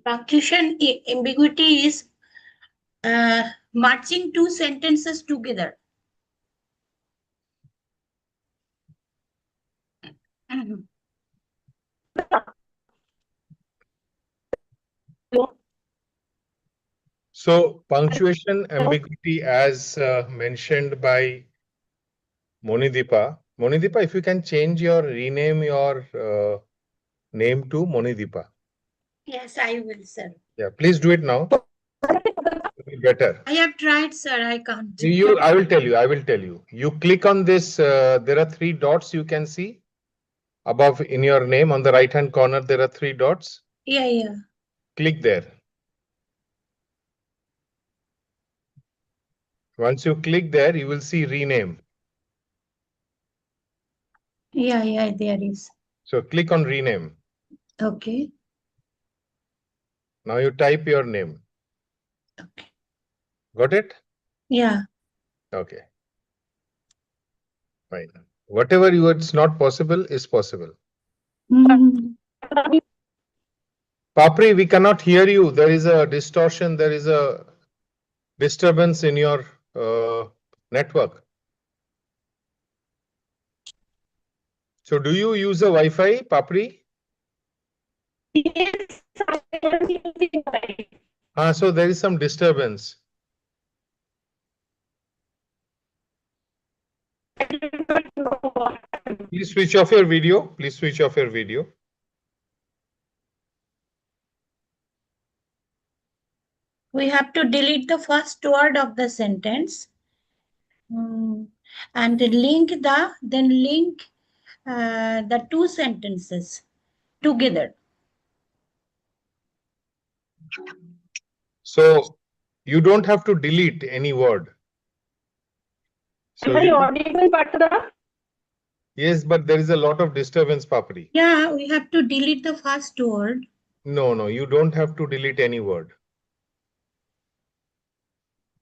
Punctuation ambiguity is matching two sentences together. So punctuation ambiguity, as mentioned by Monideepa. Monideepa, if you can rename your name to Monideepa. Yes, I will, sir. Yeah, please do it now. It will be better. I have tried, sir. I can't. I will tell you. I will tell you. You click on this. There are three dots you can see above in your name. On the right hand corner, there are three dots. Yeah. Click there. Once you click there, you will see rename. Yeah, there is. So click on rename. Okay. Now you type your name. Okay. Got it? Yeah. Okay. Fine. Whatever it's not possible is possible. Papri, we cannot hear you. There is a distortion. There is a disturbance in your network. So do you use a Wi-Fi, Papri? Yes, I am using Wi-Fi. So there is some disturbance. I do not know what happened. Please switch off your video. Please switch off your video. We have to delete the first word of the sentence and link the two sentences together. So you don't have to delete any word. So Am I audible, Patra? Yes, but there is a lot of disturbance, Papri. Yeah, we have to delete the first word. No, you don't have to delete any word.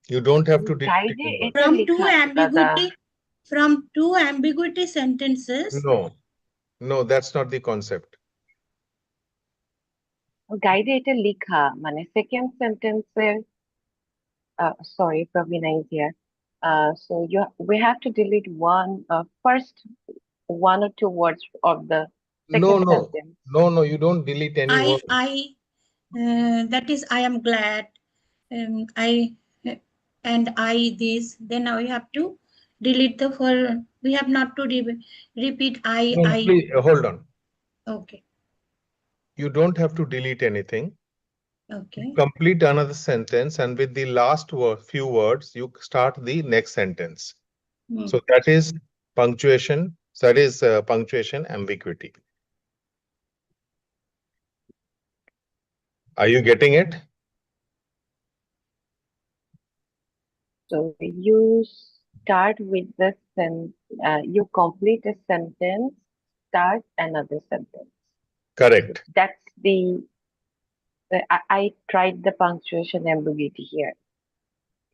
You don't have to delete any word. From two ambiguity sentences. No, that's not the concept. Guide এটা লিখা মানে second sentence sorry, Pravina is here. So we have to delete first one or two words of the second sentence. No, you don't delete any word. That is, I am glad. I this. Then now we have to delete the whole. We have not to repeat I. Please, hold on. Okay. You don't have to delete anything. Okay. Complete another sentence, and with the last few words, you start the next sentence. So that is punctuation. That is punctuation ambiguity. Are you getting it? So you start with the you complete a sentence, start another sentence. Correct. That's I tried the punctuation ambiguity here.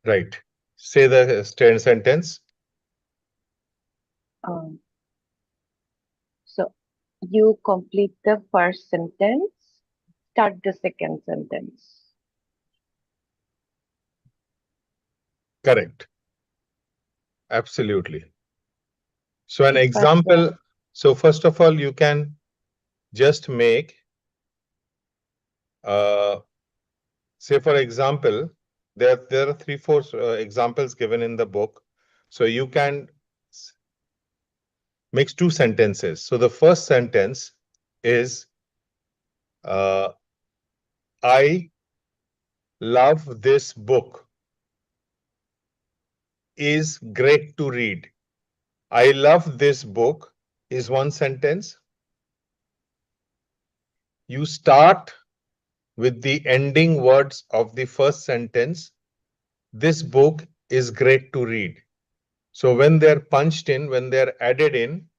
Right. Say the sentence. So you complete the first sentence, start the second sentence. Correct. Absolutely. So an example. So first of all, you can just make, say for example, there are 3-4 examples given in the book. So you can mix two sentences. So the first sentence is, I love this book. Is great to read. I love this book is one sentence. You start with the ending words of the first sentence. This book is great to read. So when they're punched in, when they're added in,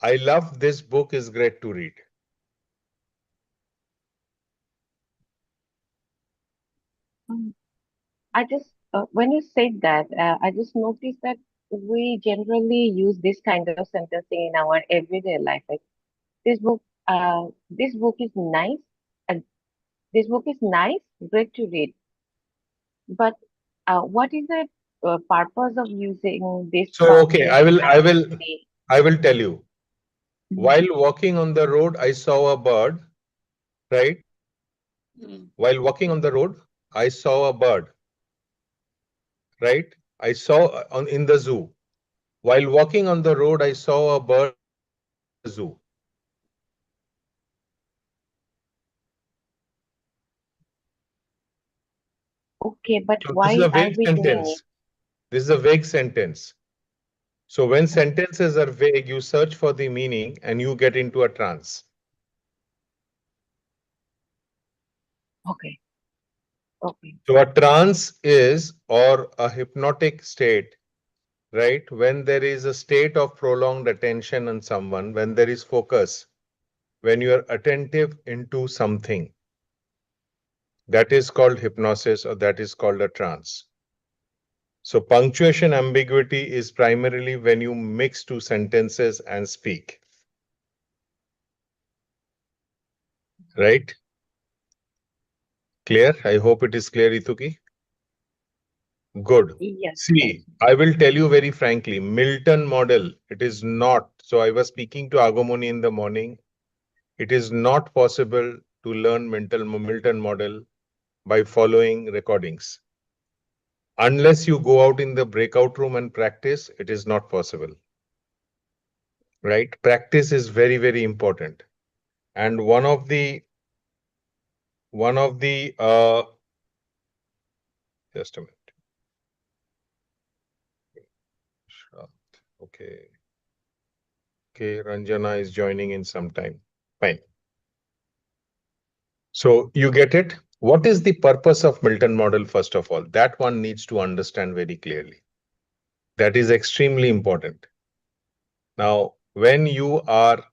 I love this book is great to read. I just, when you said that, I just noticed that we generally use this kind of sentencing in our everyday life. Like this book is nice. And This book is nice, great to read. But what is the purpose of using this So, okay, punctuation ambiguity? I will tell you. Mhm. While walking on the road, I saw a bird, right? Mm. While walking on the road, I saw a bird, right? I saw in the zoo. While walking on the road, I saw a bird in the zoo. Okay, but So this is why a are vague we doing it? sentence. This is a vague sentence. So when sentences are vague, you search for the meaning and you get into a trance. Okay, okay. So a trance is, or a hypnotic state, right? When there is a state of prolonged attention on someone, when there is focus, when you are attentive into something, that is called hypnosis or that is called a trance. So punctuation ambiguity is primarily when you mix two sentences and speak, right? Clear? I hope it is clear, Ituki. Good. Yes, yes. See, I will tell you very frankly, Milton model, it is not. So I was speaking to Agomoni in the morning. It is not possible to learn Milton model by following recordings. Unless you go out in the breakout room and practice, it is not possible, right? Practice is very, very important. And one of the, just a minute. Okay. Okay, Ranjana is joining in sometime. Fine. So you get it? What is the purpose of Milton model, first of all? That one needs to understand very clearly. That is extremely important. Now, when you are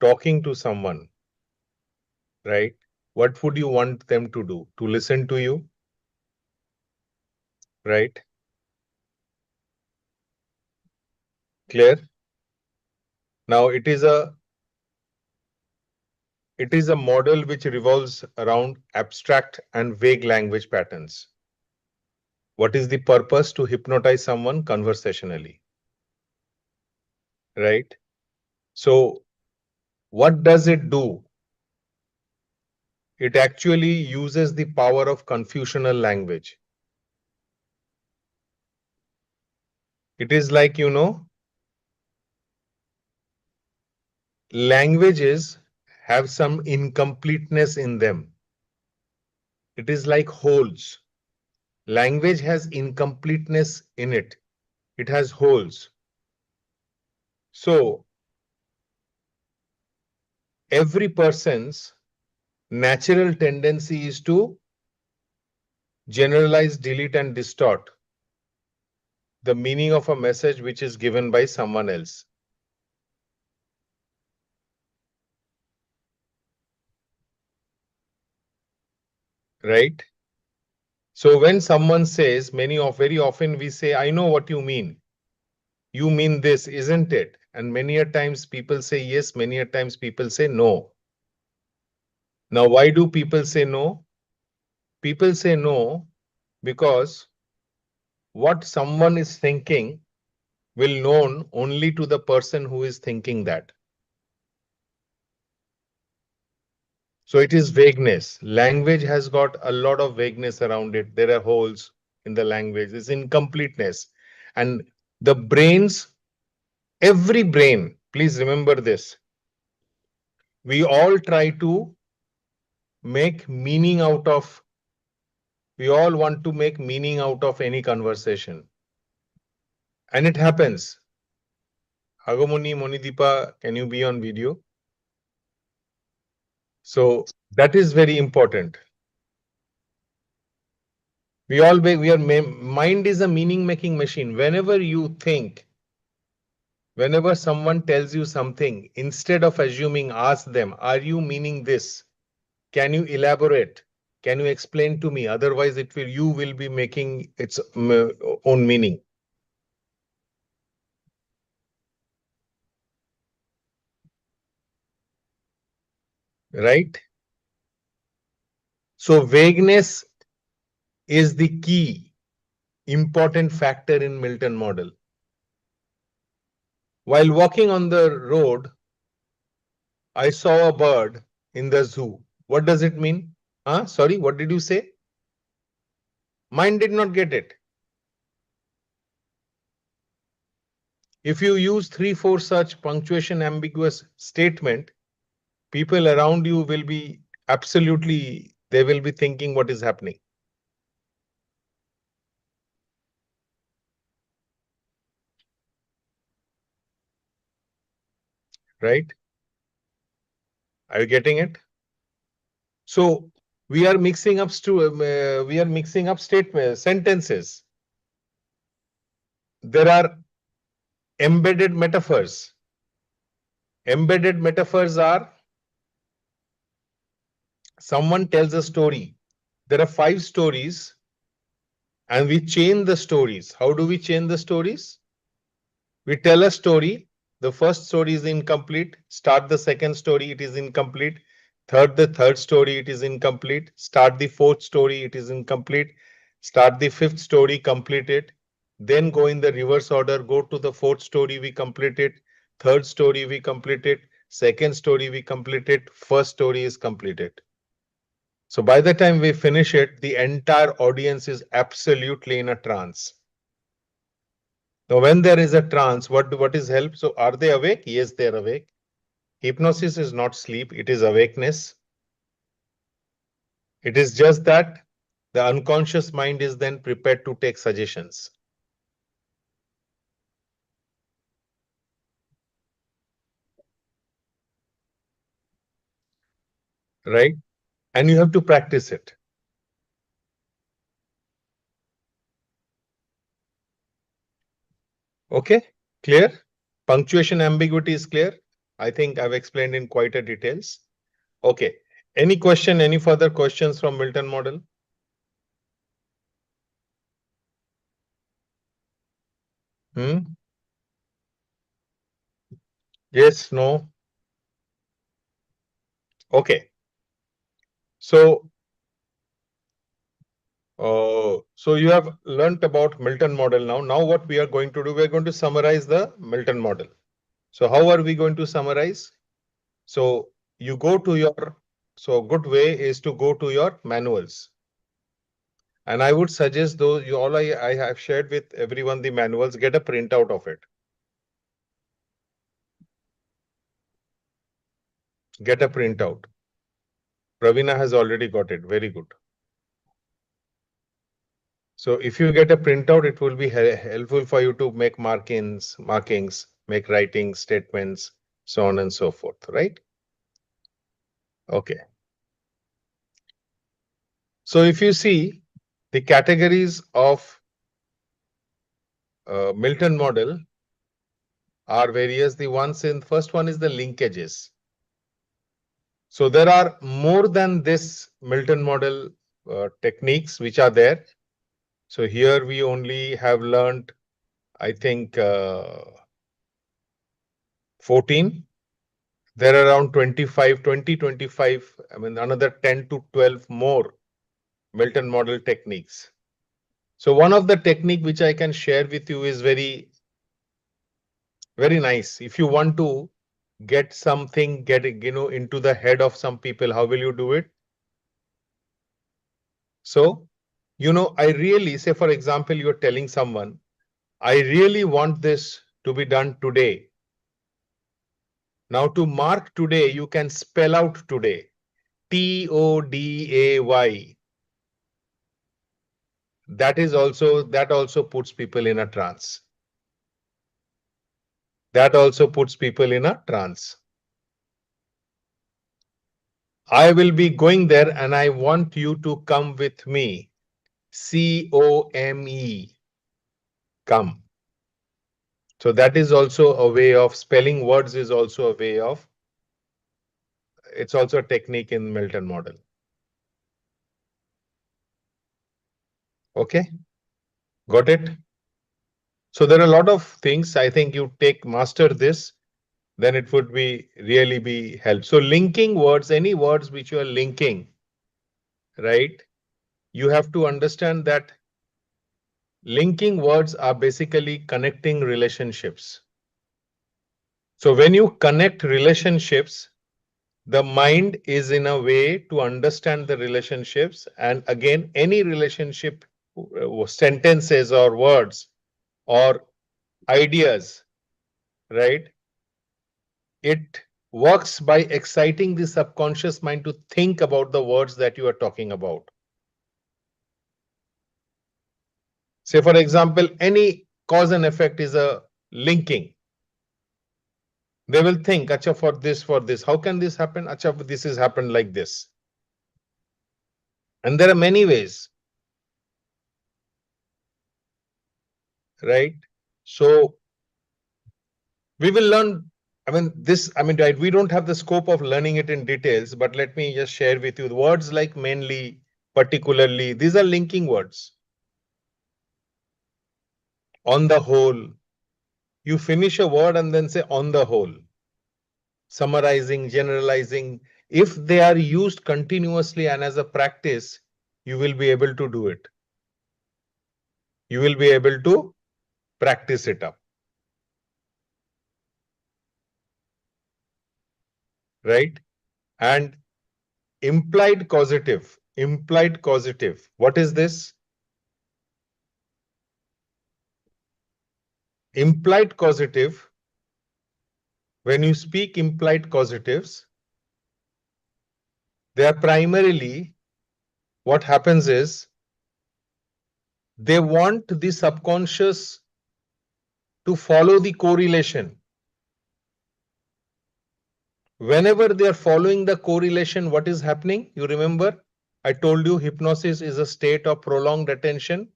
talking to someone, right, what would you want them to do? To listen to you, right? Clear? Now, it is a model which revolves around abstract and vague language patterns. What is the purpose? To hypnotize someone conversationally, right? So what does it do? It actually uses the power of confusional language. It is like, languages have some incompleteness in them. It is like holes. Language has incompleteness in it. It has holes. So every person's natural tendency is to generalize, delete, and distort the meaning of a message which is given by someone else. Right? So when someone says, very often we say, I know what you mean. You mean this, isn't it? And many a times people say yes, many a times people say no. Now, why do people say no? People say no because what someone is thinking will known only to the person who is thinking that. So it is vagueness. Language has got a lot of vagueness around it. There are holes in the language. It's incompleteness. And the brains, every brain, please remember this. We all try to make meaning out of, we all want to make meaning out of any conversation. And it happens. Agomoni, Monidipa, can you be on video? So that is very important. Mind is a meaning making machine. Whenever you think, whenever someone tells you something, instead of assuming, ask them, are you meaning this? Can you elaborate? Can you explain to me? Otherwise, you will be making its own meaning. Right? So vagueness is the key important factor in Milton model. While walking on the road, I saw a bird in the zoo. What does it mean? Sorry, what did you say? Mind did not get it. If you use 3-4 such punctuation ambiguous statement, people around you will be absolutely, they will be thinking what is happening. Right? Are you getting it? So we are mixing up statements, sentences. There are embedded metaphors. Embedded metaphors are someone tells a story. There are 5 stories and we chain the stories. How do we chain the stories? We tell a story. The first story is incomplete. Start the second story, it is incomplete. The third story, it is incomplete. Start the fourth story, it is incomplete. Start the fifth story, complete it. Then go in the reverse order. Go to the fourth story, we complete it. Third story, we complete it. Second story, we complete it. First story is completed. So by the time we finish it, the entire audience is absolutely in a trance. Now, when there is a trance, what is help? So are they awake? Yes, they are awake. Hypnosis is not sleep, it is awakeness. It is just that the unconscious mind is then prepared to take suggestions. Right? And you have to practice it. Okay, clear? Punctuation ambiguity is clear. I think I've explained in quite a details. Okay. Any question, any further questions from Milton model? Yes, no. Okay. So so you have learnt about Milton model now. Now what we are going to do, we are going to summarize the Milton model. So how are we going to summarize? So you go to your, so a good way is to go to your manuals. And I would suggest those, I have shared with everyone the manuals, get a printout of it. Get a printout. Pravina has already got it. Very good. So if you get a printout, it will be helpful for you to make markings, make writing statements, so on and so forth, right? Okay. So if you see the categories of Milton model are various. The ones in first one is the linkages. So there are more than this Milton model techniques which are there. So here we only have learned, I think, 14. There are around 25, 20, 25, I mean, another 10 to 12 more Milton model techniques. So one of the technique which I can share with you is very nice. If you want to get something, into the head of some people, how will you do it? So, I really say, for example, you're telling someone, I really want this to be done today. Now to mark today, you can spell out today. TODAY. That also puts people in a trance. That also puts people in a trance. I will be going there and I want you to come with me. COME. Come. So that is also a way of spelling words is also a way of, it's also a technique in Milton model. Okay. Got it? So there are a lot of things. I think you master this, then it would be really be help. So linking words, any words which you are linking, right? You have to understand that linking words are basically connecting relationships. So when you connect relationships, the mind is in a way to understand the relationships. And again, any relationship, sentences or words or ideas, right? It works by exciting the subconscious mind to think about the words that you are talking about. Say, for example, any cause and effect is a linking. They will think, acha, for this, how can this happen? Acha, this has happened like this. And there are many ways, right? So we will learn. Right, we don't have the scope of learning it in details, but let me just share with you the words like mainly, particularly, these are linking words. On the whole, you finish a word and then say on the whole. Summarizing, generalizing, if they are used continuously and as a practice, you will be able to do it. You will be able to practice it up. Right? And implied causative. Implied causative. What is this? Implied causative. When you speak implied causatives, they are primarily, what happens is, they want the subconscious to follow the correlation. Whenever they are following the correlation, what is happening? You remember, I told you hypnosis is a state of prolonged attention.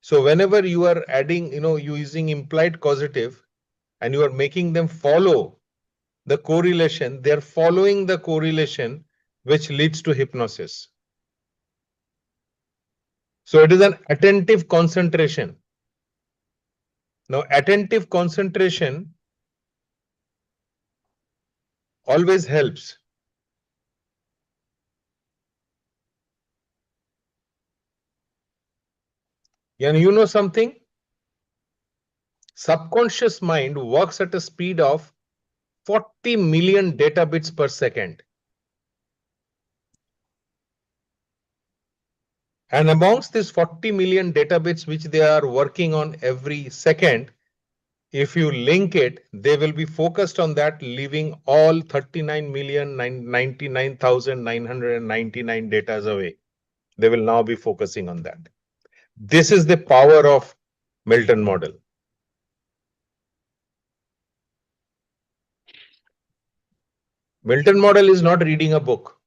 So whenever you are adding, you using implied causative and you are making them follow the correlation, they are following the correlation which leads to hypnosis. So it is an attentive concentration. Now, attentive concentration always helps. And you know something? Subconscious mind works at a speed of 40 million data bits per second. And amongst these 40 million data bits which they are working on every second, if you link it, they will be focused on that, leaving all 39,99,999 data away. They will now be focusing on that. This is the power of Milton model. Milton model is not reading a book.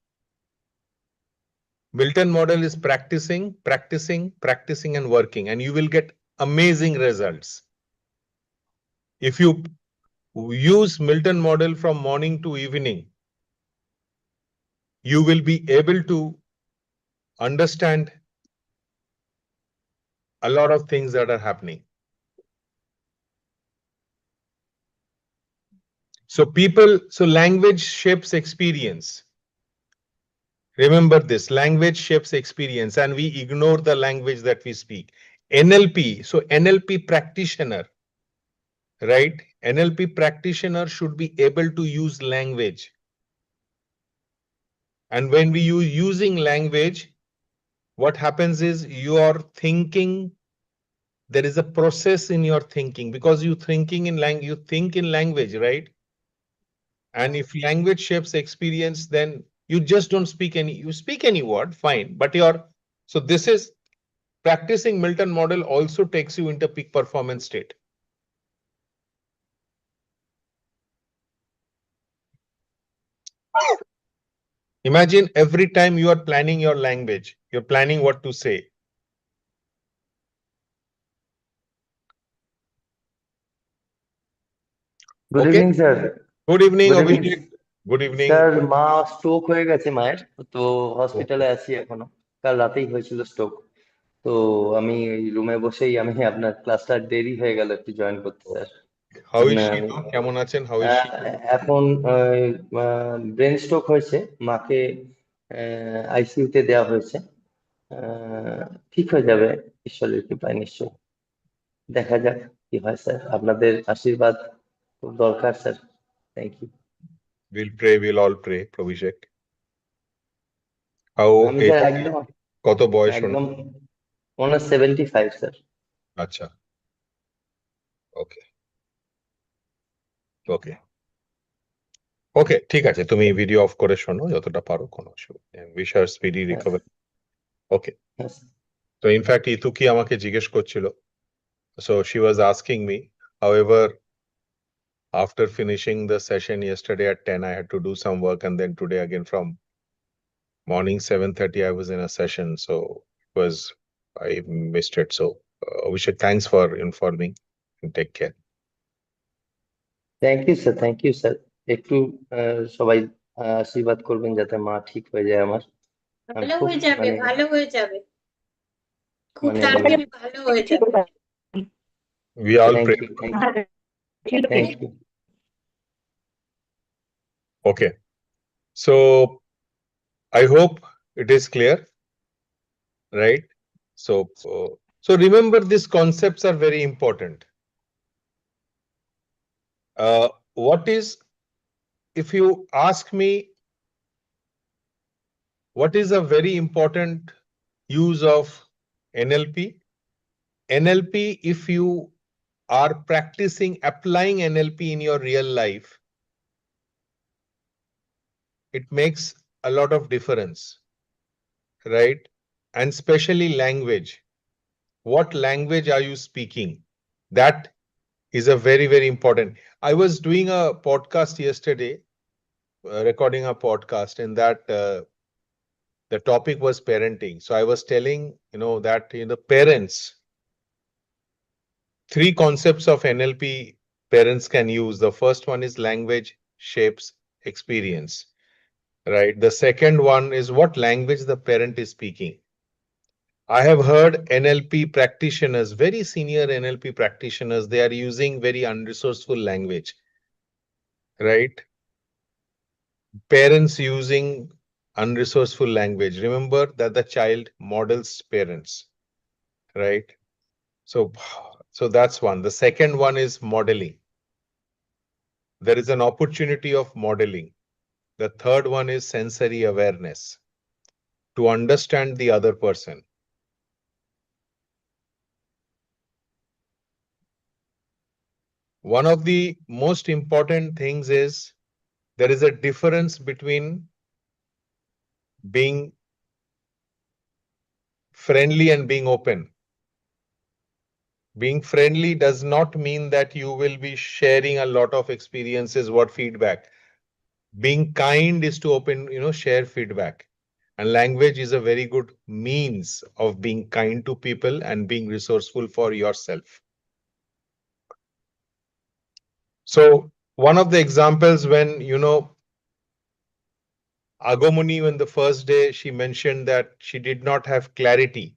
Milton model is practicing, practicing, practicing and working, and you will get amazing results. If you use Milton model from morning to evening, you will be able to understand a lot of things that are happening. So language shapes experience. Remember this, language shapes experience, and we ignore the language that we speak. NLP, so NLP practitioner, right? NLP practitioner should be able to use language. And when we use using language, what happens is you are thinking, there is a process in your thinking, because you think in language, right? And if language shapes experience, then you just don't speak you speak any word, fine. But so this is practicing Milton model also takes you into peak performance state. Imagine every time you are planning your language, you're planning what to say. Good evening, sir. Good evening, Good evening. Abhishek. Good evening. Sir মা stroke হয়ে গেছে মায়ের, তো হসপিটালে আছি এখনো, কাল রাতেই হয়েছিল স্ট্রোক। তো আমি এই রুমে বসেই আমি আপনার ক্লাসটা দেরি হয়ে গেল একটু জয়েন করতে স্যার। How is she? কেমন আছেন? How is she? এখন ব্রেন স্ট্রোক হয়েছে, মাকে আইসিইউতে দেওয়া হয়েছে। ঠিক হয়ে যাবে ঈশ্বরের কৃপায় নিশ্চয়ই। দেখা যাক কি হয় স্যার, আপনাদের আশীর্বাদ খুব দরকার sir. Thank you. we'll all pray, Provishek. How আমি age? স্যার একদম কত বয়স ওনার? একদম ওনার 75 স্যার। আচ্ছা, ওকে ওকে ওকে, ঠিক আছে, তুমি ভিডিও অফ করে শোনো যতটা পারো, কোনো অসুবিধা নেই। উইশ হার স্পিডি রিকভারি। ওকে, তো ইনফ্যাক্ট ইতুকি আমাকে জিজ্ঞেস করছিল, so she was asking me, however, after finishing the session yesterday at 10, I had to do some work, and then today again from morning 7:30 I was in a session, so it was, I missed it. So we should, thanks for informing, and take care. Thank you sir, thank you sir. একটু সবাই আশীর্বাদ করবেন যাতে মা ঠিক হয়ে যায় আমার। আমি ভালো খুব হয়ে যাবে, মানে ভালো হয়ে যাবে, খুব মানে তাড়াতাড়ি ভালো হয়ে যাবে। We all thank pray. You, thank you. Okay, so I hope it is clear, right? So remember, these concepts are very important. What is, if you ask me, what is a very important use of NLP? NLP, if you are practicing applying NLP in your real life, it makes a lot of difference, right? And especially language. What language are you speaking? That is a very, very important. I was doing a podcast yesterday, recording a podcast, and that the topic was parenting. So I was telling, that the parents, 3 concepts of NLP parents can use. The first one is language shapes experience, right? The second one is what language the parent is speaking. I have heard NLP practitioners, very senior NLP practitioners, they are using very unresourceful language, right? Parents using unresourceful language. Remember that the child models parents, right? So that's one. The second one is modeling. There is an opportunity of modeling. The third one is sensory awareness, to understand the other person. One of the most important things is there is a difference between being friendly and being open. Being friendly does not mean that you will be sharing a lot of experiences, what feedback. Being kind is to open, share feedback. And language is a very good means of being kind to people and being resourceful for yourself. So one of the examples, when, Agomoni, when the first day she mentioned that she did not have clarity.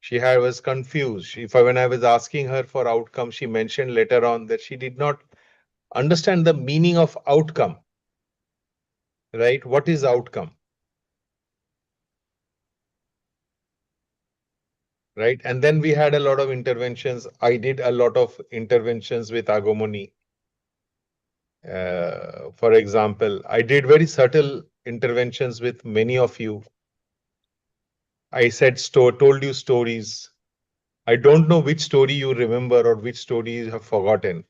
She was confused. When I was asking her for outcome, she mentioned later on that she did not understand the meaning of outcome, right? What is outcome, right? And then we had a lot of interventions. I did a lot of interventions with Agomoni. For example, I did very subtle interventions with many of you. I told you stories. I don't know which story you remember or which story you have forgotten,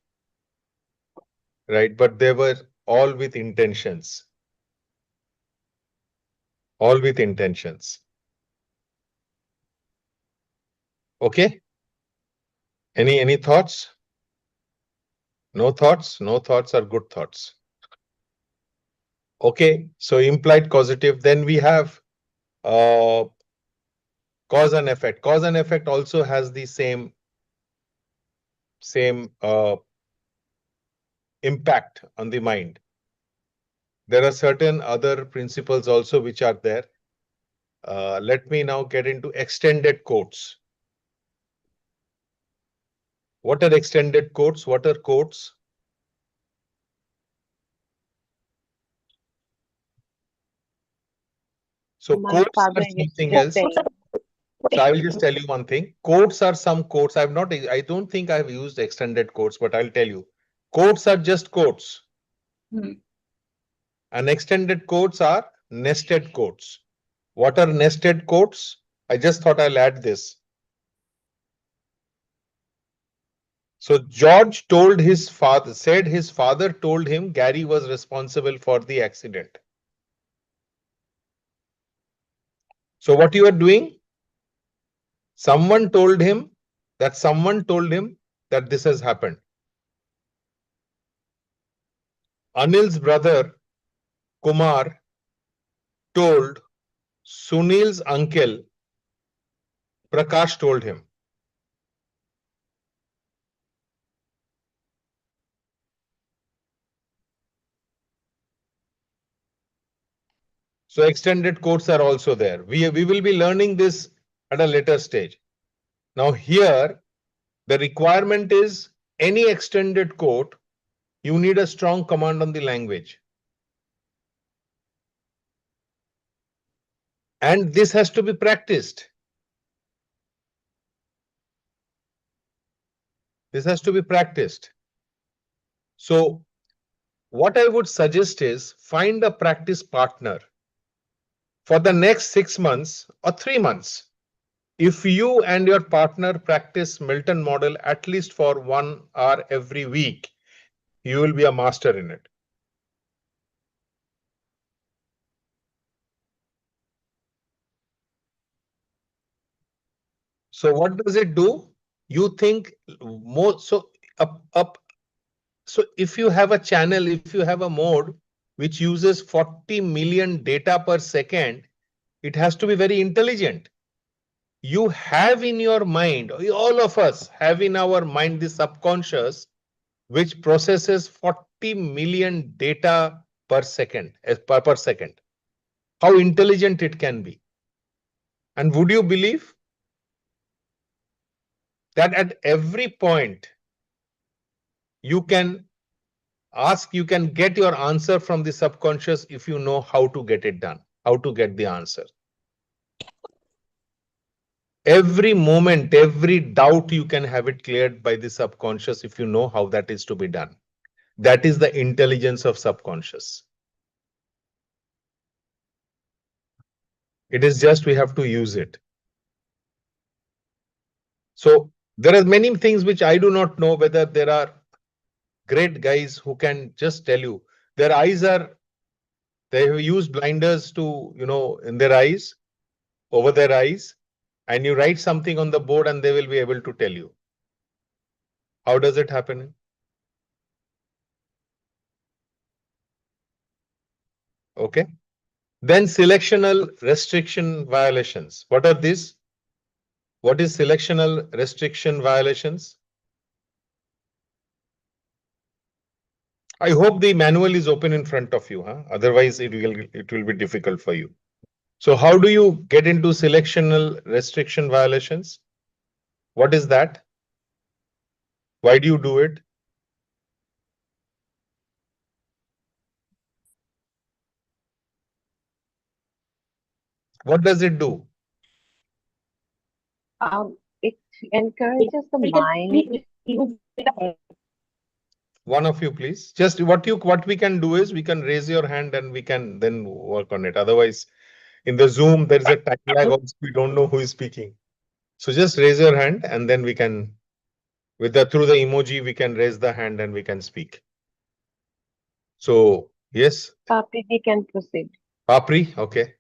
right? But they were all with intentions. All with intentions. Okay? Any thoughts? No thoughts? No thoughts are good thoughts. Okay, so implied causative. Then we have cause and effect. Cause and effect also has the same impact on the mind. There are certain other principles also which are there. Let me now get into extended quotes. What are extended quotes? What are quotes? So My courts father are used something to else. say, So I will just tell you one thing. Courts are some courts. I don't think I've used extended courts, but I'll tell you. Courts are just courts. Hmm. And extended courts are nested courts. What are nested courts? I just thought I'll add this. So George told his father, said his father told him Gary was responsible for the accident. So what you are doing? Someone told him that this has happened. Anil's brother Kumar told Sunil's uncle Prakash told him. So extended courts are also there. We will be learning this at a later stage. Now here, the requirement is any extended court, you need a strong command on the language. And this has to be practiced. This has to be practiced. So what I would suggest is find a practice partner for the next 6 months or 3 months. If you and your partner practice Milton model at least for 1 hour every week, you will be a master in it. So what does it do? You think more, so so if you have a channel, if you have a mode which uses 40 million data per second, it has to be very intelligent. You have in your mind, all of us have in our mind the subconscious, which processes 40 million data per second, per second. How intelligent it can be. And would you believe that at every point you can you can get your answer from the subconscious if you know how to get it done, how to get the answer. Every moment, every doubt, you can have it cleared by the subconscious if you know how that is to be done. That is the intelligence of subconscious. It is just we have to use it. So there are many things which I do not know, whether there are great guys who can just tell you their eyes are, they have used blinders to, in their eyes, over their eyes, and you write something on the board and they will be able to tell you. How does it happen? Okay. Then selectional restriction violations. What are these? What is selectional restriction violations? I hope the manual is open in front of you. Otherwise, it will be difficult for you. So how do you get into selectional restriction violations? What is that? Why do you do it? What does it do? it encourages the mind. One of you, please. Just what we can do is we can raise your hand and we can then work on it. Otherwise, in the Zoom, there is a time lag. Also, we don't know who is speaking. So just raise your hand and then we can, through the emoji, we can raise the hand and we can speak. So yes. Papi, we can proceed. Papri, okay.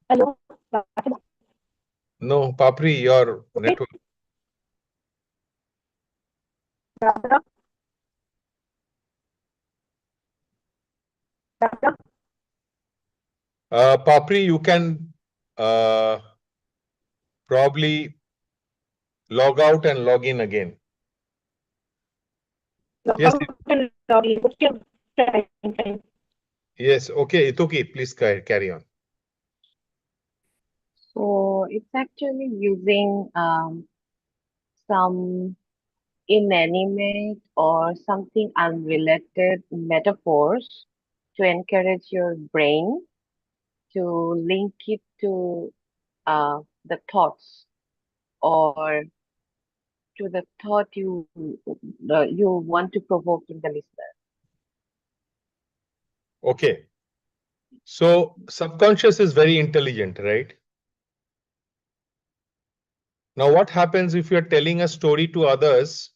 Hello. No, Papri, your network. Papri, you can probably log out and log in again. Yes. Yes. Okay. It's okay. Please carry on. So it's actually using some inanimate or something unrelated metaphors to encourage your brain to link it to the thoughts or to the thought you want to provoke in the listener. Okay. So subconscious is very intelligent, right? Now, what happens if you're telling a story to others?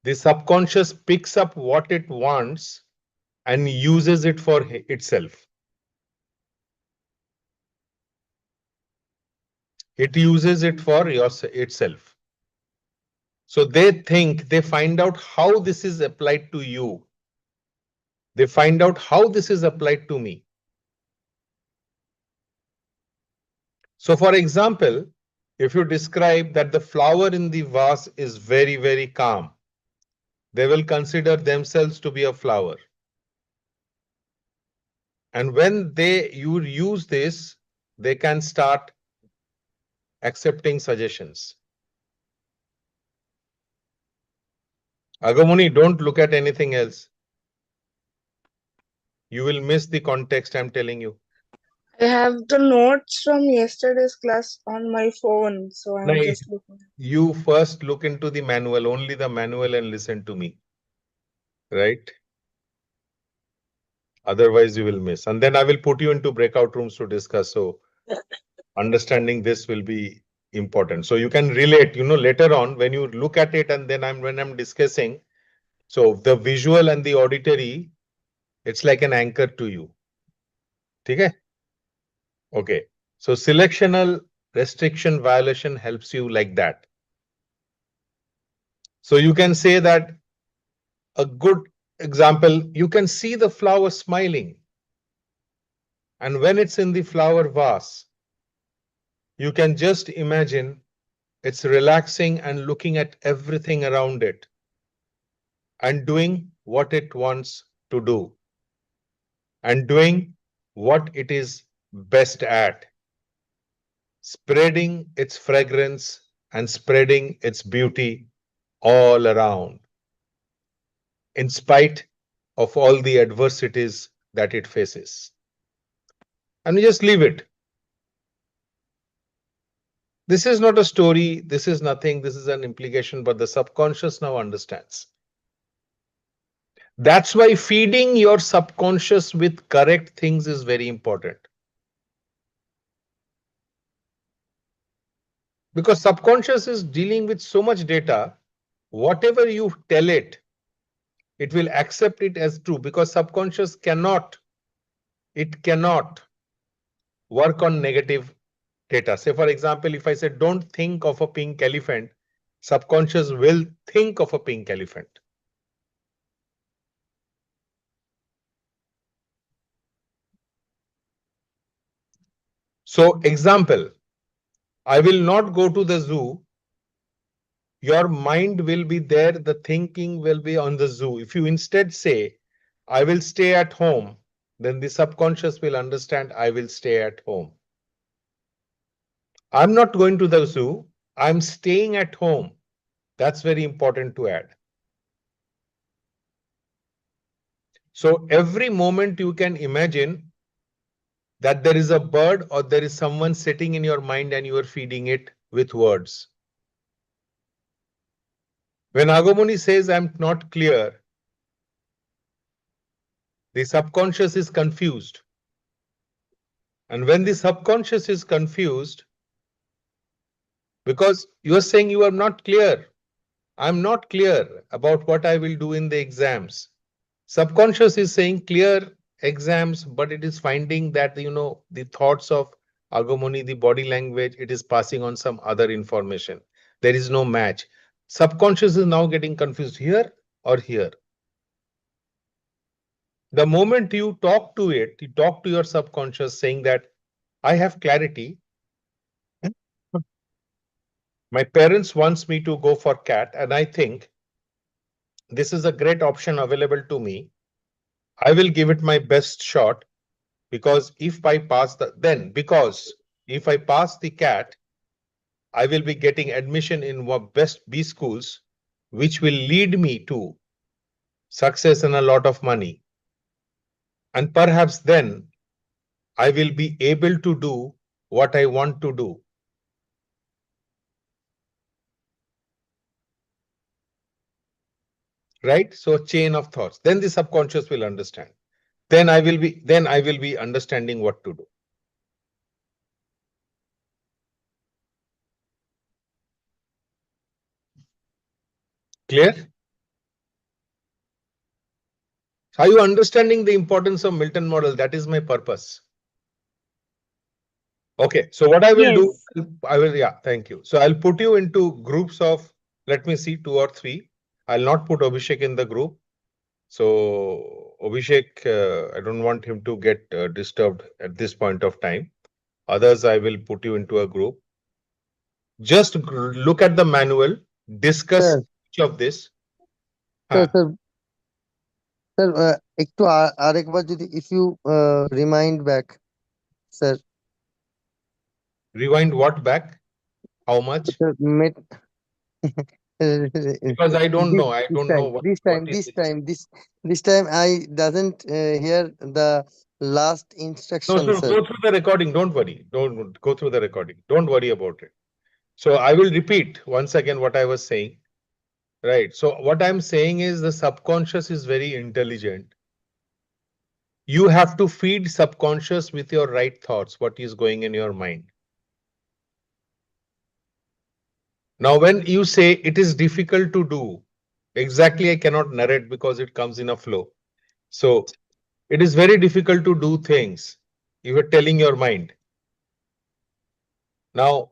The subconscious picks up what it wants and uses it for itself. It uses it for itself. So they find out how this is applied to you. They find out how this is applied to me. So for example, if you describe that the flower in the vase is very, very calm, they will consider themselves to be a flower. And when you use this, they can start accepting suggestions. Agamuni, don't look at anything else. You will miss the context, I'm telling you. I have the notes from yesterday's class on my phone, so I'm No, just looking. you first look into the manual, only the manual, and listen to me. Right? Otherwise, you will miss. And then I will put you into breakout rooms to discuss. So understanding this will be important. So you can relate, later on when you look at it and then when I'm discussing. So the visual and the auditory, it's like an anchor to you. Okay? Okay. So selectional restriction violation helps you like that. So you can say that a good example, you can see the flower smiling. And when it's in the flower vase, you can just imagine it's relaxing and looking at everything around it and doing what it wants to do and doing what it is best at, spreading its fragrance and spreading its beauty all around, in spite of all the adversities that it faces. And we just leave it. This is not a story, this is nothing, this is an implication, but the subconscious now understands. That's why feeding your subconscious with correct things is very important. Because subconscious is dealing with so much data, whatever you tell it, it will accept it as true because subconscious cannot work on negative data. Say, for example, if I say, don't think of a pink elephant, subconscious will think of a pink elephant. So, example, I will not go to the zoo. Your mind will be there, the thinking will be on the zoo. If you instead say, I will stay at home, then the subconscious will understand I will stay at home. I'm not going to the zoo, I'm staying at home. That's very important to add. So every moment you can imagine that there is a bird or there is someone sitting in your mind and you are feeding it with words. When Agamuni says, I'm not clear, the subconscious is confused. And when the subconscious is confused, because you are saying you are not clear, I'm not clear about what I will do in the exams. Subconscious is saying clear exams, but it is finding that, the thoughts of Agamuni, the body language, it is passing on some other information. There is no match. Subconscious is now getting confused here or here. The moment you talk to it, you talk to your subconscious saying that I have clarity. My parents wants me to go for CAT and I think this is a great option available to me. I will give it my best shot because if I pass if I pass the CAT, I will be getting admission in best B schools which will lead me to success and a lot of money. And perhaps then I will be able to do what I want to do. Right? So chain of thoughts. Then the subconscious will understand. Then I will be understanding what to do. Clear? Are you understanding the importance of Milton model? That is my purpose. Okay, so what I will do, yeah, thank you. So I'll put you into groups of, let me see, 2 or 3. I'll not put Abhishek in the group. So Abhishek, I don't want him to get disturbed at this point of time. Others, I will put you into a group. Just look at the manual, discuss each of this. Sir একটু আরেকবার যদি if you remind back sir. Rewind what back? How much? Sir, Because I don't know. I don't know this time I doesn't hear the last No, instruction, so sir. go through the recording. Don't worry. Don't go through the recording. Don't worry about it. So I will repeat once again what I was saying. Right. So what I'm saying is the subconscious is very intelligent. You have to feed subconscious with your right thoughts, what is going in your mind. Now, when you say it is difficult to do, exactly, I cannot narrate because it comes in a flow. So it is very difficult to do things. You are telling your mind. Now,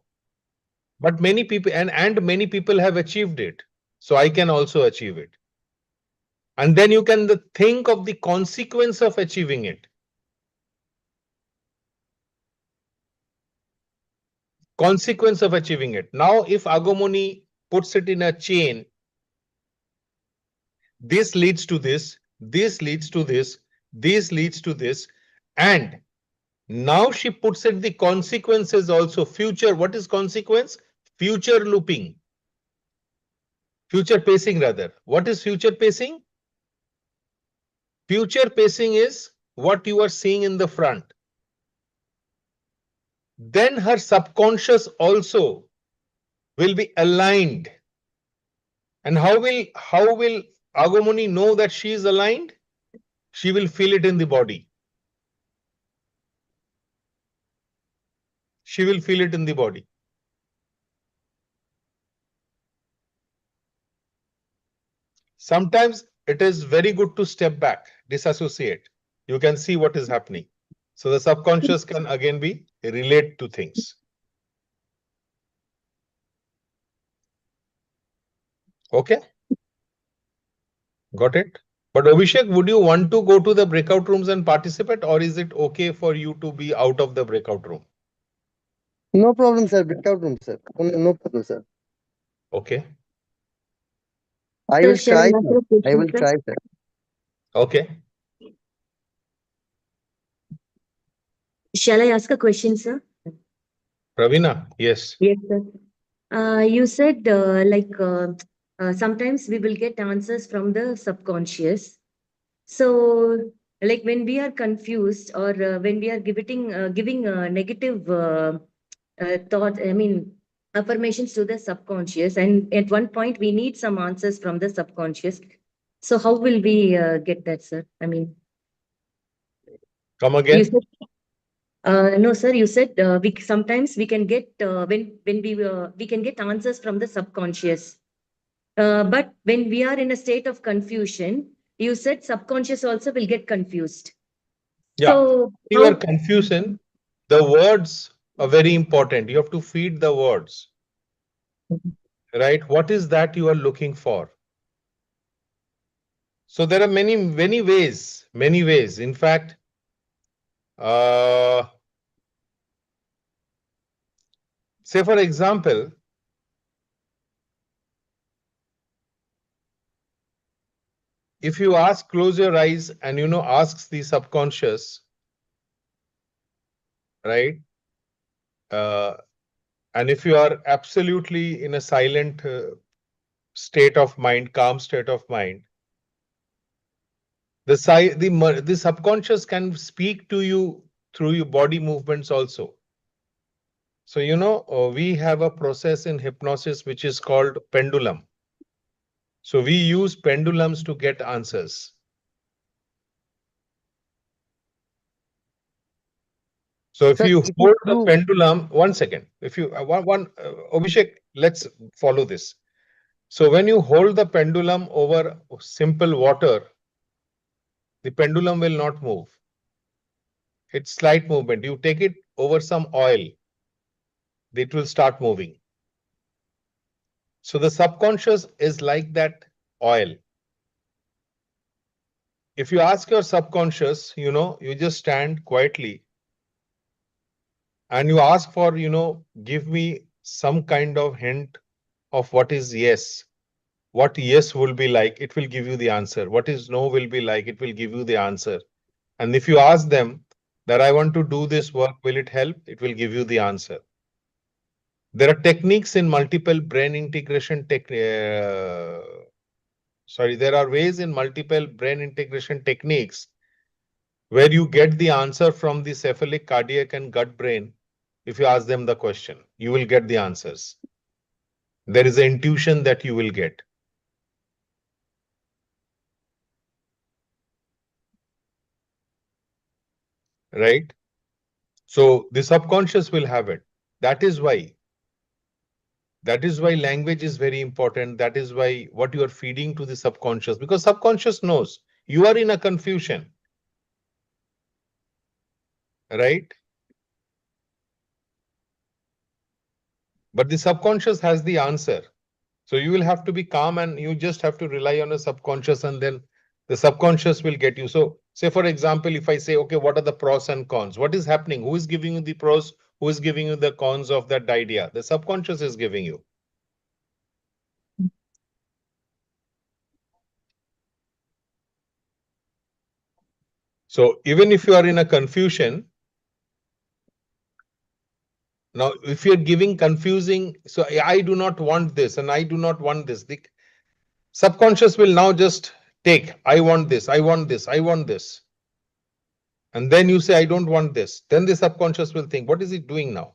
but many people and many people have achieved it. So I can also achieve it. And then you can think of the consequence of achieving it. Consequence of achieving it. Now, if Agomoni puts it in a chain, this leads to this, this leads to this, this leads to this, and now she puts it the consequences also. Future, what is consequence? Future looping. Future pacing rather. What is future pacing? Future pacing is what you are seeing in the front. Then her subconscious also will be aligned. And how will Agomoni know that she is aligned? She will feel it in the body. She will feel it in the body. Sometimes it is very good to step back, disassociate. You can see what is happening. So the subconscious can again be relate to things. Okay? Got it? But Abhishek, would you want to go to the breakout rooms and participate, or is it okay for you to be out of the breakout room? No problem, sir. Breakout room, sir. No problem, sir. Okay. I will try, sir. I will try, sir. Okay. Shall I ask a question, sir? Ravina, yes. Yes, sir. You said sometimes we will get answers from the subconscious. So, like when we are confused or when we are giving negative thought, I mean, affirmations to the subconscious, and at one point we need some answers from the subconscious. So, how will we get that, sir? I mean, Come again. you said, no, sir. You said we sometimes we can get when we can get answers from the subconscious. But when we are in a state of confusion, you said subconscious also will get confused. Yeah. So you are confusion. The words are very important. You have to feed the words. Right? What is that you are looking for? So there are many ways. In fact, say for example, if you ask, close your eyes and asks the subconscious, right? And if you are absolutely in a silent state of mind, calm state of mind, the subconscious can speak to you through your body movements also. So, we have a process in hypnosis which is called pendulum. So we use pendulums to get answers. So if Sir, you it is hold the true. pendulum, 1 second, if you Abhishek, let's follow this. So when you hold the pendulum over simple water, the pendulum will not move. It's slight movement. You take it over some oil, it will start moving. So the subconscious is like that oil. If you ask your subconscious, you just stand quietly and you ask for, give me some kind of hint of what is yes. What yes will be like, it will give you the answer. What is no will be like, it will give you the answer. And if you ask them that I want to do this work, will it help? It will give you the answer. There are techniques in multiple brain integration there are ways in multiple brain integration techniques where you get the answer from the cephalic, cardiac, and gut brain. If you ask them the question, you will get the answers. There is an intuition that you will get. Right? So the subconscious will have it. That is why language is very important. That is why what you are feeding to the subconscious, because subconscious knows you are in a confusion. Right? But the subconscious has the answer. So you will have to be calm and you just have to rely on a subconscious, and then the subconscious will get you. So say, for example, if I say, okay, what are the pros and cons? What is happening? Who is giving you the pros? Who is giving you the cons of that idea? The subconscious is giving you. So even if you are in a confusion, now if you're giving confusing, so I do not want this and I do not want this, the subconscious will now just take, I want this, I want this, I want this. And then you say, I don't want this. Then the subconscious will think, what is it doing now?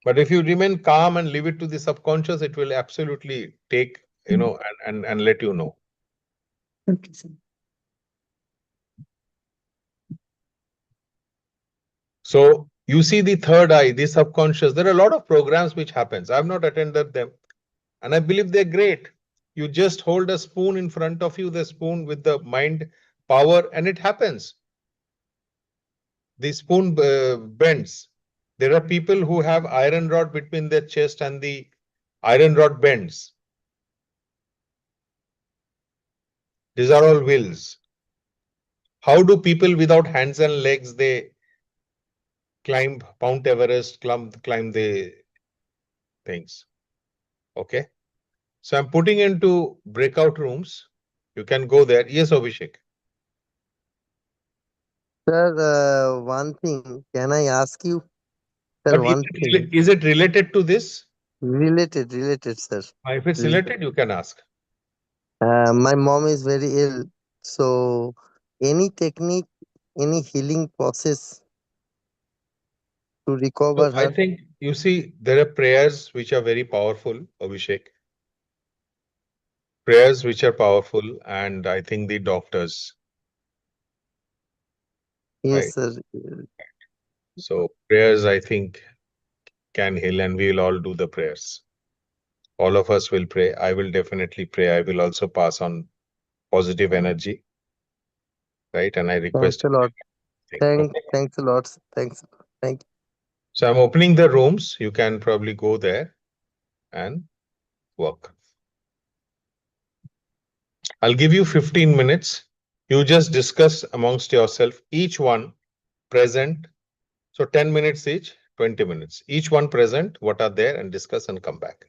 But if you remain calm and leave it to the subconscious, it will absolutely take, and let you know. Okay, sir. So you see the third eye, the subconscious. There are a lot of programs which happens. I've not attended them, and I believe they're great. You just hold a spoon in front of you, the spoon with the mind power, and it happens. The spoon bends. There are people who have iron rod between their chest and the iron rod bends. These are all wills. How do people without hands and legs, they climb Mount Everest, climb the things? Okay. So I'm putting into breakout rooms. You can go there. Yes, Abhishek. Sir, one thing, can I ask you, sir, But one thing is it related to this? related, sir. If it's Related. related, you can ask. My mom is very ill, so any technique, any healing process to So recover I her? think, you see, there are prayers which are very powerful, Abhishek. Prayers which are powerful, and I think the doctors, Yes, right? sir. So prayers, I think, can heal, and we will all do the prayers. All of us will pray. I will definitely pray. I will also pass on positive energy, right? And I Thanks request a lot. everything. Okay. Thanks a lot. Thanks. Thank you. So I'm opening the rooms. You can probably go there and work. I'll give you 15 minutes. You just discuss amongst yourself, each one present. So 10 minutes each, 20 minutes. Each one present, what are there, and discuss and come back.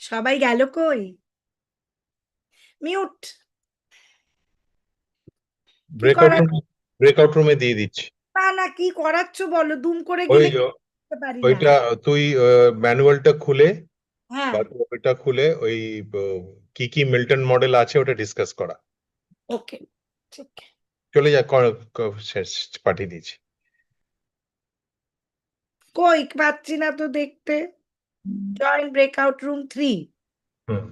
সবাই গেল কই? Mute. কি breakout করা? Room, breakout রুমে দিয়ে দিচ্ছি। না না, কি করাচ্ছ বলো, দুম করে ওই গেলে করতে পারি না। ওইটা তুই ম্যানুয়ালটা খুলে, হ্যাঁ, ওইটা খুলে ওই কি কি মিল্টন মডেল আছে ওটা ডিসকাস করা। ওকে, ঠিক। চলে যা, শেষ, পাঠিয়ে দিয়েছি। কই পাচ্ছি না তো দেখতে। Join breakout room 3। Hmm.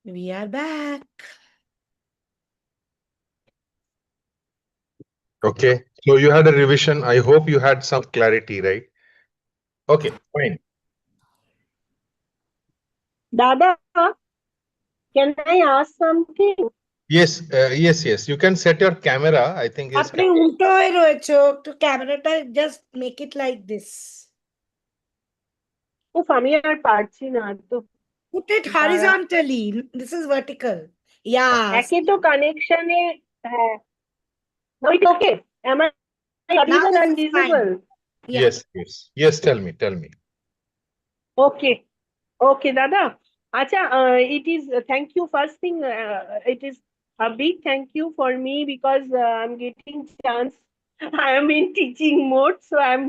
We are back. Okay. So you had a revision. I hope you had some clarity, right? Okay, fine. Dada, can I ask something? Yes, yes. You can set your camera. I think is আপনি উল্টো হয়ে রয়েছো, তো ক্যামেরাটা just make it like this. উফ, আমি আর পারছি না তো। Put it horizontally. This is vertical. Yeah. একে তো কানেকশনে, হ্যাঁ, ওকে, am I Now audible this and is fine. visible? Yeah. Yes. Tell me. Okay, okay, Dada. Acha, it is, thank you. First thing, it is a big thank you for me because I'm getting chance. I am in teaching mode, so I'm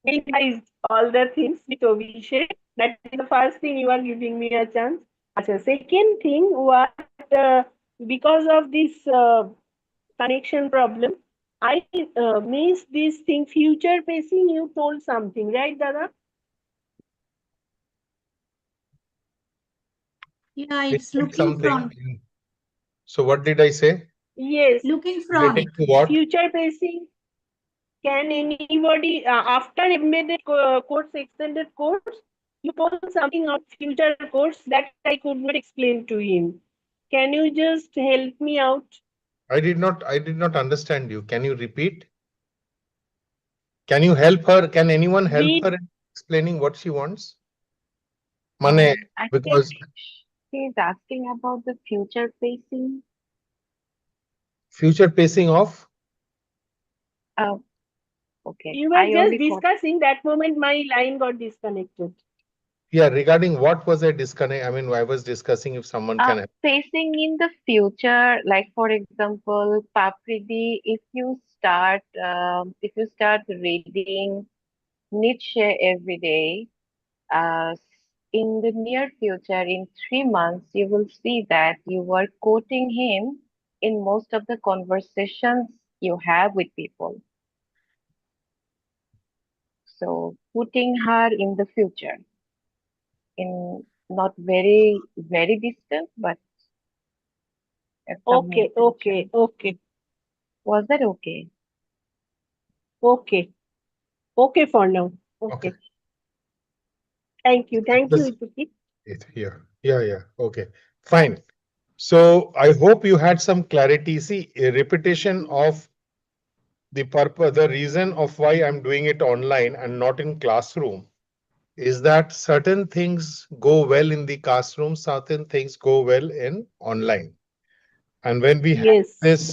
getting all the things with Obishe. That is the first thing you are giving me a chance. Acha, second thing, what because of this connection problem, I missed this thing, future pacing. You told something, right, Dada? Yeah, It it's said looking something. front. So what did I say? Yes. Looking Relating front. to what? Future pacing. Can anybody, after embedded course, extended course, you told something of future course that I could not explain to him. Can you just help me out? I did not understand you. Can you repeat? Can you help her? Can anyone help Read. her in explaining what she wants? Mane, I think because she's asking about the future facing. future pacing of Uh, okay. You were I just only thought, discussing, that moment my line got disconnected. yeah, regarding what was I disconnect? I mean, I was discussing if someone can help. facing in the future, like for example, Papridi, if you start reading Nietzsche every day, uh, in the near future, in 3 months, you will see that you were quoting him in most of the conversations you have with people. So putting her in the future, in not very, very distant, but at some near Okay, future. okay, okay, Was that okay? okay, okay for now. Okay. Okay. Thank you, Just Ituki. yeah. Okay, fine. So I hope you had some clarity. See, a repetition of the purpose, the reason of why I'm doing it online and not in classroom is that certain things go well in the classroom, certain things go well in online. And when we have Yes. this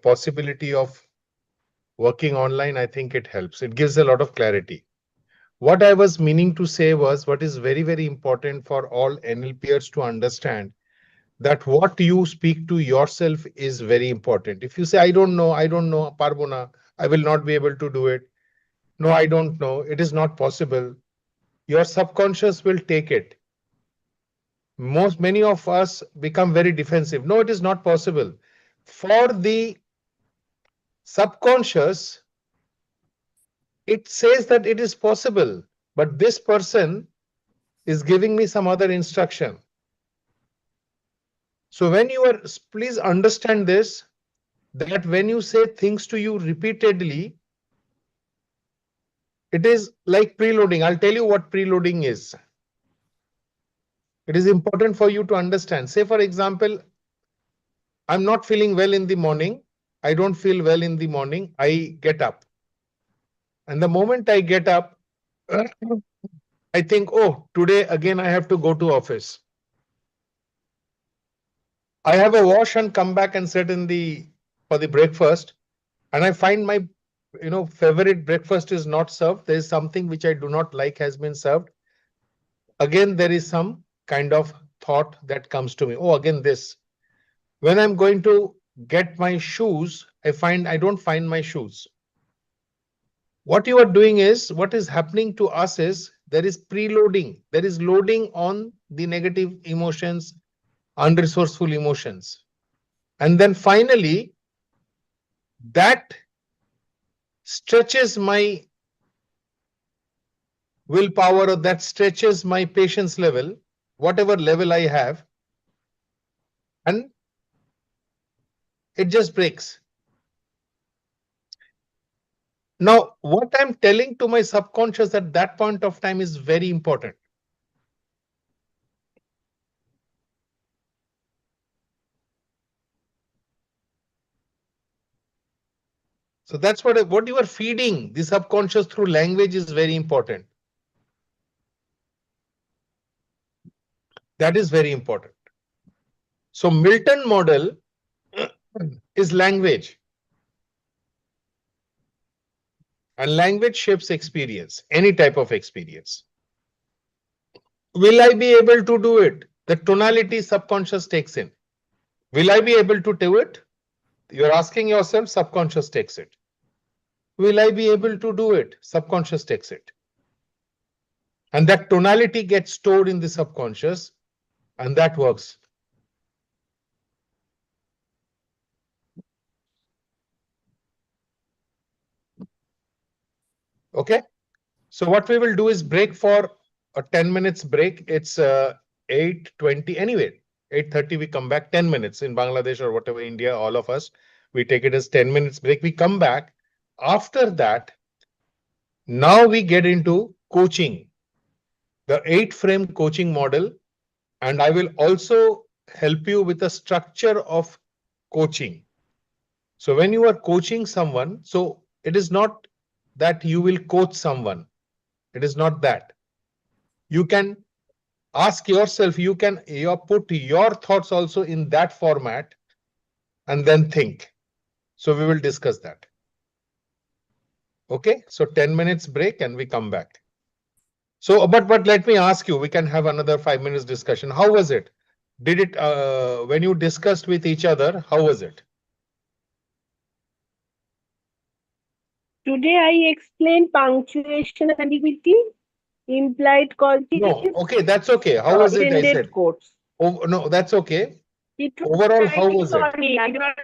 possibility of working online, I think it helps. It gives a lot of clarity. What I was meaning to say was what is very, very important for all NLPers to understand that what you speak to yourself is very important. If you say, I don't know, Parbona, I will not be able to do it. No, I don't know. It is not possible. Your subconscious will take it. Many of us become very defensive. No, it is not possible. For the subconscious, it says that it is possible, but this person is giving me some other instruction. So when you are, please understand this, that when you say things to you repeatedly, it is like preloading. I'll tell you what preloading is. It is important for you to understand. Say, for example, I'm not feeling well in the morning. I don't feel well in the morning. I get up. And the moment I get up, I think, oh, today again I have to go to office. I have a wash and come back and sit for the breakfast. And I find my favorite breakfast is not served. There is something which I do not like has been served. Again, there is some kind of thought that comes to me. Oh, again, this. When I'm going to get my shoes, I don't find my shoes. What you are doing is, what is happening to us is, there is preloading. There is loading on the negative emotions, unresourceful emotions. And then finally, that stretches my willpower, or that stretches my patience level, whatever level I have. and it just breaks. Now, what I'm telling to my subconscious at that point of time is very important. So that's what you are feeding the subconscious through language is very important. That is very important. So Milton model is language. And language shapes experience, any type of experience. Will I be able to do it? The tonality subconscious takes in. Will I be able to do it? You're asking yourself, subconscious takes it. Will I be able to do it? Subconscious takes it. And that tonality gets stored in the subconscious, and that works. Okay. So what we will do is break for a 10 minutes break. It's 8:20 anyway. 8:30 we come back, 10 minutes in Bangladesh or whatever, India, all of us, we take it as 10 minutes break. We come back. After that, now we get into coaching, the 8-frame coaching model. And I will also help you with the structure of coaching. So when you are coaching someone, so it is not that you will coach someone. It is not that. You can ask yourself, you put your thoughts also in that format and then think. So we will discuss that. Okay, so 10 minutes break and we come back. So, but let me ask you, we can have another 5 minutes discussion. How was it? Did it, when you discussed with each other, how was it? Today I explained punctuation and ambiguity, implied qualities. No, okay, that's okay. How was it? I said. Quotes. Oh, no, that's okay. It Overall, how was it? for me. I do not.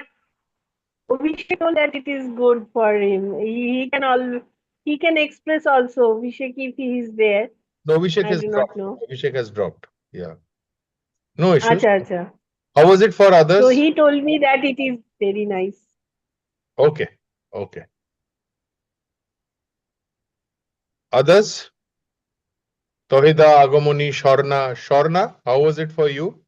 Abhishek told that it is good for him. He can express also. Abhishek, if he is there. No, Abhishek I has do not dropped. know. Abhishek has dropped. Yeah. No issues. Acha, acha. How was it for others? So he told me that it is very nice. Okay. Okay. Others? Tohida, Agamoni, Shorna. Shorna, how was it for you?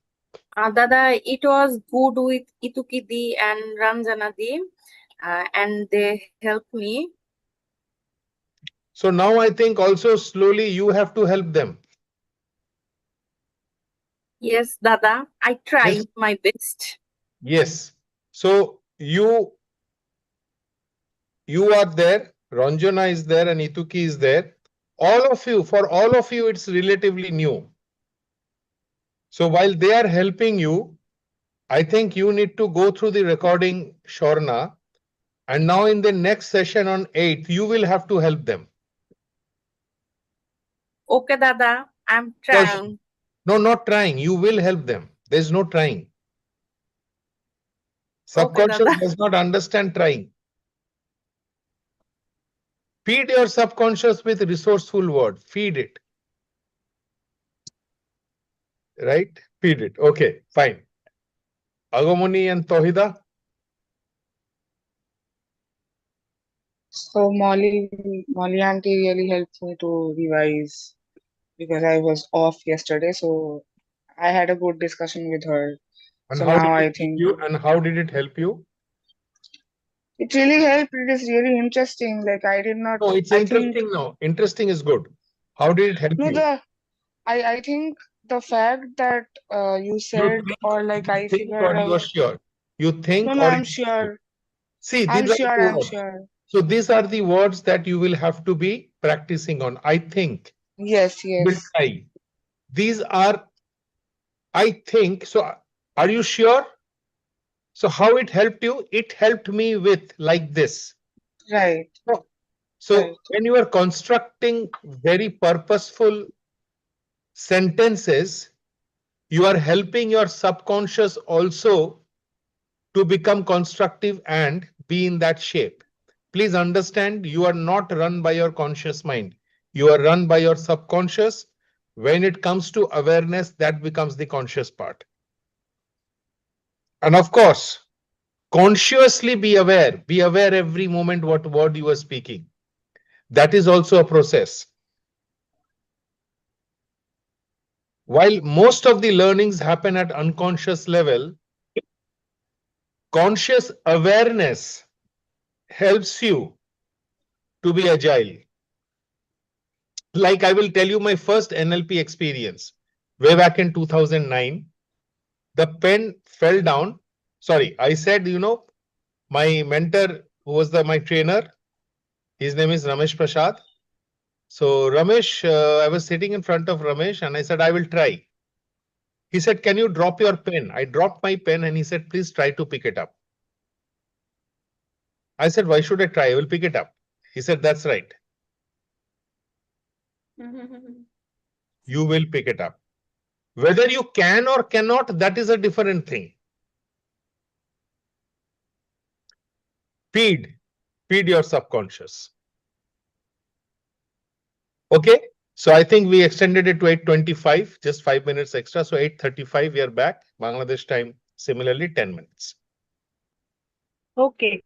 Dada, it was good with Ituki Di and Ranjana Di, and they helped me. So now I think also slowly you have to help them. Yes, Dada, I try Yes. my best. Yes. So you are there, Ranjana is there, and Ituki is there. All of you, for all of you, it's relatively new. So while they are helping you, I think you need to go through the recording, Shorna. And now in the next session on 8th, you will have to help them. Okay, Dada, I'm trying. No, not trying. You will help them. There's no trying. Subconscious Okay, does not understand trying. Feed your subconscious with resourceful word. Feed it. Right? Feed it. Okay, fine. Agamoni and Tohida? So Molly auntie really helped me to revise because I was off yesterday. So I had a good discussion with her. And So how did now it I help think you? And how did it help you? it really helped. It is really interesting. Like I did not. No, it's I think interesting now. Interesting is good. How did it help no you? I think the fact that you You said think, or like I think figured or you out. are sure? You No, think no, or I'm it is true? sure. See, I'm these are sure. the I'm words. sure. So these are the words that you will have to be practicing on. I think. Yes, You will yes. try. These are, I think. So are you sure? So how it helped you? It helped me with like this. Right. So Right. when you are constructing very purposeful sentences, you are helping your subconscious also to become constructive and be in that shape. Please understand, you are not run by your conscious mind. You are run by your subconscious. When it comes to awareness, that becomes the conscious part. And of course, consciously be aware every moment what word you are speaking. That is also a process. While most of the learnings happen at unconscious level, conscious awareness helps you to be agile. Like I will tell you my first NLP experience. Way back in 2009, the pen fell down. Sorry, I said, my mentor, who was my trainer, his name is Ramesh Prasad. So Ramesh, I was sitting in front of Ramesh and I said, I will try. He said, can you drop your pen? I dropped my pen and he said, please try to pick it up. I said, why should I try? I will pick it up. He said, that's right. You will pick it up. Whether you can or cannot, that is a different thing. Feed your subconscious. Okay. So I think we extended it to 8:25, just 5 minutes extra. So 8:35, we are back. Bangladesh time, similarly, 10 minutes. Okay.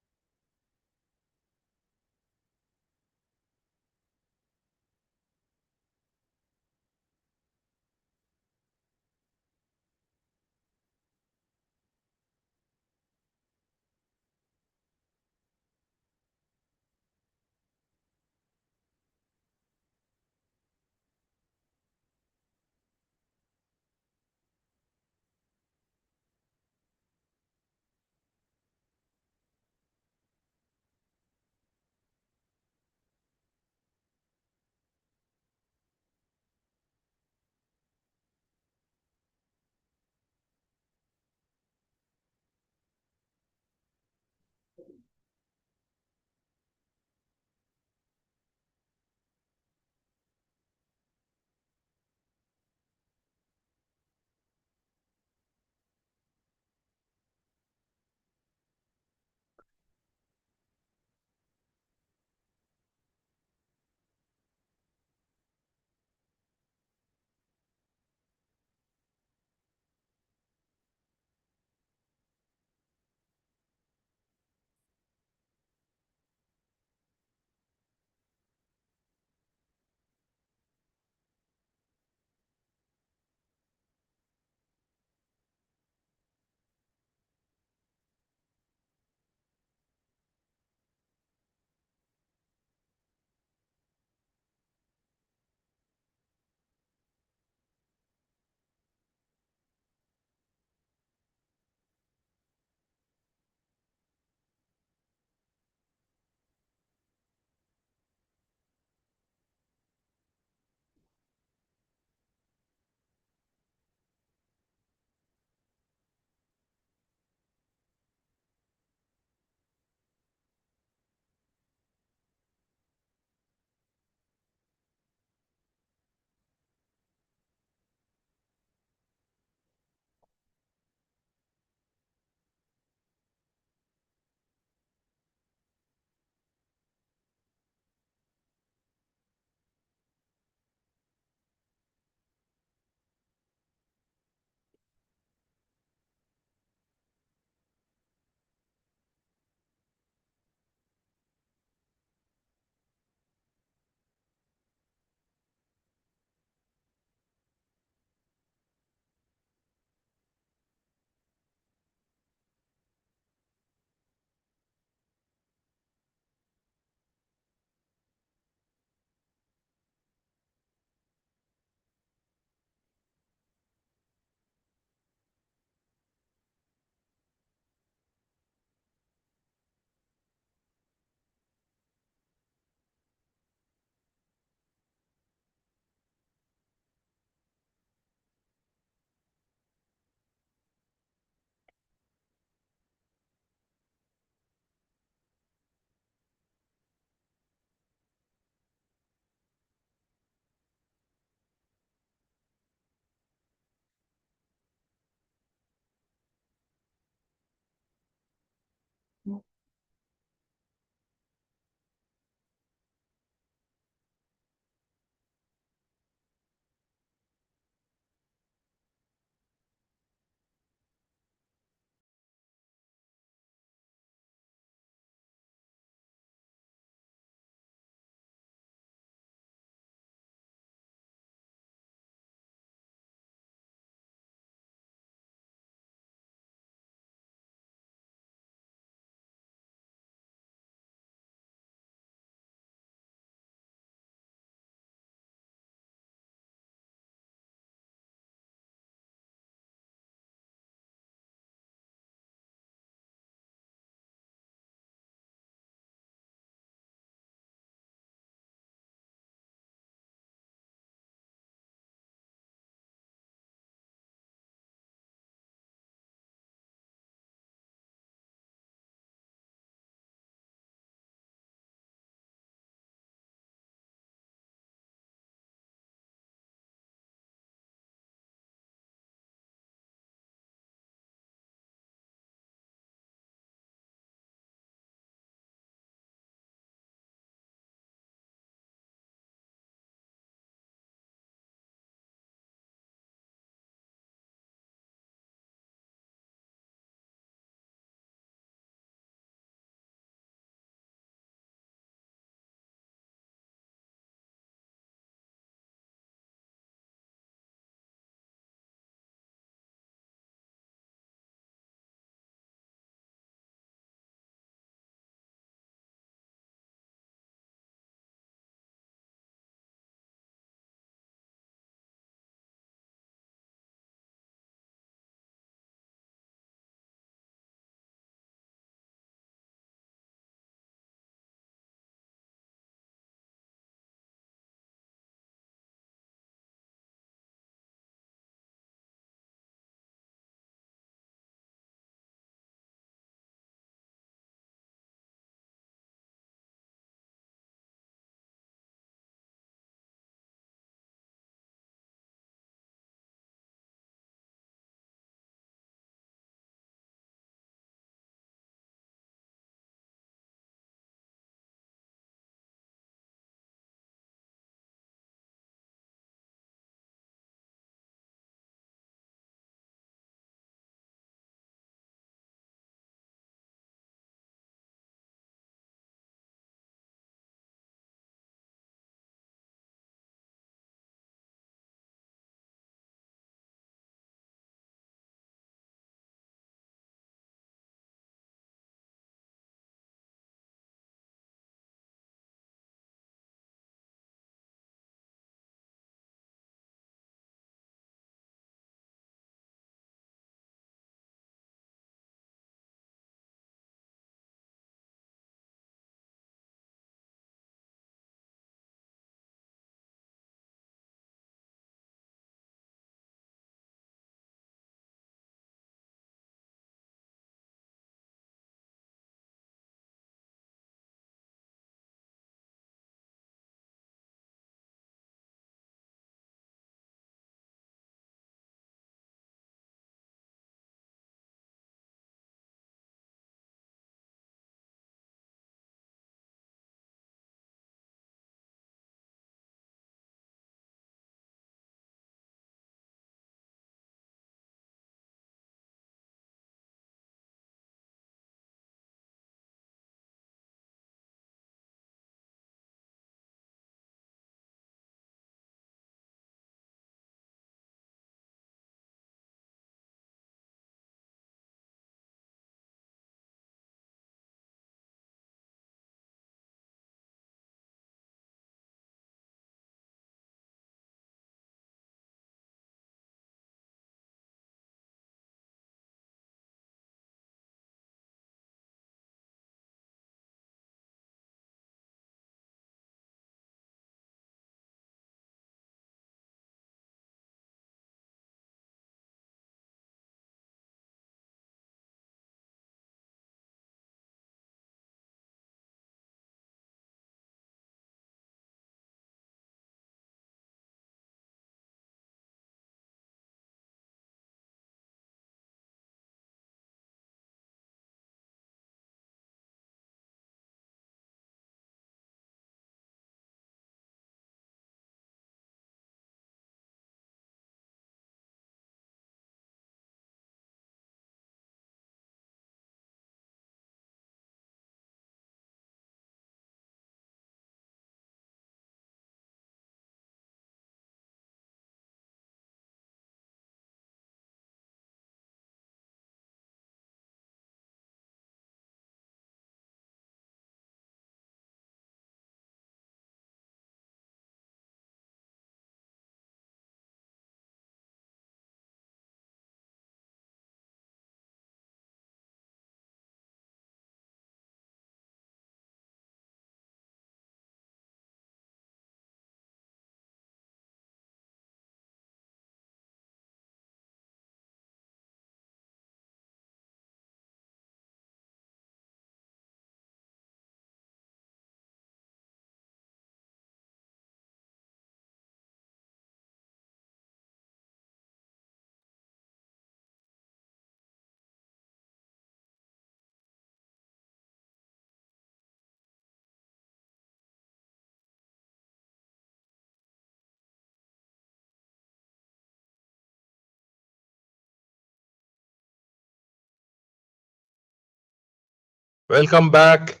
Welcome back.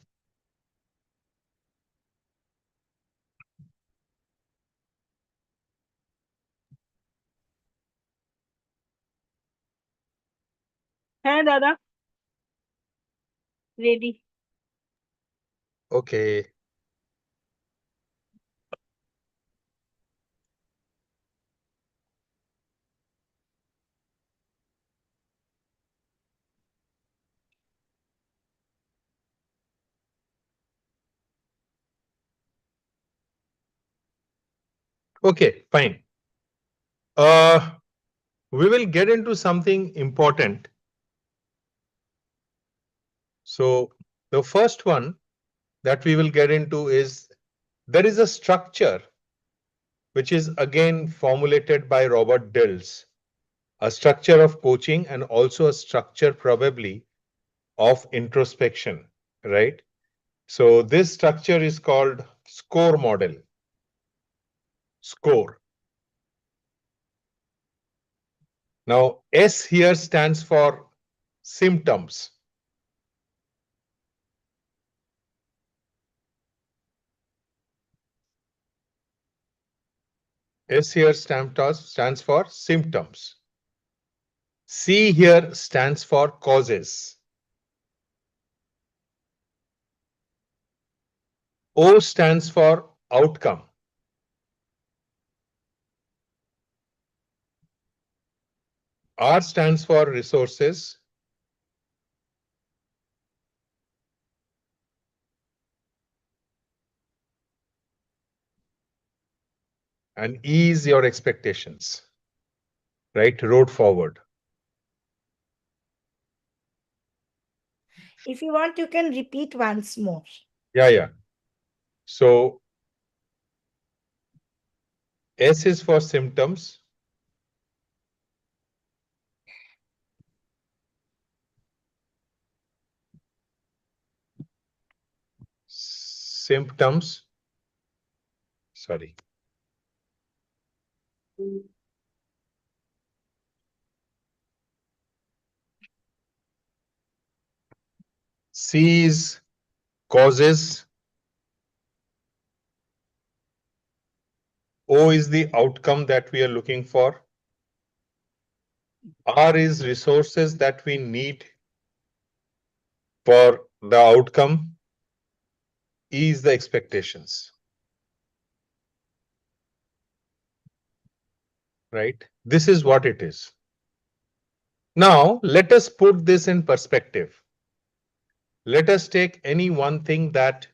হ্যাঁ দাদা, ready. Okay. Okay, fine. We will get into something important. So the first one that we will get into is there is a structure which is again formulated by Robert Dills, a structure of coaching and also a structure probably of introspection, right? So this structure is called SCORE model. SCORE. Now, S here stands for symptoms. S here stands for symptoms. C here stands for causes. O stands for outcome. R stands for resources. And E is your expectations, right? Road forward. If you want, you can repeat once more. Yeah. So S is for symptoms. Symptoms. Sorry. C is causes. O is the outcome that we are looking for. R is resources that we need for the outcome. E is the expectations. Right? This is what it is. Now, let us put this in perspective. Let us take any one thing that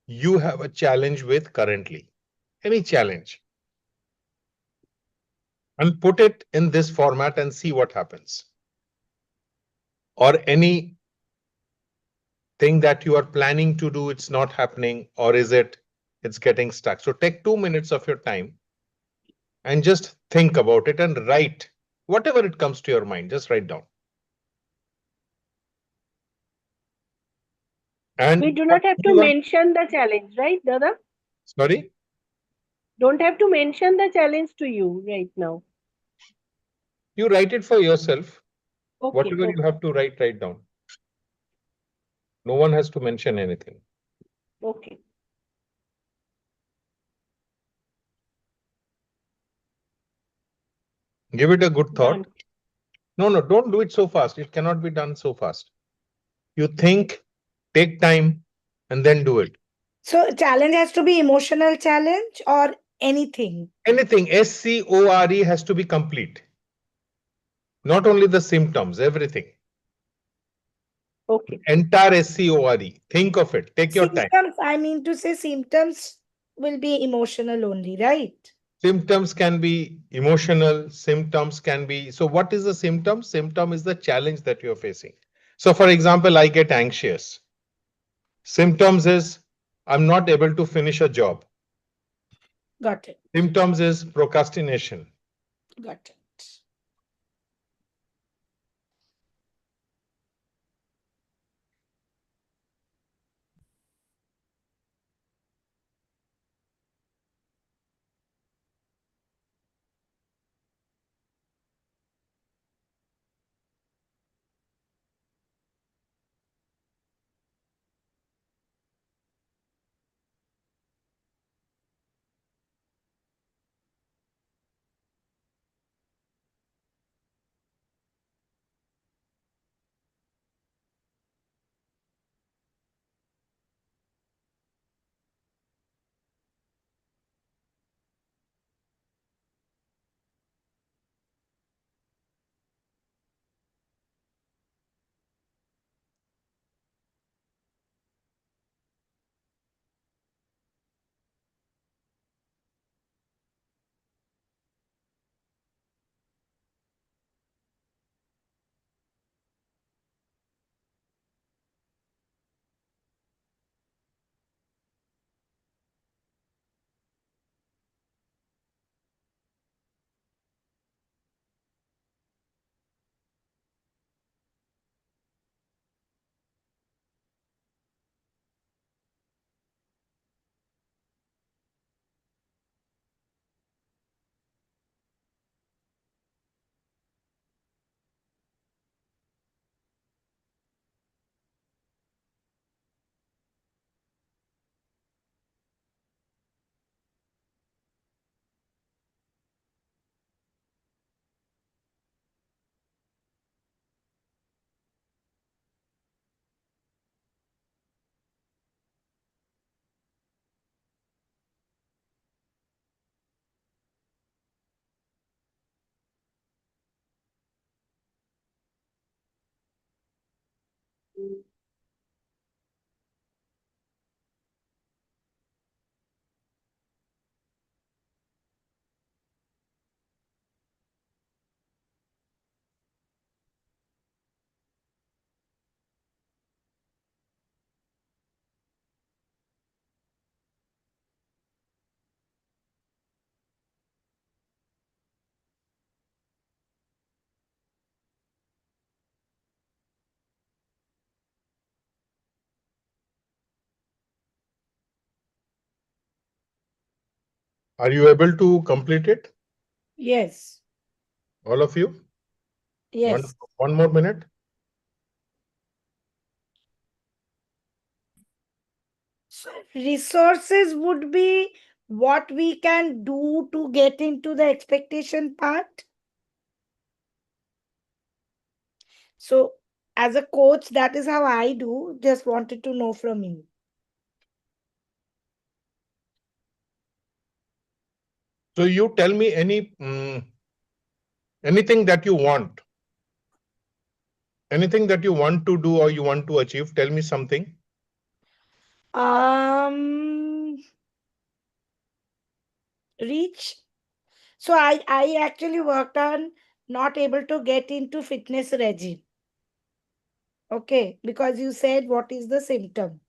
you have a challenge with currently, any challenge, and put it in this format and see what happens. Or any thing that you are planning to do, it's not happening, or is it's getting stuck. So take 2 minutes of your time and just think about it and write whatever it comes to your mind, just write down. And We do not have to mention the challenge, right, Dada? Sorry? Don't have to mention the challenge to you right now. You write it for yourself. Okay. Whatever you have to write down. No one has to mention anything. Okay. Give it a good thought. Done. No, don't do it so fast. It cannot be done so fast. You think, take time, and then do it. So challenge has to be emotional challenge or anything? Anything. SCORE has to be complete. Not only the symptoms, everything. Okay. Entire SCORE. Think of it. Take your time. Symptoms, I mean to say symptoms will be emotional only, right? Symptoms can be emotional, symptoms can be. So what is the symptom? Symptom is the challenge that you're facing. So for example, I get anxious. Symptoms is I'm not able to finish a job. Got it. Symptoms is procrastination. Got it. Are you able to complete it, Yes. all of you? One, Yes. one more minute. So resources would be what we can do to get into the expectation part. So as a coach, that is how I do. Just wanted to know from you. So you tell me anything that you want, anything that you want to do or you want to achieve. Tell me something. Um, Reach. So I actually worked on not able to get into fitness regime. Okay, because you said what is the symptom.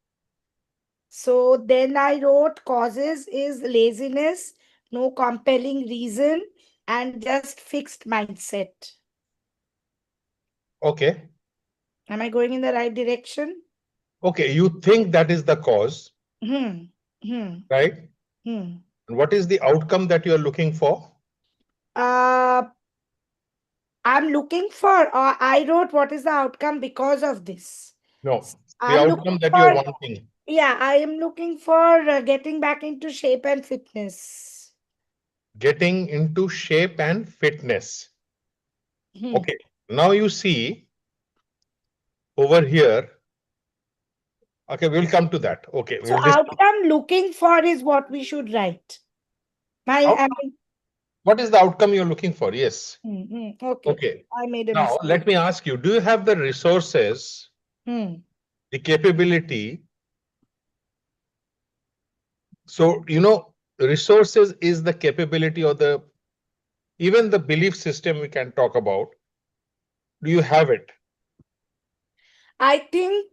So then I wrote causes is laziness, no compelling reason, and just fixed mindset. Okay. Am I going in the right direction? Okay. You think that is the cause, Hmm. Hmm. right? Hmm. And what is the outcome that you are looking for? Uh, I'm looking for, I wrote what is the outcome because of this. No, the I'm looking outcome that you are for, wanting. yeah, I am looking for getting back into shape and fitness. Getting into shape and fitness. Hmm. Okay. Now you see over here. Okay, we'll come to that. Okay, So we'll discuss. outcome looking for is what we should write. My, I mean, What is the outcome you're looking for? Yes. okay, Okay. I made a Now, mistake. let me ask you, do you have the resources, Hmm. the capability? So, you know, resources is the capability or the even the belief system we can talk about. Do you have it? I think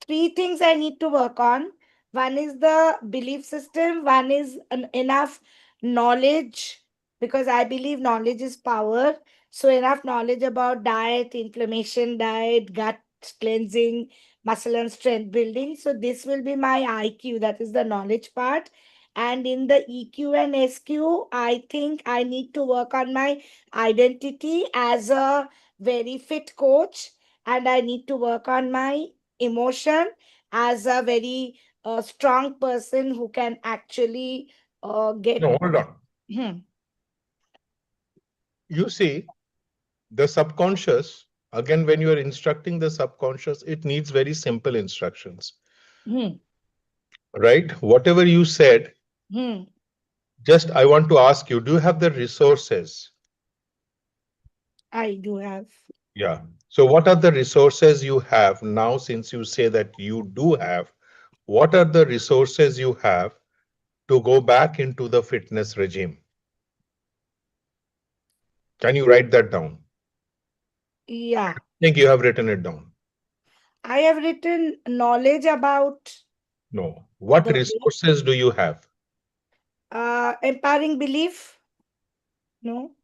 three things I need to work on. One is the belief system, one is enough knowledge, because I believe knowledge is power. So, enough knowledge about diet, inflammation, diet, gut cleansing, muscle and strength building. So, this will be my IQ, that is the knowledge part. And in the EQ and SQ, I think I need to work on my identity as a very fit coach, and I need to work on my emotion as a very strong person who can actually get. No, hold on. Hmm. You see, the subconscious, again, when you are instructing the subconscious, it needs very simple instructions, Hmm. right? Whatever you said, Hmm. just I want to ask you, do you have the resources? I do have. Yeah. So what are the resources you have now, since you say that you do have? What are the resources you have to go back into the fitness regime? Can you write that down? Yeah. I think you have written it down. I have written knowledge about No. What the way, resources do you have? empowering belief. No,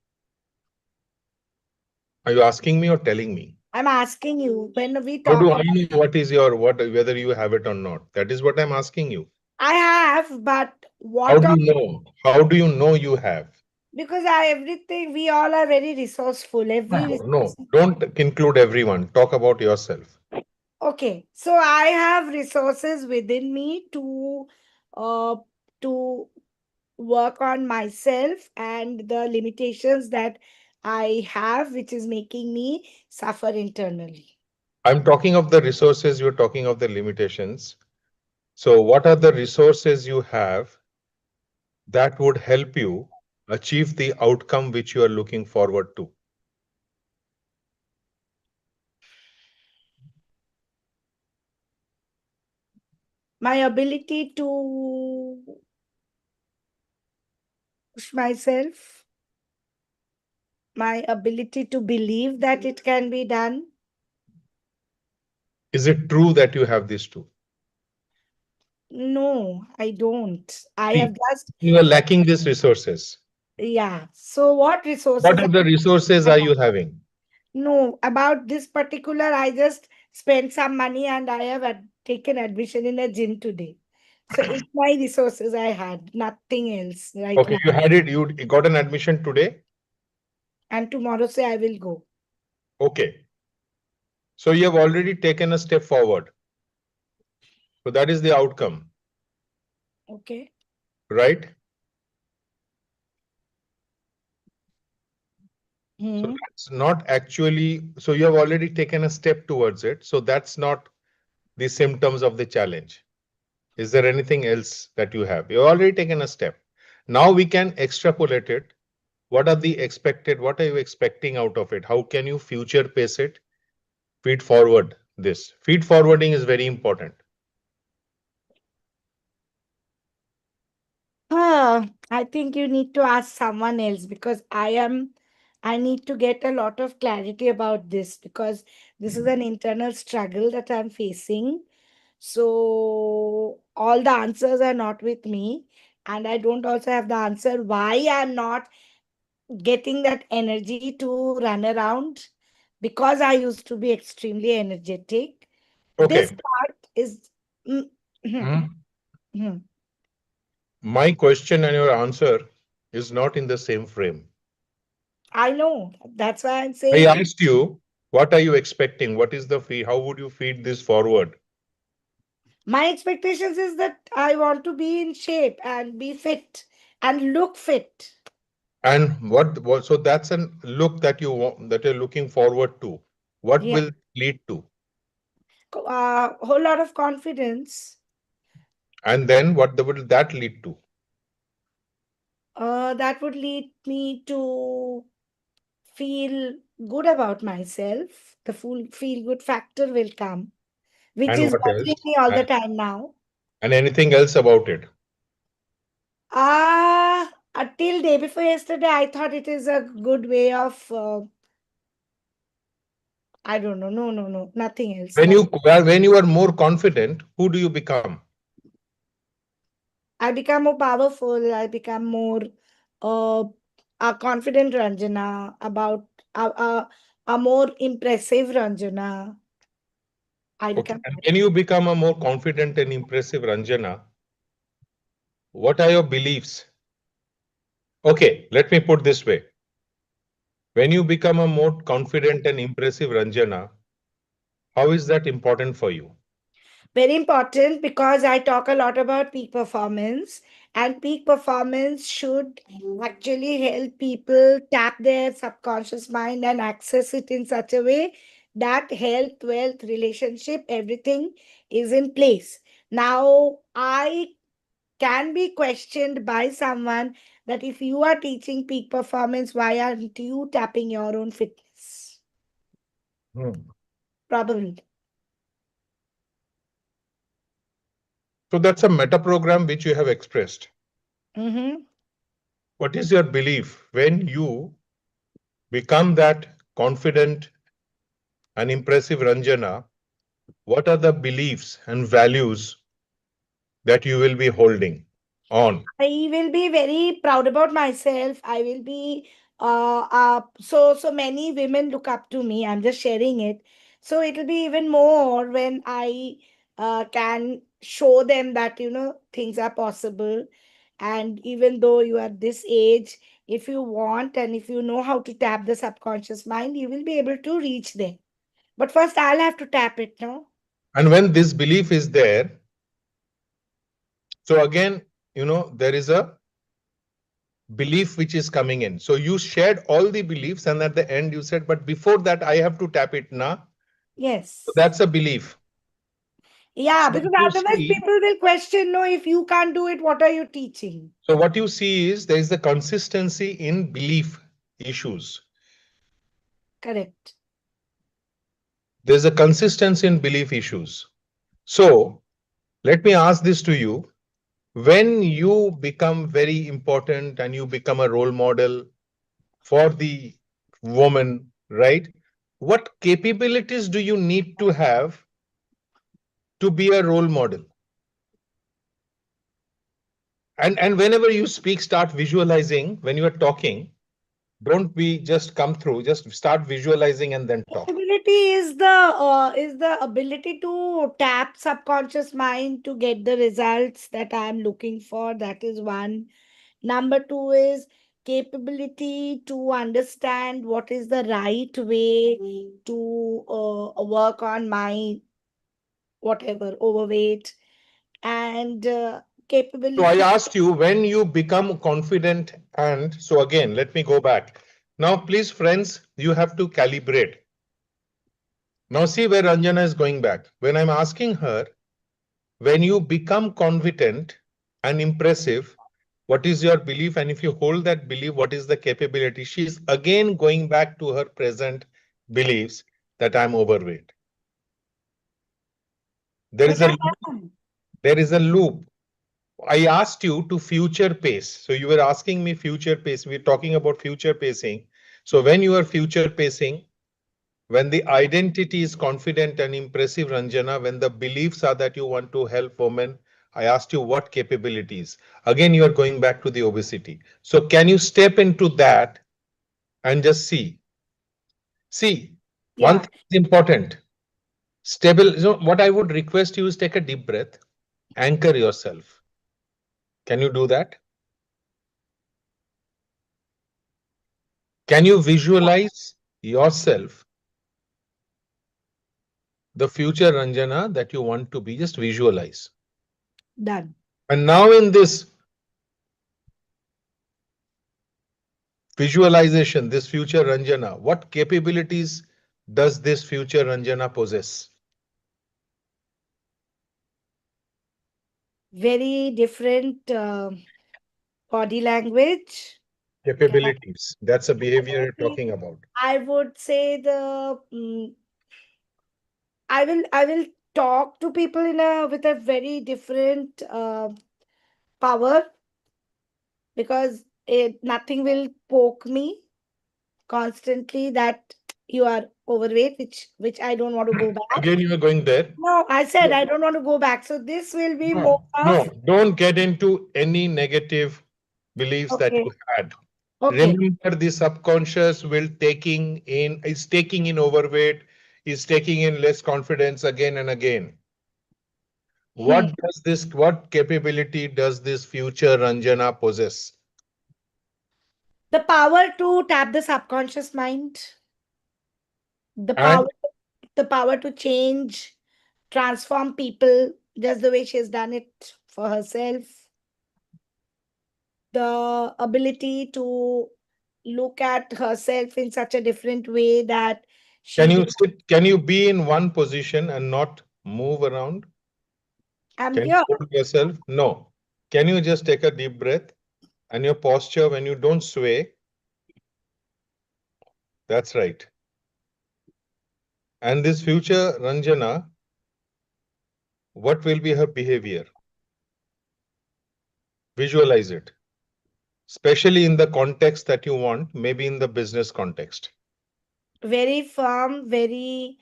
Are you asking me or telling me? I'm asking you when we How talk do I about. know what is your what whether you have it or not? That is what I'm asking you. I have, but How what do are, you know? How do you know you have? because I everything we all are very resourceful. Every No, no, resource. don't include everyone. Talk about yourself. Okay, so I have resources within me uh to work on myself and the limitations that I have, which is making me suffer internally. I'm talking of the resources, you're talking of the limitations. So, what are the resources you have that would help you achieve the outcome which you are looking forward to? My ability to push myself, my ability to believe that it can be done. Is it true that you have these two? No, I don't. I See, have just, you are lacking these resources. yeah. So, what What resources are the resources I are have? you having? No, about this particular, I just spent some money and I have taken admission in a gym today. So, it's my resources I had, nothing else right Okay, now. you had it, you got an admission today. And tomorrow, say I will go. Okay. So you have already taken a step forward. So that is the outcome, Okay. right? So Hmm. that's not actually, so you have already taken a step towards it. So that's not the symptoms of the challenge. Is there anything else that you have? You've already taken a step. Now we can extrapolate it. What are the expected, what are you expecting out of it? How can you future pace it? Feed forward this. Feed forwarding is very important. I think you need to ask someone else because I need to get a lot of clarity about this because this is an internal struggle that I'm facing. So all the answers are not with me, and I don't also have the answer why I'm not getting that energy to run around because I used to be extremely energetic. This Okay. part is. Mm, Mhm. hmm. My question and your answer is not in the same frame. I know. That's why I'm I saying asked you, what are you expecting? What is the feed? How would you feed this forward? my expectations is that I want to be in shape and be fit and look fit. And what so that's a look that you want, that you're looking forward to. What Yeah. will lead to? Whole lot of confidence. And then what will that lead to? That would lead me to feel good about myself. The full feel good factor will come, which And is what else? bothering me all the And, time now. and anything else about it? Until day before yesterday, I thought it is a good way of. I don't know. No, no, no. Nothing else. When No. you are more confident, who do you become? I become more powerful. I become more uh, confident Ranjana about a more impressive Ranjana. I Okay. become And when you become a more confident and impressive Ranjana, what are your beliefs? Okay, let me put this way. When you become a more confident and impressive Ranjana, how is that important for you? very important because I talk a lot about peak performance, and peak performance should actually help people tap their subconscious mind and access it in such a way that health, wealth, relationship, everything is in place. Now, I can be questioned by someone that if you are teaching peak performance, why aren't you tapping your own fitness? Hmm. Probably. So that's a meta program which you have expressed. Mm-hmm. What is your belief when you become that confident and impressive Ranjana? What are the beliefs and values that you will be holding on? I will be very proud about myself. I will be so many women look up to me. I'm just sharing it. So it'll be even more when I can show them that things are possible. And even though you are this age, if you want and if you know how to tap the subconscious mind, you will be able to reach there. But first, I'll have to tap it, no? And when this belief is there, so again, there is a belief which is coming in. So you shared all the beliefs, and at the end you said, but before that, I have to tap it now. So Yes. that's a belief. Yeah, So because you otherwise see, people will question, no, if you can't do it, what are you teaching? so what you see is there is the consistency in belief issues. Correct. There's a consistency in belief issues. So Let me ask this to you. When you become very important and you become a role model for the woman, right? What capabilities do you need to have to be a role model? And whenever you speak, start visualizing. When you are talking, don't be just come through, just start visualizing and then talk. Ability is the ability to tap subconscious mind to get the results that I am looking for. That is one. Number two is capability to understand what is the right way to work on my whatever overweight and So I capability. asked you, when you become confident, and so again, let me go back. Now, please, friends, you have to calibrate. Now, see where Ranjana is going back. When I'm asking her, when you become confident and impressive, what is your belief? And if you hold that belief, what is the capability? She's again going back to her present beliefs that I'm overweight. There But is a I loop. am. There is a loop. I asked you to future pace. So you were asking me future pace. We're talking about future pacing. So when you are future pacing, when the identity is confident and impressive, Ranjana, when the beliefs are that you want to help women, I asked you what capabilities. Again, you are going back to the obesity. So can you step into that and just see? See, one Yeah. thing is important. Stable. So what I would request you is take a deep breath, anchor yourself. Can you do that? Can you visualize yourself, the future Ranjana that you want to be? Just visualize. Done. And now in this visualization, this future Ranjana, what capabilities does this future Ranjana possess? Very different body language. Capabilities. That's a behavior you're Capability, talking about. I would say I will talk to people in a with a very different power because nothing will poke me constantly that you are overweight, which I don't want to go back. Again, you are going there. No, I said I don't want to go back. So this will be more No, of no, don't get into any negative beliefs that okay, you had. okay. Remember, the subconscious will taking in overweight, is taking in less confidence again and again. Hmm. What capability does this future Ranjana possess? The power to tap the subconscious mind, the And power the power to change, transform people just the way she has done it for herself, the ability to look at herself in such a different way that can she you be- sit, can you be in one position and not move around? I'm Can you here. hold yourself? No. Can you just take a deep breath and your posture when you don't sway? That's right. And this future Ranjana, what will be her behavior? Visualize it, especially in the context that you want, maybe in the business context. Very firm, very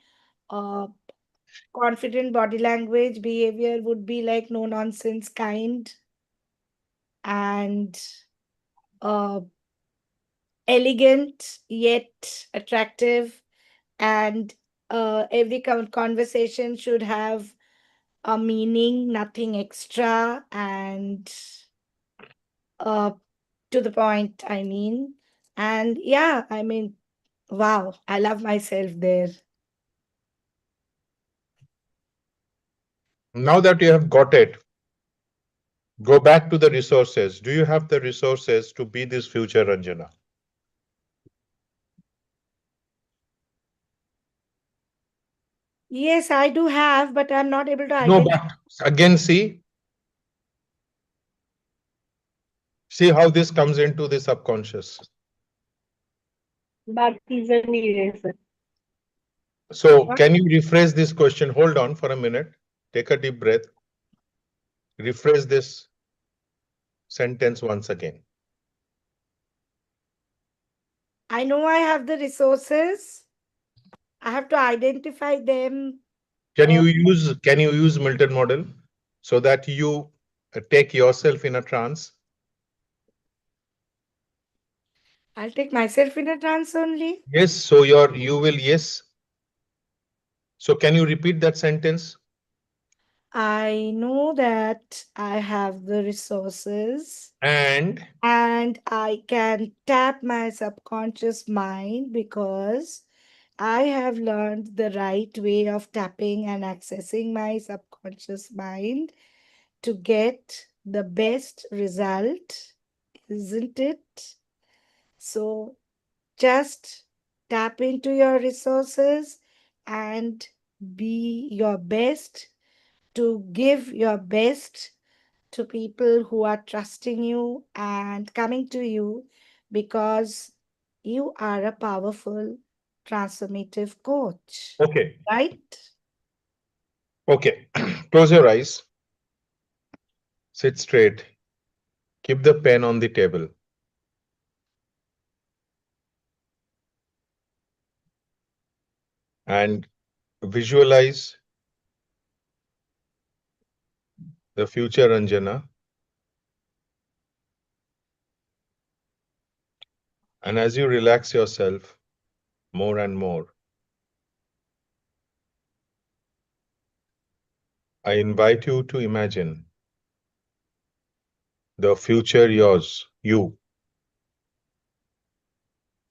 uh, confident body language, behavior would be like no nonsense kind and uh, elegant yet attractive. And every conversation should have a meaning, nothing extra, and uh, to the point, I mean. And yeah, I mean, wow, I love myself there. Now that you have got it, go back to the resources. Do you have the resources to be this future Ranjana? Yes, I do have, but I'm not able to No, identify. but again, see how this comes into the subconscious. But is an eraser. So What? can you rephrase this question? Hold on for a minute. Take a deep breath. rephrase this sentence once again. I know I have the resources. I have to identify them. Can you use Milton model so that you take yourself in a trance? I'll take myself in a trance only. Yes, so you will, yes. So can you repeat that sentence? I know that I have the resources And I can tap my subconscious mind because I have learned the right way of tapping and accessing my subconscious mind to get the best result, isn't it? So just tap into your resources and be your best to give your best to people who are trusting you and coming to you because you are a powerful transformative coach, okay, right? okay. Close your eyes, sit straight, keep the pen on the table, and visualize the future Ranjana. And as you relax yourself more and more, I invite you to imagine the future you,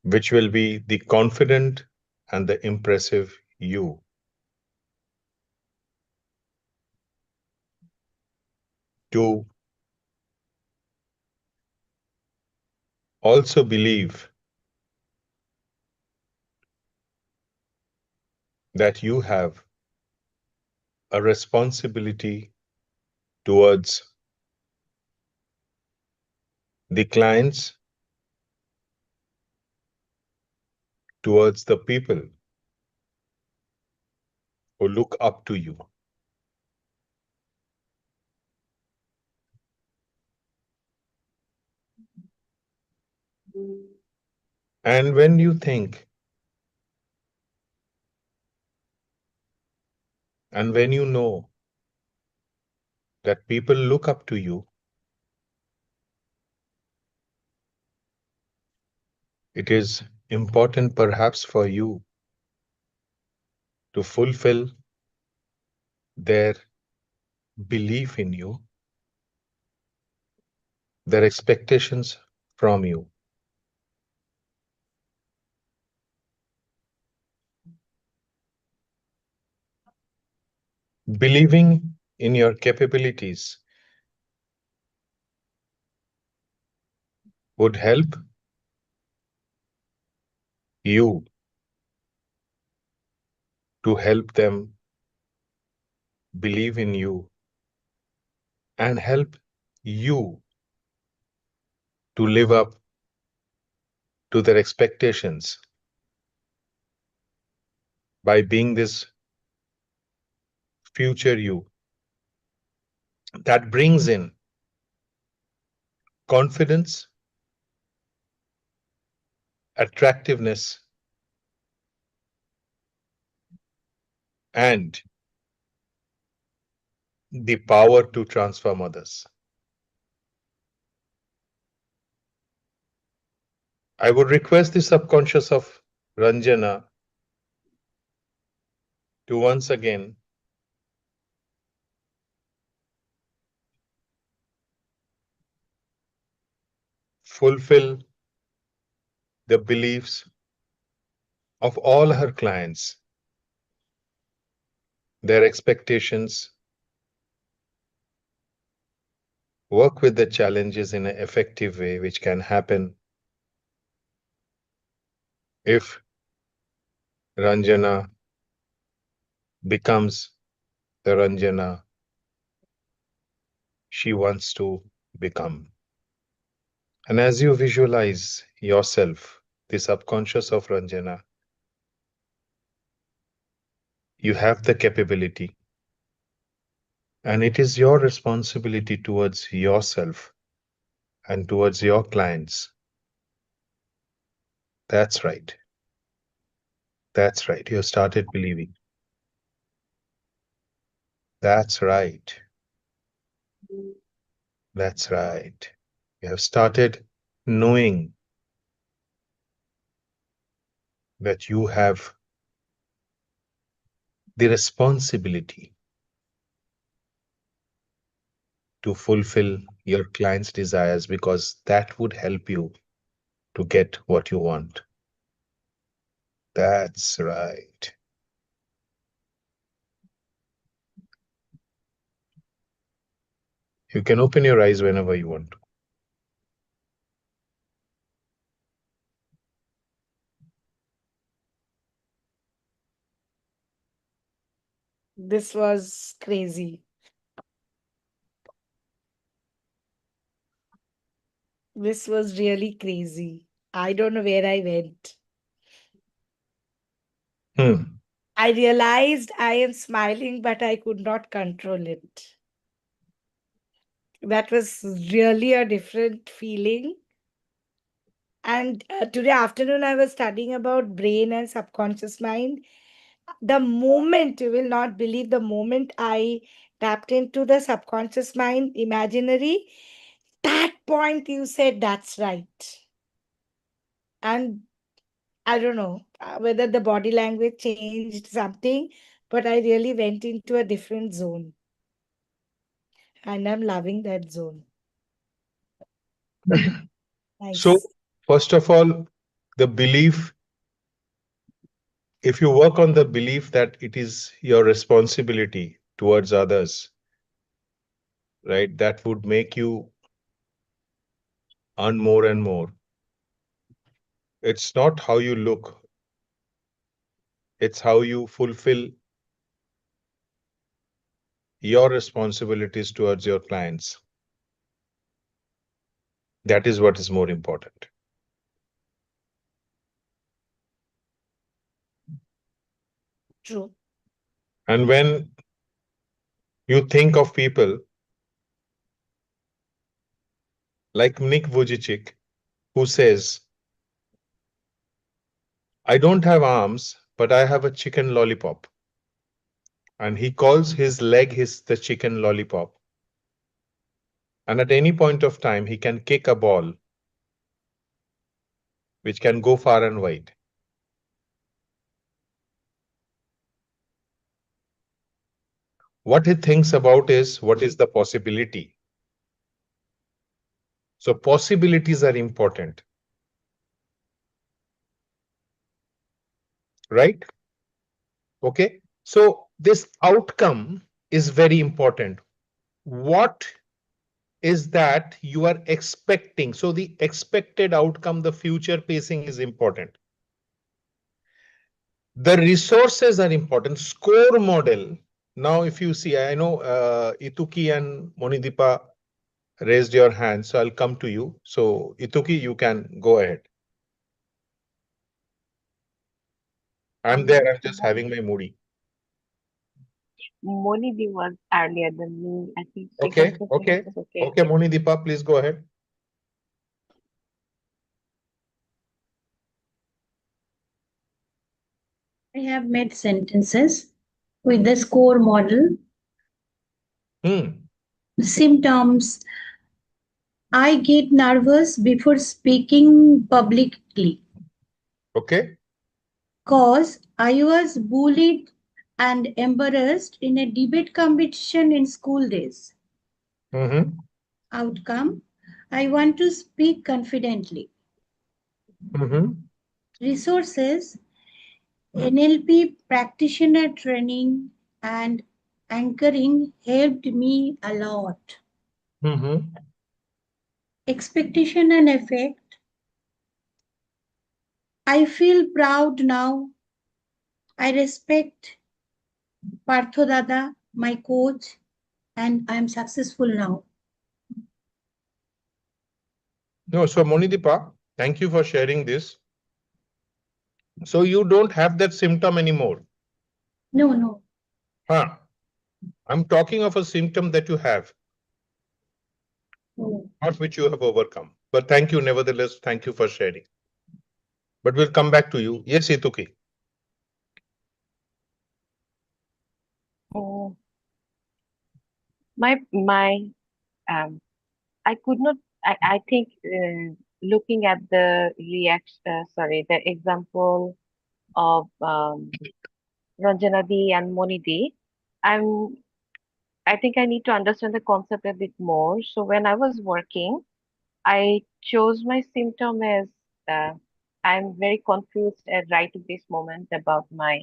which will be the confident and the impressive you. To also believe that you have a responsibility towards the clients, towards the people who look up to you. And when you think and when you know that people look up to you, it is important perhaps for you to fulfill their belief in you, their expectations from you. Believing in your capabilities would help you to help them believe in you and help you to live up to their expectations by being this future you that brings in confidence, attractiveness, and the power to transform others. I would request the subconscious of Ranjana to once again fulfill the beliefs of all her clients, their expectations, work with the challenges in an effective way, which can happen if Ranjana becomes the Ranjana she wants to become. And as you visualize yourself, the subconscious of Ranjana, you have the capability And it is your responsibility towards yourself and towards your clients. That's right. That's right. You started believing. That's right. That's right. You have started knowing that you have the responsibility to fulfill your client's desires, because that would help you to get what you want. That's right. You can open your eyes whenever you want to. This was crazy. This was really crazy. I don't know where I went. I realized I am smiling, but I could not control it. That was really a different feeling. And today afternoon, I was studying about brain and subconscious mind. The moment, you will not believe, the moment I tapped into the subconscious mind, imaginary, that point you said, that's right. And I don't know whether the body language changed something, but I really went into a different zone. And I'm loving that zone. Nice. So, first of all, the belief, if you work on the belief that it is your responsibility towards others, right, that would make you earn more and more. It's not how you look, it's how you fulfill your responsibilities towards your clients. That is what is more important. True. And when you think of people like Nick Vujicic, who says, I don't have arms, but I have a chicken lollipop. And he calls his leg the chicken lollipop. And at any point of time, he can kick a ball which can go far and wide. What he thinks about is what is the possibility. So possibilities are important, right? Okay. So this outcome is very important. What is that you are expecting? So the expected outcome, the future pacing is important. The resources are important. Score model. Now, if you see, I know Ituki and Monidipa raised your hand, so I'll come to you. So Ituki, you can go ahead. I'm there. I'm just having my moody. Monidi was earlier than me. I think she Okay, can say okay, it's okay. okay. Monidipa, please go ahead. I have made sentences with the score model. Symptoms. I get nervous before speaking publicly. Okay. Cause I was bullied and embarrassed in a debate competition in school days. Outcome. I want to speak confidently. Resources. NLP practitioner training and anchoring helped me a lot. Expectation and effect. I feel proud now. I respect Partho Dada, my coach, and I am successful now. No, so Monidipa, thank you for sharing this. So you don't have that symptom anymore. No. Huh. I'm talking of a symptom that you have, Oh, not which you have overcome. But thank you, nevertheless. Thank you for sharing. But we'll come back to you. Yes, Ituki. Mm, my I could not. I think looking at the the example of Ranjanadi and Monidi, I'm. I think I need to understand the concept a bit more. So when I was working, I chose my symptom as uh, I'm very confused at right at this moment about my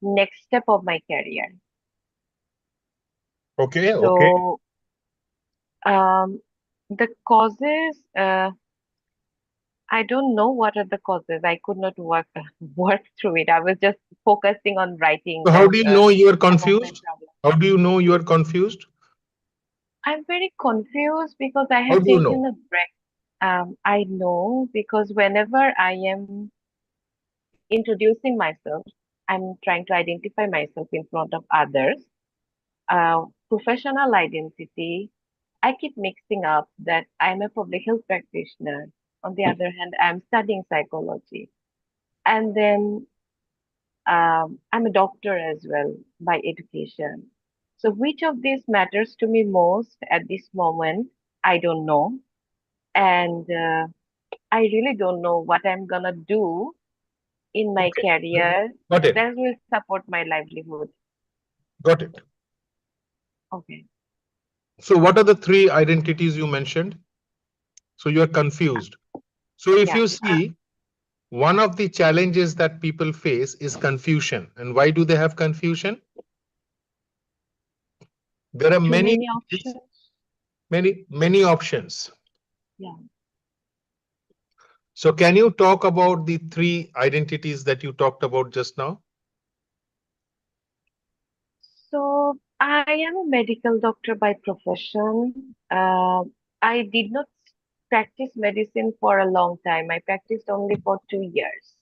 next step of my career. Okay, okay. So the causes. I don't know what are the causes. I could not work through it. I was just focusing on writing So how that do you know you are some of my confused? problems. How do you know you are confused? I'm very confused because I How have do you taken know? a break. I know because whenever I am introducing myself, I'm trying to identify myself in front of others. Professional identity, I keep mixing up that I'm a public health practitioner. On the other hand, I'm studying psychology. And then I'm a doctor as well by education. So, which of these matters to me most at this moment? I don't know. And I really don't know what I'm gonna do in my Okay, career got it. that will support my livelihood. Got it. Okay. So what are the three identities you mentioned? So you are confused. So if Yeah. you see, one of the challenges that people face is confusion. And why do they have confusion? There are Too many, many options. many options. Yeah. So can you talk about the three identities that you talked about just now? So I am a medical doctor by profession. I did not practice medicine for a long time. I practiced only for 2 years.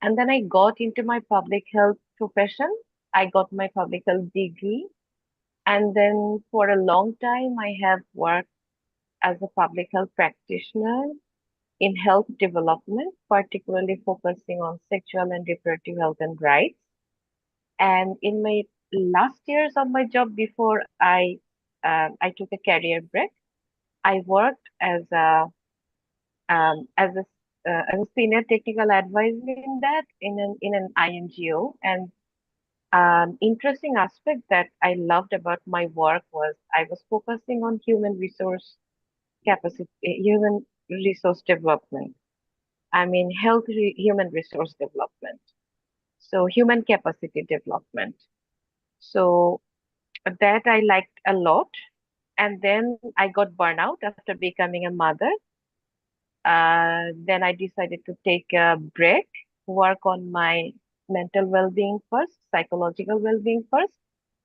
And then I got into my public health profession. I got my public health degree. And then for a long time, I have worked as a public health practitioner in health development, particularly focusing on sexual and reproductive health and rights. And in my last years of my job before I took a career break, I worked as a senior technical advisor in that in an INGO. And interesting aspect that I loved about my work was I was focusing on human resource development. I mean, human resource development. So human capacity development. So that I liked a lot. And then I got burnout after becoming a mother. Then I decided to take a break, work on my mental well-being first, psychological well-being first.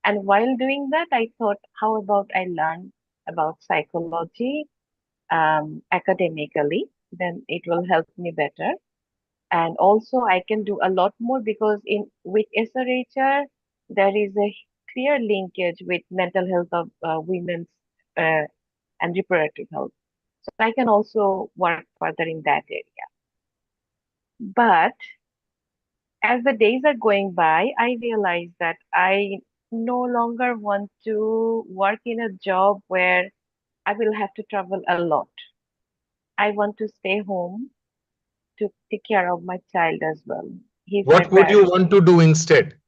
And while doing that, I thought, how about I learn about psychology academically? Then it will help me better. And also, I can do a lot more because in with SRHR, there is a clear linkage with mental health of women's uh, and reproductive health. So I can also work further in that area. But as the days are going by, I realize that I no longer want to work in a job where I will have to travel a lot. I want to stay home to take care of my child as well. He's my What would you want priority. to do instead?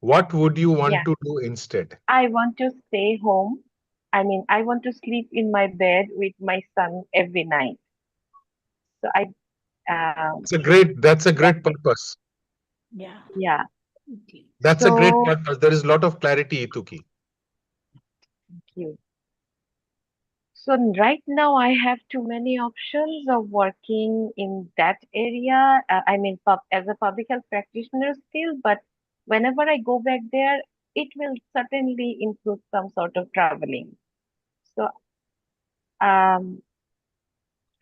What would you want Yeah, to do instead? I want to stay home. I mean, I want to sleep in my bed with my son every night. So That's a that's great it. purpose. Yeah. Yeah. Okay. That's a great So, purpose. There is a lot of clarity, Ituki. thank you. So right now I have too many options of working in that area. I mean, as a public health practitioner still, but whenever I go back there, it will certainly include some sort of traveling. So um,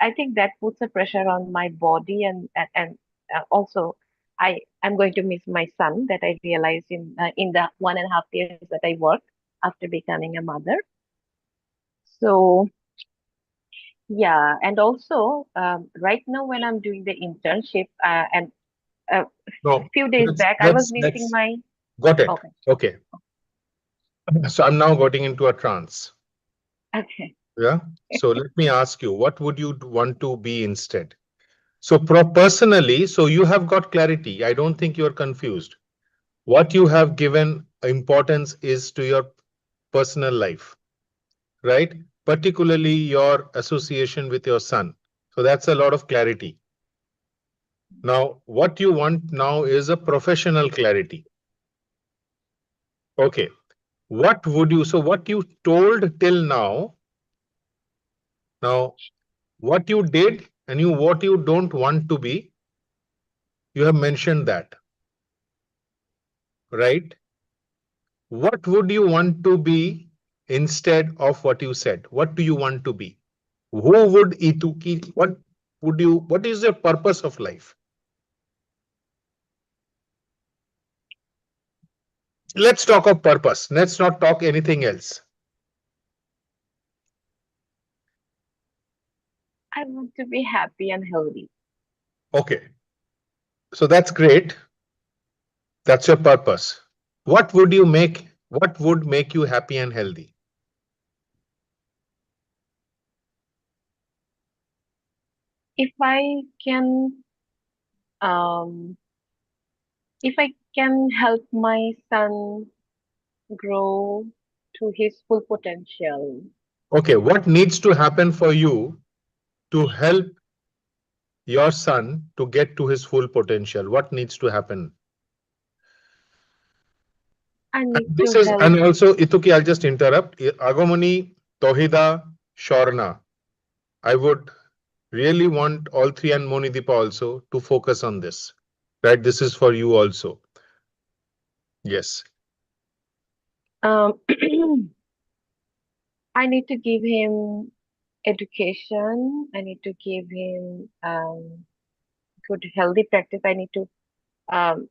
I think that puts a pressure on my body, and also I I'm going to miss my son that I realized in the 1.5 years that I worked after becoming a mother. So yeah, and also right now when I'm doing the internship and a No, few days back I was missing let's my. got it. Okay. Okay. So I'm now getting into a trance. Okay. Yeah. So let me ask you, what would you want to be instead? So personally, so you have got clarity. I don't think you're confused. What you have given importance is to your personal life, right? Particularly your association with your son. So that's a lot of clarity. Now, what you want now is a professional clarity. Okay. What would you, so what you told till now, what you did and what you don't want to be, you have mentioned that, right? What would you want to be instead of what you said? What do you want to be? Who would Ituki, what is your purpose of life? Let's talk of purpose. Let's not talk anything else. I want to be happy and healthy. Okay. So that's great. That's your purpose. What would make you happy and healthy? If I can um if I can help my son grow to his full potential. Okay. What needs to happen for you to help your son to get to his full potential? What needs to happen? I And need this to is, help. and also, Ituki, I'll just interrupt. Agomani, Tohida, Shorna. I would really want all three and Monidipa also to focus on this. Right? This is for you also. Yes. um I need to give him education. I need to give him good healthy practice. I need to um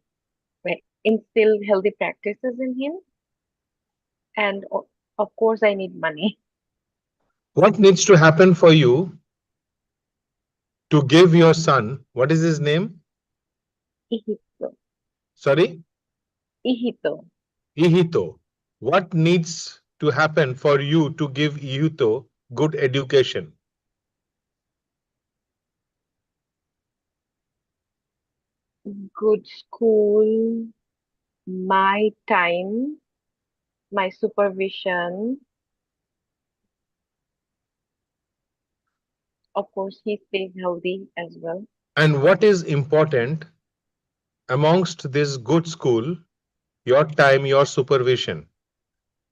instill healthy practices in him, and of course I need money. What needs to happen for you to give your son, what is his name? Ihito. Sorry? Ihito. Ihito. What needs to happen for you to give Ihito good education? Good school, my time, my supervision. Of course, he stays healthy as well. And what is important amongst this good school, your time, your supervision,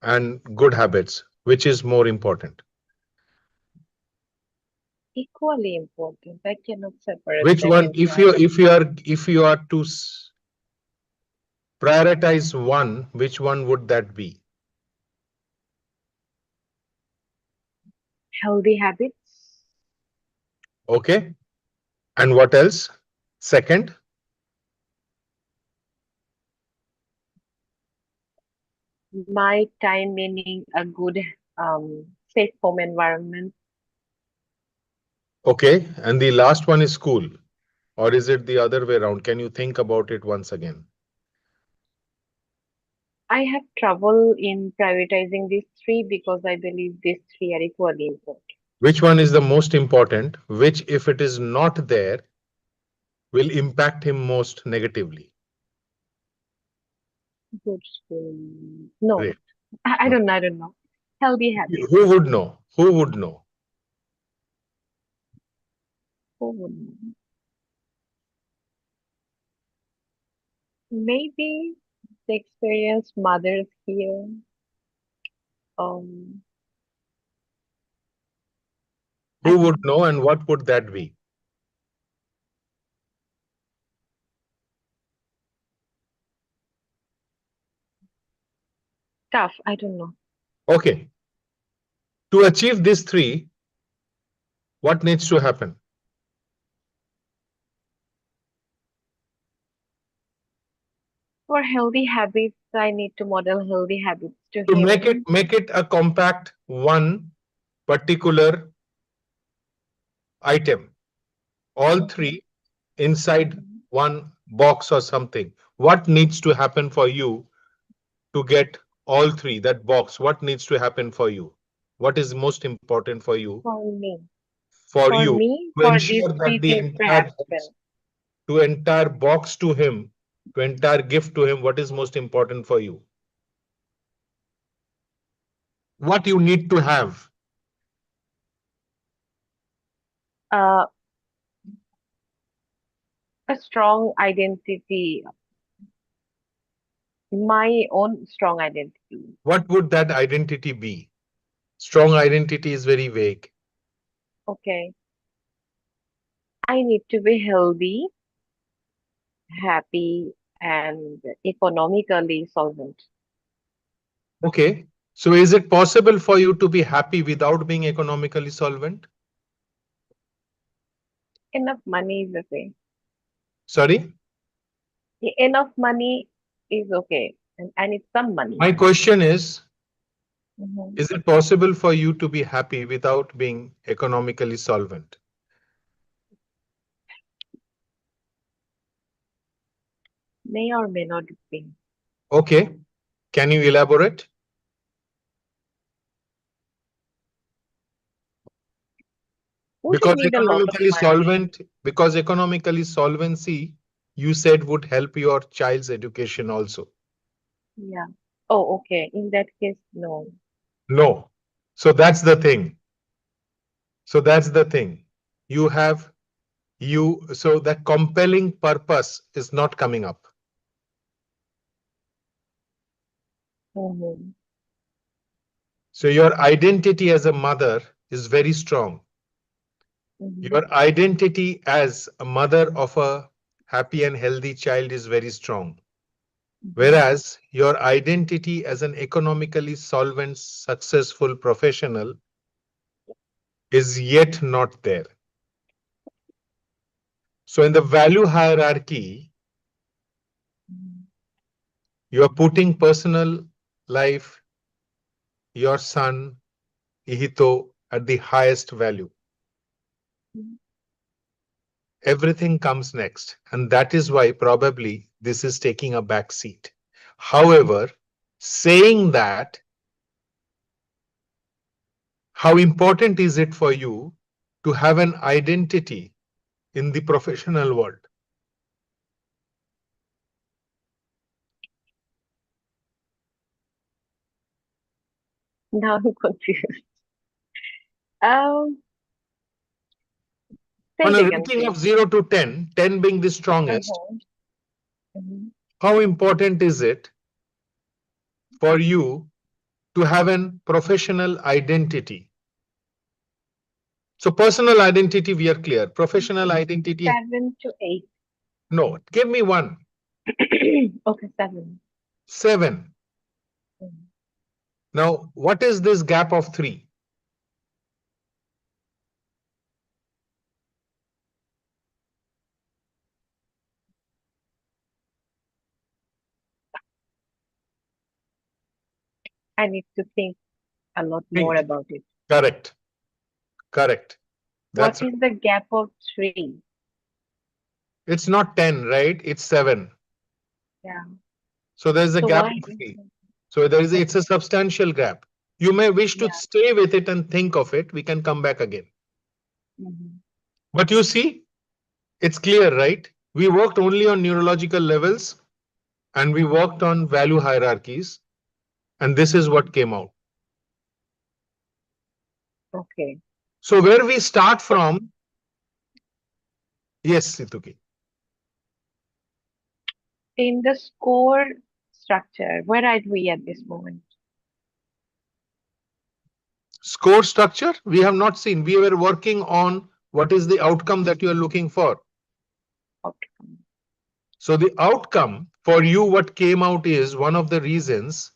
and good habits, which is more important? Equally important. I cannot separate Which them one, into either. if you are to prioritize one, which one would that be? Healthy habits, Okay. And what else? Second, my time meaning a good, safe home environment. okay. And the last one is school. Or is it the other way around? Can you think about it once again? I have trouble in prioritizing these three because I believe these three are equally important. Which one is the most important? Which, if it is not there, will impact him most negatively? Good school. No, Great. I don't know. I don't know. Healthy habits. Who would know? Who would know? Who would know? Maybe the experienced mothers here. Um, I Who don't would know. know and what would that be? Tough. I don't know. Okay. To achieve these three, what needs to happen? For healthy habits, I need to model healthy habits to To him. make it a compact one particular item, all three inside one box or something. What needs to happen for you to get all three, that box? What needs to happen for you? What is most important For me, for for you me, to for these ensure that three the things to happen. entire box to him, to entire gift to him, what is most important for you? What you need to have? Uh, a strong identity, my own strong identity. What would that identity be? Strong identity is very vague. Okay. I need to be healthy, happy, and economically solvent. Okay. So is it possible for you to be happy without being economically solvent? Enough money is okay. Sorry? Enough money is okay. And I need some money. My question Mhm. is it possible for you to be happy without being economically solvent? May or may not be. Okay. Can you elaborate? Would you Because need a lot of money? economically solvency, you said would help your child's education also. Yeah. Oh, okay. In that case, no. No. So that's the thing. So that's the thing. You have so that compelling purpose is not coming up. Mhm. So your identity as a mother is very strong. Mhm. Your identity as a mother of a happy and healthy child is very strong. Mhm. Whereas your identity as an economically solvent, successful professional is yet not there. So in the value hierarchy, Mhm. you are putting personal life, your son, Ihito, at the highest value. Mhm. Everything comes next. And that is why probably this is taking a back seat. However, saying that, how important is it for you to have an identity in the professional world? Now I'm confused. Um, Say On it a again, rating please. of 0 to 10, 10 being the strongest, Mhm. Mhm. how important is it for you to have an professional identity? So personal identity, we are clear. Professional identity, 7 to 8. no. Give me one. Okay, 7. 7. Mhm. Now, what is this gap of 3? I need to think a lot more Think. about it. Correct. Correct. What That's, is the gap of 3? it's not 10, right? It's 7. Yeah. So there's a So gap why of is 3. it? So it's Okay. a substantial gap. You may wish to Yeah. stay with it and think of it. We can come back again. Mhm. But you see, it's clear, right? We worked only on neurological levels and we worked on value hierarchies. And this is what came out. Okay. So where we start from, yes, Situki. In the score structure, where are we at this moment? Score structure, we have not seen. We were working on what is the outcome that you are looking for. Outcome. So the outcome for you, what came out is one of the reasons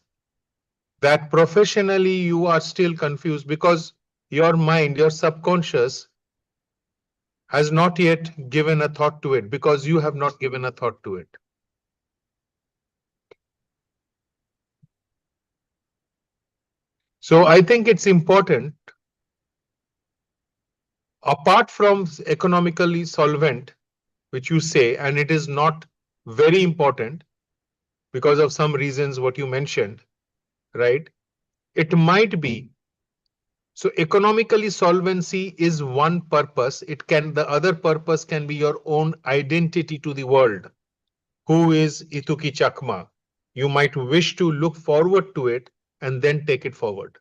that professionally you are still confused because your mind, your subconscious has not yet given a thought to it because you have not given a thought to it. So I think it's important, apart from economically solvent, which you say, and it is not very important because of some reasons what you mentioned, right? It might be. So economically solvency is one purpose. It can, the other purpose can be your own identity to the world. Who is Ituki Chakma? You might wish to look forward to it and then take it forward.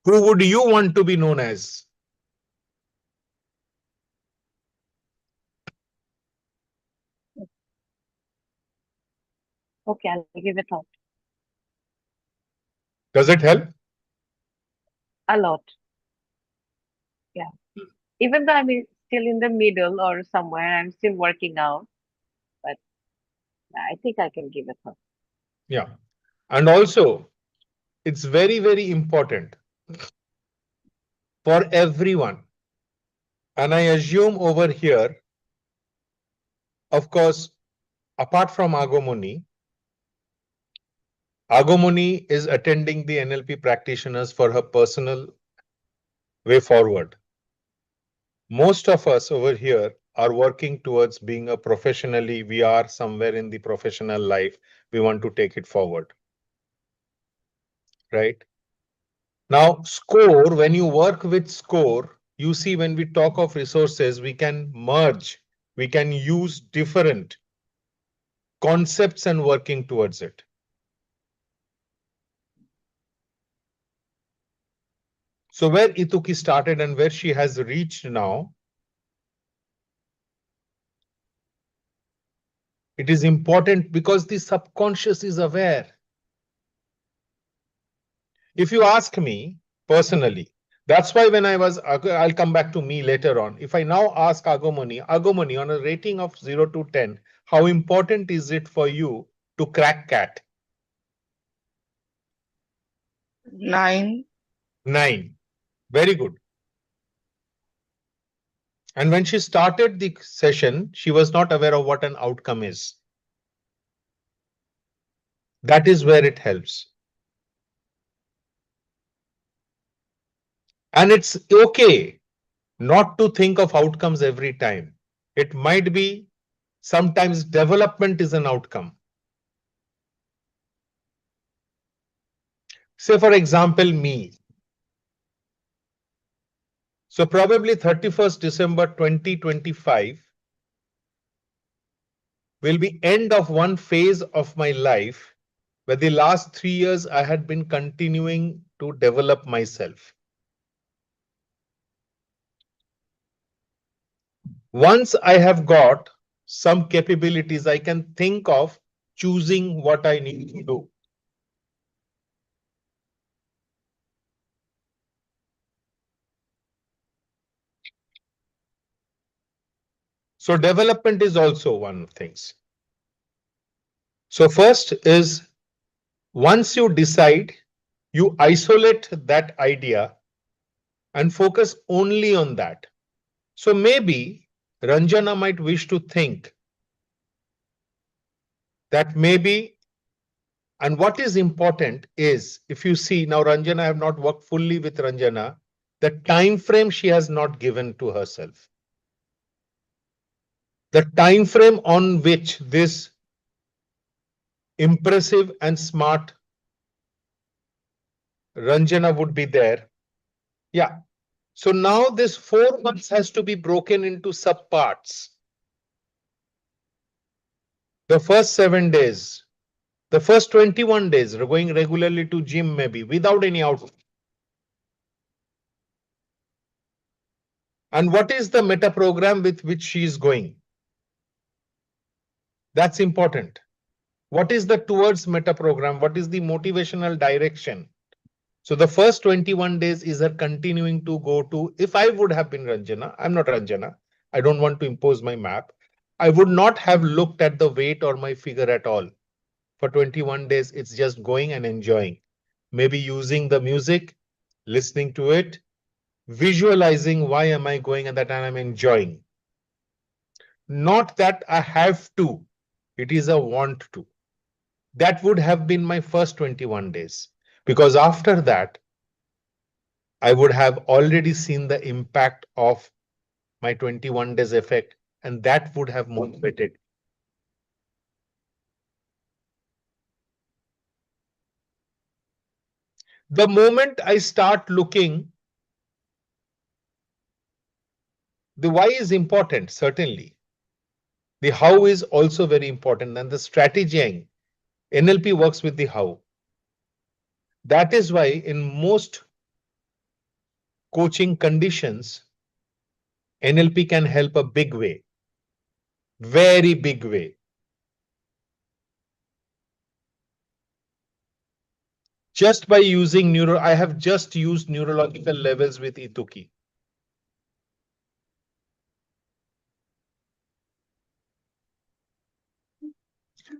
Who would you want to be known as? Okay, I'll give it thought. Does it help? A lot. Yeah. Even though I'm still in the middle or somewhere, I'm still working out, but I think I can give it thought. Yeah. And also, it's very, very important for everyone. And I assume over here, of course, apart from Agomoni, Agomoni is attending the NLP practitioners for her personal way forward. Most of us over here are working towards being a professionally, we are somewhere in the professional life. We want to take it forward. Right? Now, score, when you work with score, you see when we talk of resources, we can merge, we can use different concepts and working towards it. So where Ituki started and where she has reached now, it is important because the subconscious is aware. If you ask me personally, that's why when I was, I'll come back to me later on. If I now ask Agomoni on a rating of 0 to 10, how important is it for you to crack cat? 9. 9. Very good. And when she started the session, she was not aware of what an outcome is. That is where it helps. And it's okay not to think of outcomes every time. It might be sometimes development is an outcome. Say, for example, me. So probably 31st December 2025 will be end of one phase of my life where the last 3 years I had been continuing to develop myself. Once I have got some capabilities, I can think of choosing what I need to do. So development is also one of things. So first is, once you decide, you isolate that idea and focus only on that. So maybe Ranjana might wish to think that maybe, and what is important is, if you see now, Ranjana, I have not worked fully with Ranjana, the time frame she has not given to herself. The time frame on which this impressive and smart Ranjana would be there. Yeah. So now this 4 months has to be broken into sub parts. The first 7 days, the first 21 days, going regularly to gym maybe without any output. And what is the meta program with which she is going? That's important. What is the towards meta program? What is the motivational direction? So the first 21 days is her continuing to go to, if I would have been Ranjana, I'm not Ranjana, I don't want to impose my map. I would not have looked at the weight or my figure at all. For 21 days, it's just going and enjoying. Maybe using the music, listening to it, visualizing why am I going and that I'm enjoying. Not that I have to, it is a want to. That would have been my first 21 days. Because after that, I would have already seen the impact of my 21 days effect, and that would have motivated. The moment I start looking, the why is important, certainly. The how is also very important, and the strategy. NLP works with the how. That is why in most coaching conditions, NLP can help a big way, very big way. Just by using I have just used neurological levels with Ituki.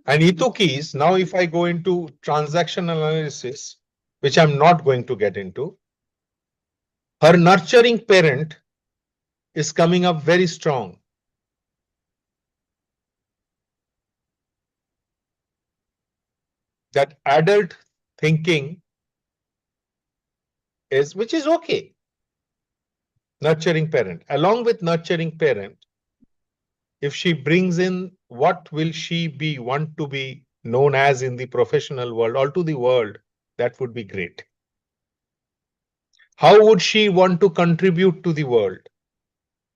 And Ituki's, now if I go into transaction analysis, which I'm not going to get into, her nurturing parent is coming up very strong. That adult thinking is, which is okay. Nurturing parent. Along with nurturing parent, if she brings in what will she be, want to be known as in the professional world or to the world, that would be great. How would she want to contribute to the world?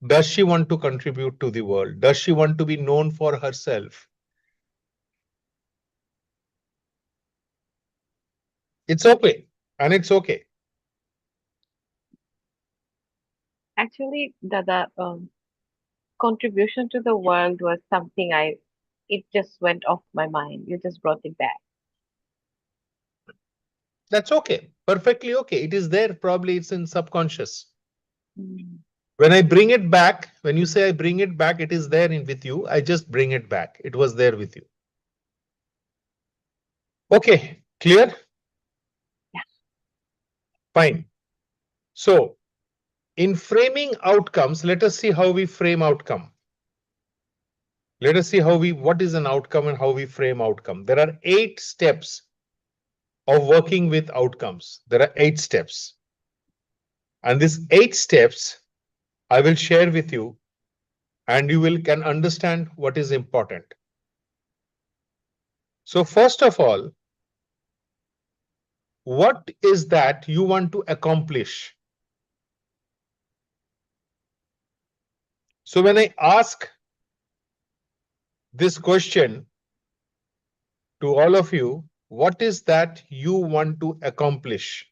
Does she want to contribute to the world? Does she want to be known for herself? It's okay. And it's okay. Actually, the contribution to the world was something it just went off my mind. You just brought it back. That's okay. Perfectly okay. It is there. Probably it's in subconscious. Mm. When I bring it back, when you say I bring it back, it is there with you. I just bring it back. It was there with you. Okay, clear? Yeah. Fine. So, in framing outcomes, let us see how we frame outcome. Let us see what is an outcome and how we frame outcome. There are 8 steps of working with outcomes. There are 8 steps. And these 8 steps I will share with you, and you can understand what is important. So first of all, what is that you want to accomplish? So when I ask this question to all of you, what is that you want to accomplish?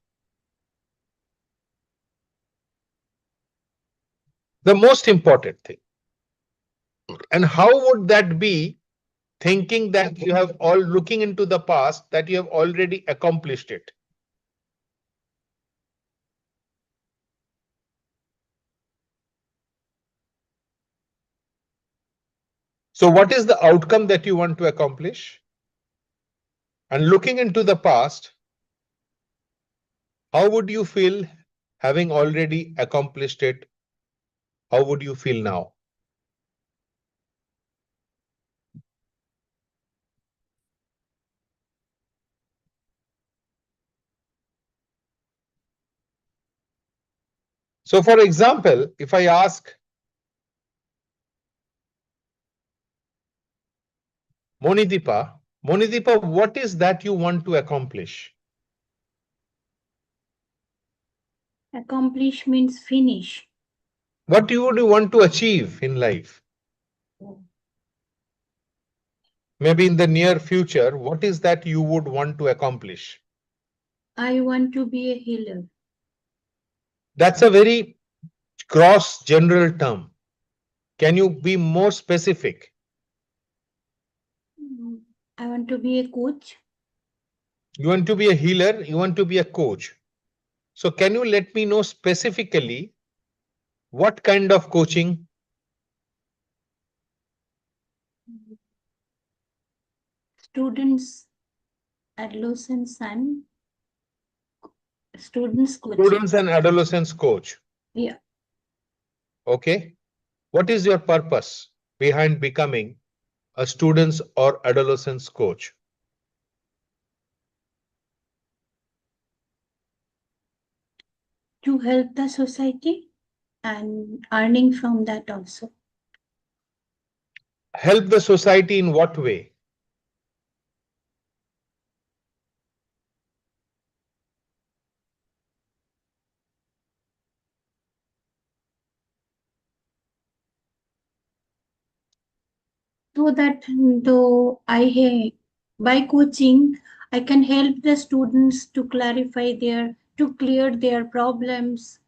The most important thing. And how would that be, thinking that you have looking into the past, that you have already accomplished it? So what is the outcome that you want to accomplish? And looking into the past, how would you feel having already accomplished it? How would you feel now? So for example, if I ask Monideepa, what is that you want to accomplish? Accomplish means finish. What would you want to achieve in life? Maybe in the near future, what is that you would want to accomplish? I want to be a healer. That's a very gross general term. Can you be more specific? I want to be a coach. You want to be a healer, you want to be a coach. So can you let me know specifically what kind of coaching? Students, adolescents, and students coaching. Students and adolescents coach. Yeah. Okay. What is your purpose behind becoming a students or adolescents coach? to help the society and earning from that also. Help the society in what way? So that though by coaching, I can help the students to to clear their problems,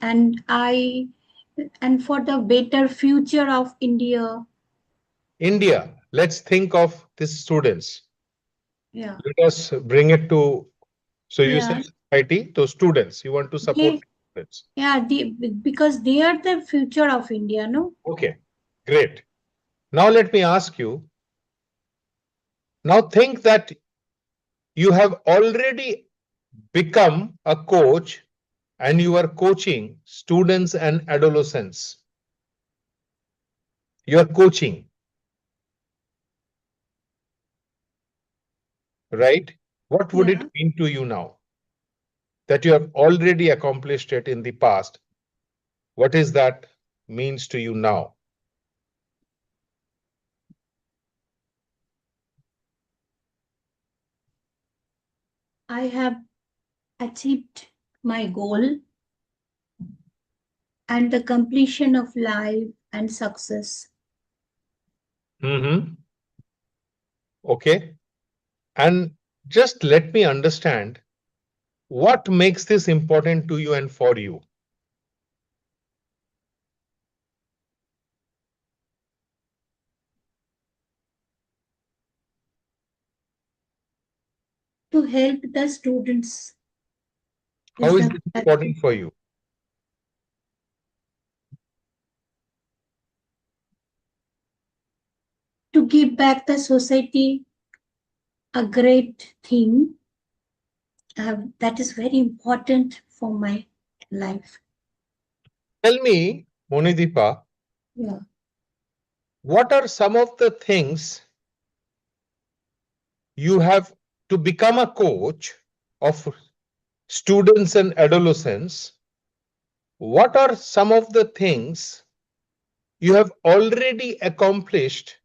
and and for the better future of India. India, let's think of these students. Yeah. Let us bring it to, so you Yeah. say society, to students. You want to support They, students. yeah, because they are the future of India, no? Okay, great. Now let me ask you, now think that you have already become a coach and you are coaching students and adolescents. You are coaching, right? What would Yeah. it mean to you now that you have already accomplished it in the past? What is that means to you now? I have achieved my goal and the completion of life and success. Mm-hmm. Okay. And just let me understand what makes this important to you and for you. To help the students How is is the it important for you? to give back the society a great thing. That is very important for my life. Tell me, Monideepa, Yeah. what are some of the things you have to become a coach of students and adolescents? What are some of the things you have already accomplished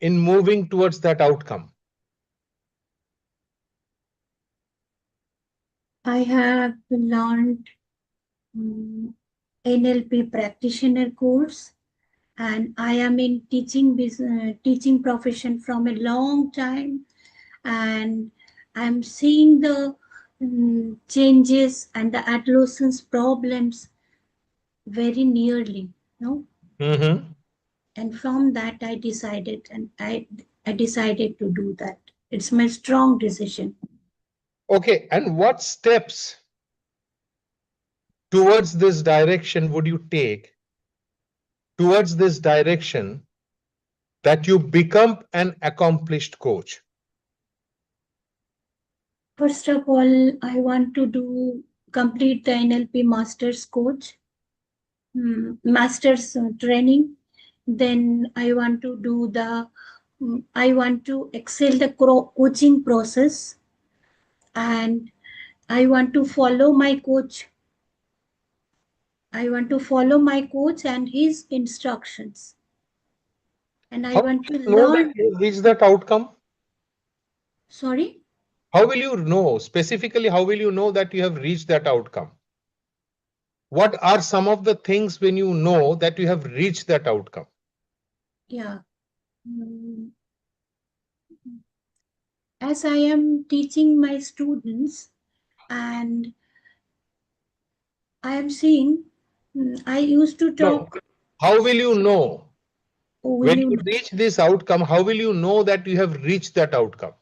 in moving towards that outcome? I have learned NLP practitioner course, and I am in teaching profession from a long time, and I'm seeing the changes and the adolescence problems very nearly, no? Mm-hmm. And from that I decided to do that. It's my strong decision. Okay, and what steps towards this direction would you take towards this direction that you become an accomplished coach? First of all, I want to do complete the NLP master's coach, master's training. Then I want to do I want to excel the coaching process, and I want to follow my coach. I want to follow my coach and his instructions. And I How want to will you know that learn. you reach that outcome? Sorry? How will you know, specifically, how will you know that you have reached that outcome? What are some of the things when you know that you have reached that outcome? Yeah. As I am teaching my students, and I am seeing, I used to No. talk. How will you know? Oh, will When you you? reach this outcome, how will you know that you have reached that outcome?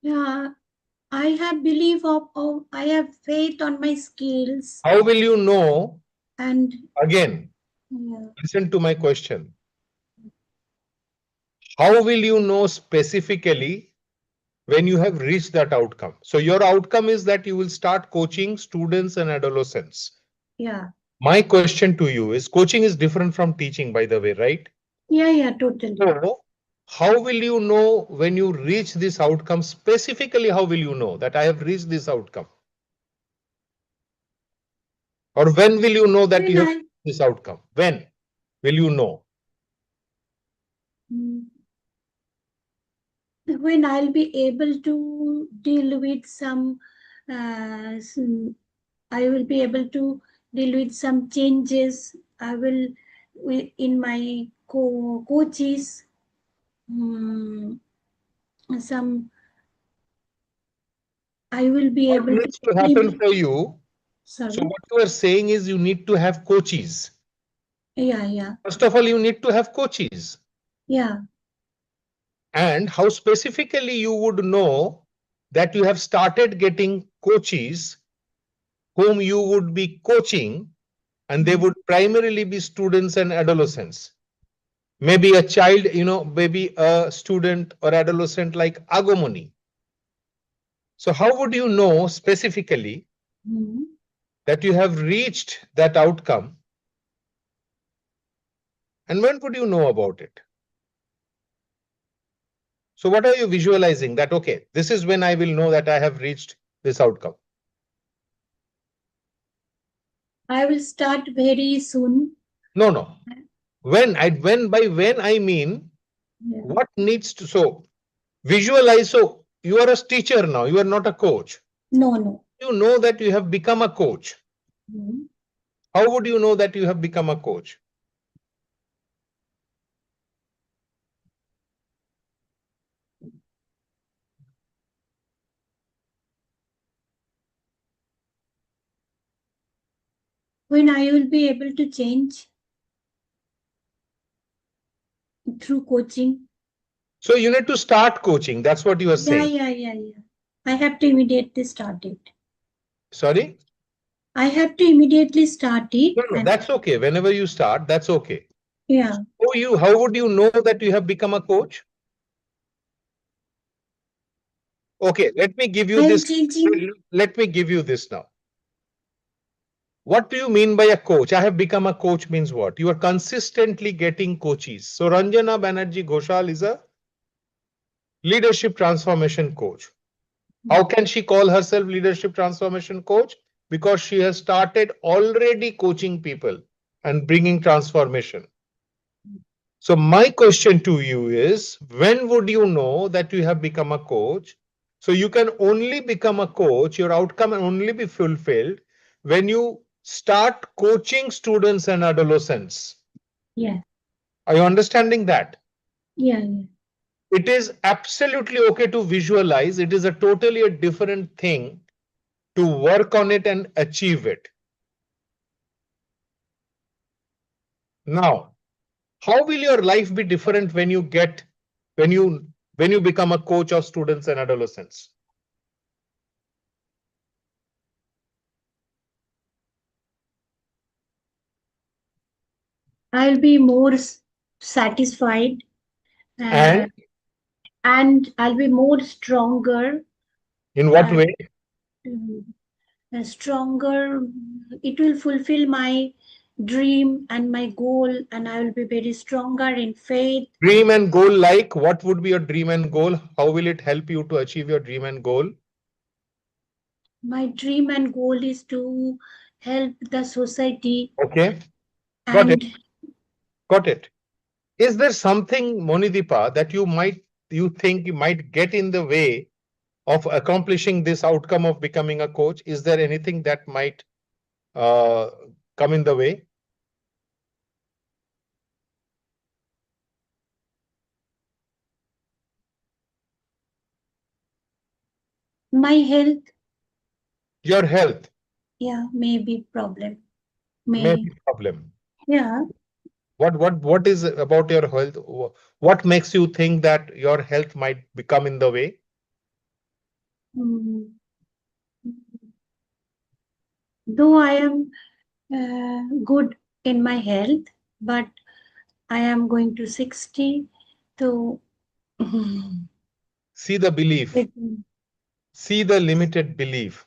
Yeah, I have belief I have faith on my skills, How will you know? and Again, yeah, listen to my question. How will you know specifically when you have reached that outcome? So your outcome is that you will start coaching students and adolescents. yeah, My question to you is, coaching is different from teaching, by the way, right? Yeah, totally. So, how will you know when you reach this outcome? Specifically, how will you know that I have reached this outcome? Or when will you know that When you have I reached this outcome? When will you know? mm, when I'll be able to deal with some, I will be able to deal with some changes. I will in my coaches, some I will be What able to needs to happen implement. for you? So, Sorry. what you are saying is you need to have coaches. Yeah. First of all, you need to have coaches. Yeah. And how specifically you would know that you have started getting coaches whom you would be coaching, and they would primarily be students and adolescents. Maybe a child, maybe a student or adolescent like Agomoni. So, how would you know specifically Mm-hmm. that you have reached that outcome? And when would you know about it? So, what are you visualizing that, okay, this is when I will know that I have reached this outcome? I will start very soon. No. When I mean Yeah. what needs to, so visualize. So you are a teacher now, you are not a coach. No. You know that you have become a coach. Mm-hmm. How would you know that you have become a coach? When I will be able to change through coaching. So you need to start coaching. That's what you are saying. Yeah. I have to immediately start it. Sorry? I have to immediately start it. No, And that's okay. Whenever you start, that's okay. yeah, So how would you know that you have become a coach? Okay, let me give you I'm this. changing. Let me give you this now. What do you mean by a coach? I have become a coach means what? You are consistently getting coaches. So Ranjana Banerjee Ghoshal is a leadership transformation coach. How can she call herself leadership transformation coach? Because she has started already coaching people and bringing transformation. So my question to you is, when would you know that you have become a coach? So you can only become a coach, your outcome can only be fulfilled when you start coaching students and adolescents. Yeah. Are you understanding that? Yeah. It is absolutely okay to visualize. It is a totally a different thing to work on it and achieve it. Now, how will your life be different when you become a coach of students and adolescents? I'll be more satisfied, uh, And and I'll be more stronger. in what Uh, way? mm, Stronger. It will fulfill my dream and my goal, and I will be very stronger in faith. Dream and goal, like what would be your dream and goal? How will it help you to achieve your dream and goal? My dream and goal is to help the society Okay, got it. and Got it. Is there something, Monidipa, that you think you might get in the way of accomplishing this outcome of becoming a coach? Is there anything that might uh, come in the way? my health. Your health Yeah, maybe problem. may May be problem. Yeah. What is about your health? What makes you think that your health might become in the way? mm, Though I am good in my health, but I am going to 60. So See the belief, it, see the limited belief,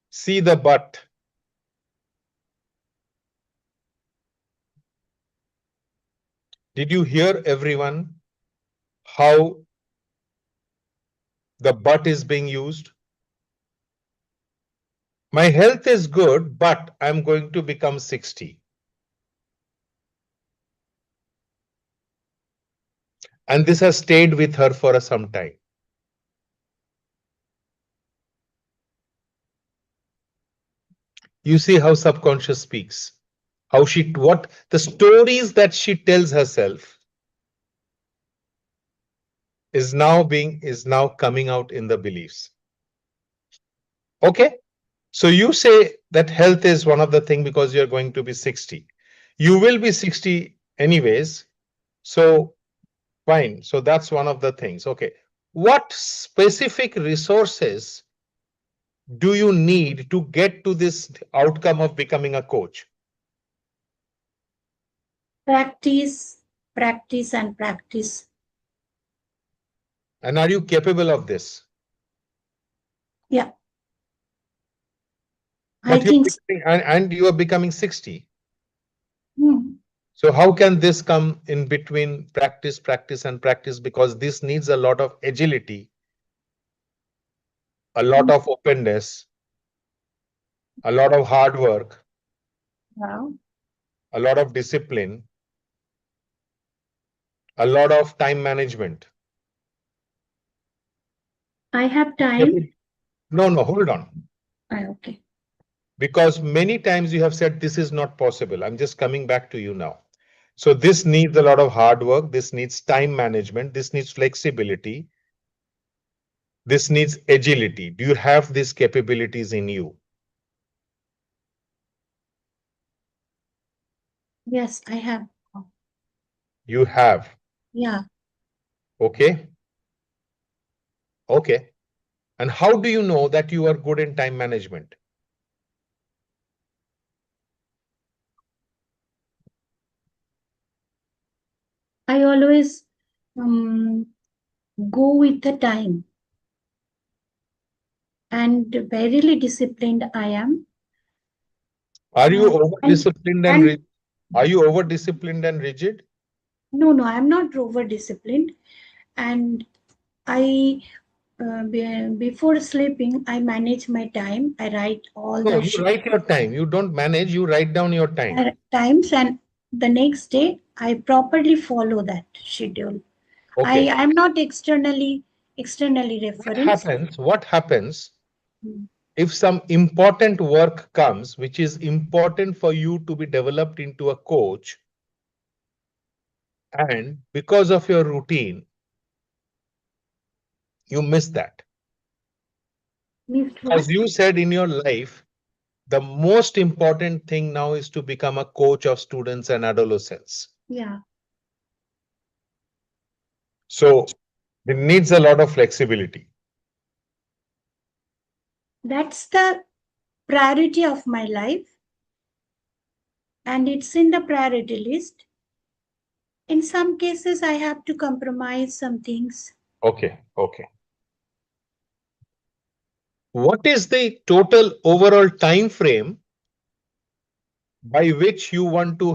see the but. Did you hear, everyone, how the but is being used? My health is good, but I'm going to become 60. And this has stayed with her for some time. You see how subconscious speaks, how what the stories that she tells herself is now coming out in the beliefs. Okay. So you say that health is one of the things because you're going to be 60. You will be 60 anyways. So fine. So that's one of the things. Okay. What specific resources do you need to get to this outcome of becoming a coach? Practice, practice, and practice. And are you capable of this? Yeah. But I think and you are becoming 60. hmm, So how can this come in between practice, practice, and practice? Because this needs a lot of agility, a lot of openness, a lot of hard work, wow. a lot of discipline, a lot of time management. I have time. No, hold on. Okay. Because many times you have said this is not possible. I'm just coming back to you now. So this needs a lot of hard work. This needs time management. This needs flexibility. This needs agility. Do you have these capabilities in you? Yes, I have. You have. Yeah. Okay. Okay. And how do you know that you are good in time management? I always go with the time, and verily disciplined I am. Are you over And disciplined are you over disciplined and rigid? no, I'm not over disciplined. And I before sleeping, I manage my time. I write all No, the you write your time. You don't manage, you write down your time. times, and the next day I properly follow that schedule. Okay. I am not externally What reference. happens? What happens Hmm. if some important work comes, which is important for you to be developed into a coach, and because of your routine, you miss that? Missed what? As you said in your life, the most important thing now is to become a coach of students and adolescents. Yeah. So it needs a lot of flexibility. That's the priority of my life, and it's in the priority list. In some cases, I have to compromise some things. Okay. Okay. What is the total overall time frame by which you want to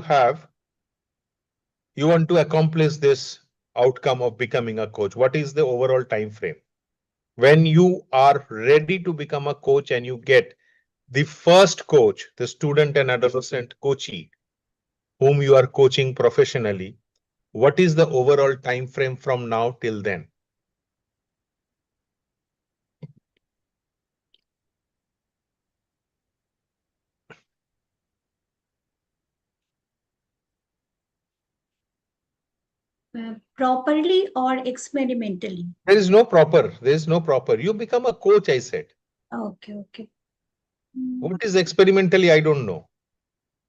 accomplish this outcome of becoming a coach? What is the overall time frame when you are ready to become a coach and you get the first coach, the student and adolescent coachee whom you are coaching professionally? What is the overall time frame from now till then? Properly or experimentally? There is no proper. There is no proper. You become a coach, I said. Okay, okay. What is experimentally? I don't know.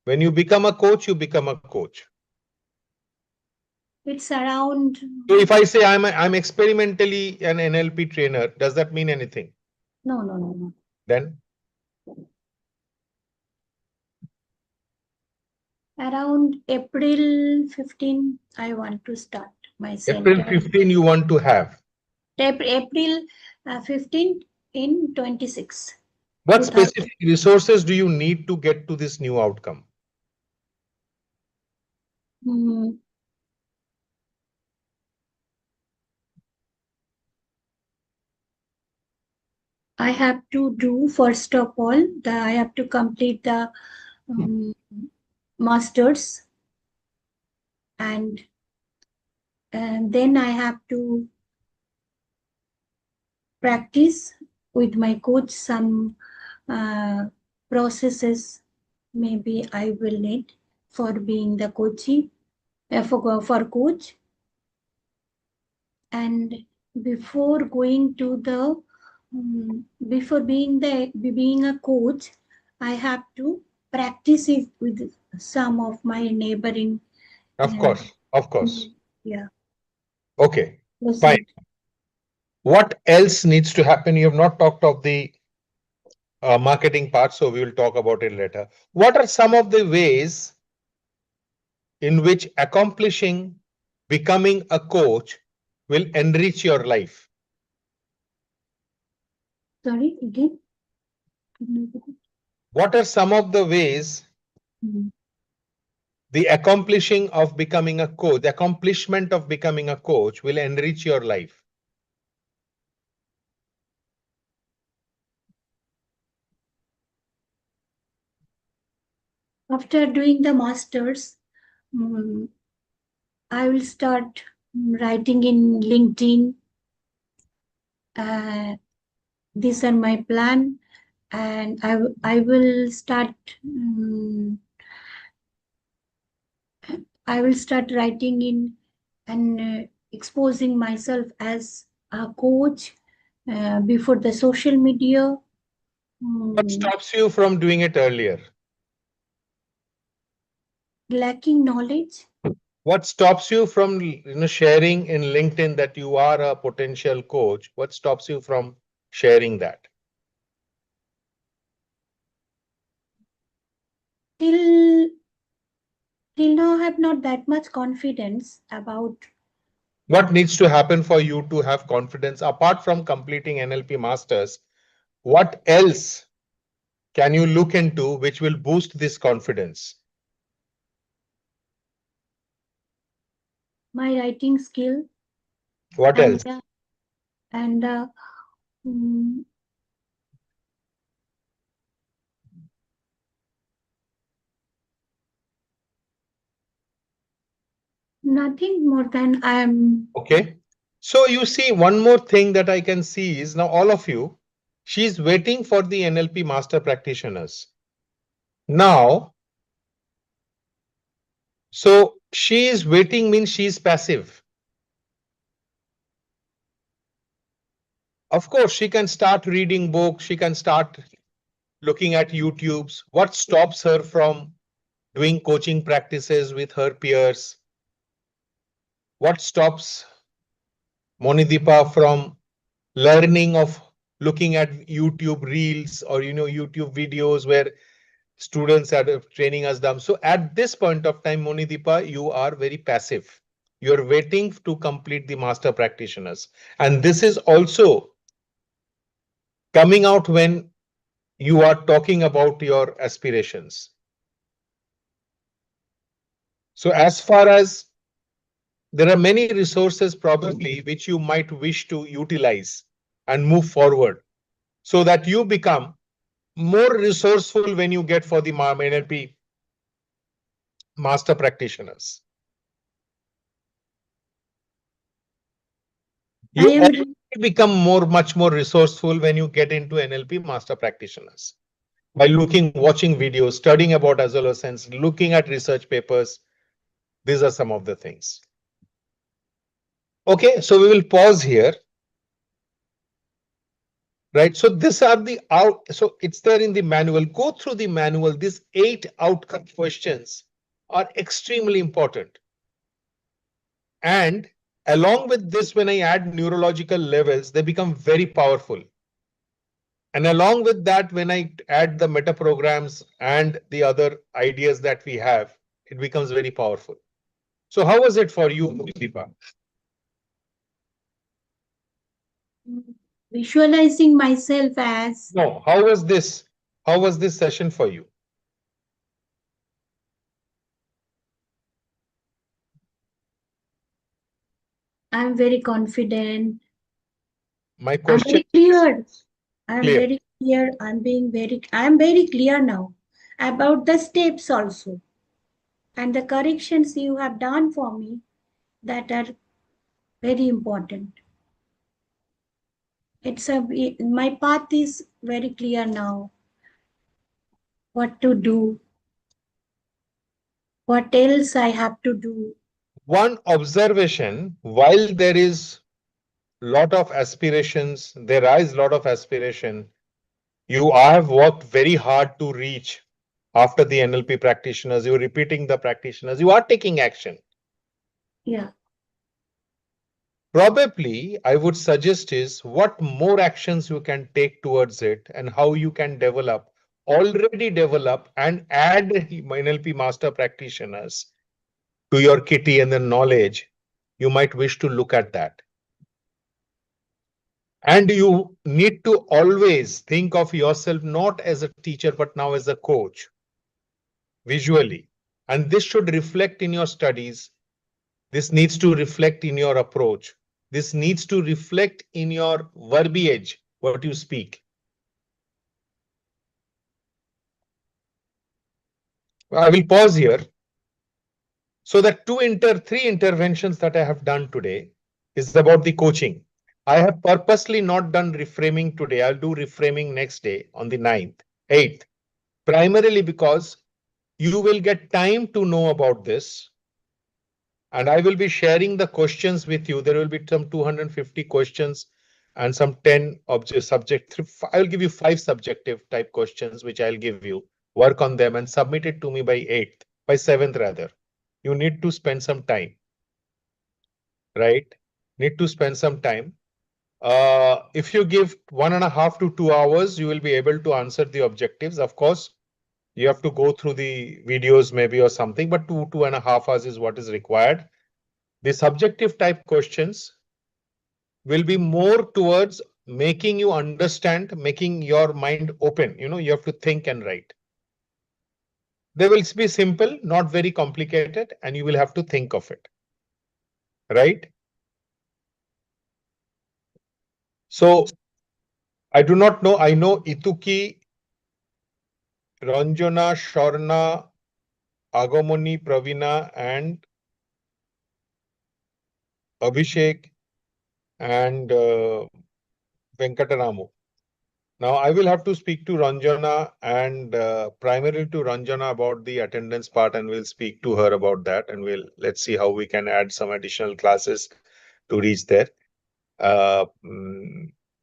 When you become a coach, you become a coach. It's around. So if I say I'm experimentally an NLP trainer, does that mean anything? No. Then Around April 15, I want to start my April center. 15 you want to have. April 15 in 26. What 2000. specific resources do you need to get to this new outcome? Hmm. I have to do, first of all, I have to complete the um, masters, and then I have to practice with my coach some uh, processes maybe I will need for being the coachee, for coach. And before going to the before being a coach, I have to practice it with some of my neighboring Of uh, course, of course. yeah, Okay, fine. proceed. What else needs to happen? You have not talked of the marketing part, so we will talk about it later. What are some of the ways in which accomplishing becoming a coach will enrich your life? Sorry, again. What are some of the ways the accomplishing of becoming a coach, the accomplishment of becoming a coach will enrich your life? After doing the masters, um, I will start writing in LinkedIn. These are my plan, and I will start. I will start writing in and exposing myself as a coach before the social media. What Mm, stops you from doing it earlier? lacking knowledge. What stops you from sharing in LinkedIn that you are a potential coach? What stops you from sharing that? Till now, I have not that much confidence about. What needs to happen for you to have confidence apart from completing NLP masters? What else can you look into which will boost this confidence? My writing skill What and else? and mm, nothing more than I am. Okay. So you see, one more thing that I can see is now all of you, she's waiting for the NLP master practitioners. Now, so she is waiting means she is passive. Of course, she can start reading books, she can start looking at YouTubes. What stops her from doing coaching practices with her peers? What stops Monidipa from learning of looking at YouTube reels or YouTube videos where students are training us them? So at this point of time, Monidipa, you are very passive. You're waiting to complete the master practitioners. And this is also coming out when you are talking about your aspirations. So as far as there are many resources probably which you might wish to utilize and move forward so that you become more resourceful when you get for the NLP master practitioners. I You am. already become much more resourceful when you get into NLP master practitioners by watching videos, studying about adolescence, looking at research papers. These are some of the things. Okay, so we will pause here. Right, so these are the so it's there in the manual. Go through the manual. These 8 outcome questions are extremely important. And along with this, when I add neurological levels, they become very powerful. And along with that, when I add the meta programs and the other ideas that we have, it becomes very powerful. So how was it for you, Deepa? Visualizing myself as. No, how was this? How was this session for you? I'm very confident. My I'm question very clear. I am Clear. very clear. I am very clear now about the steps also and the corrections you have done for me that are very important. My path is very clear now. What to do? What else I have to do? One observation, while there is lot of aspirations, there is lot of aspiration, you have worked very hard to reach after the NLP practitioners, you're repeating the practitioners, you are taking action. Yeah. Probably, I would suggest is what more actions you can take towards it and how you can already develop and add NLP master practitioners to your kitty and the knowledge. You might wish to look at that. And you need to always think of yourself not as a teacher, but now as a coach visually. And this should reflect in your studies. This needs to reflect in your approach. This needs to reflect in your verbiage, what you speak. I will pause here. So that three interventions that I have done today is about the coaching. I have purposely not done reframing today. I'll do reframing next day on the 9th, 8th, primarily because you will get time to know about this. And I will be sharing the questions with you. There will be some 250 questions and some 10 subject. I will give you 5 subjective type questions, which I'll give you. Work on them and submit it to me by 8th, by 7th rather. You need to spend some time, right? Need to spend some time. If you give 1.5 to 2 hours, you will be able to answer the objectives. Of course, you have to go through the videos maybe or something, but 2.5 hours is what is required. The subjective type questions will be more towards making you understand, making your mind open. You have to think and write. They will be simple, not very complicated, and you will have to think of it. Right? So I do not know. I know Ituki, Ranjana, Sharna, Agamoni, Pravina, and Abhishek, and Venkataramu. Now, I will have to speak to Ranjana and primarily to Ranjana about the attendance part, and we'll speak to her about that, and let's see how we can add some additional classes to reach there.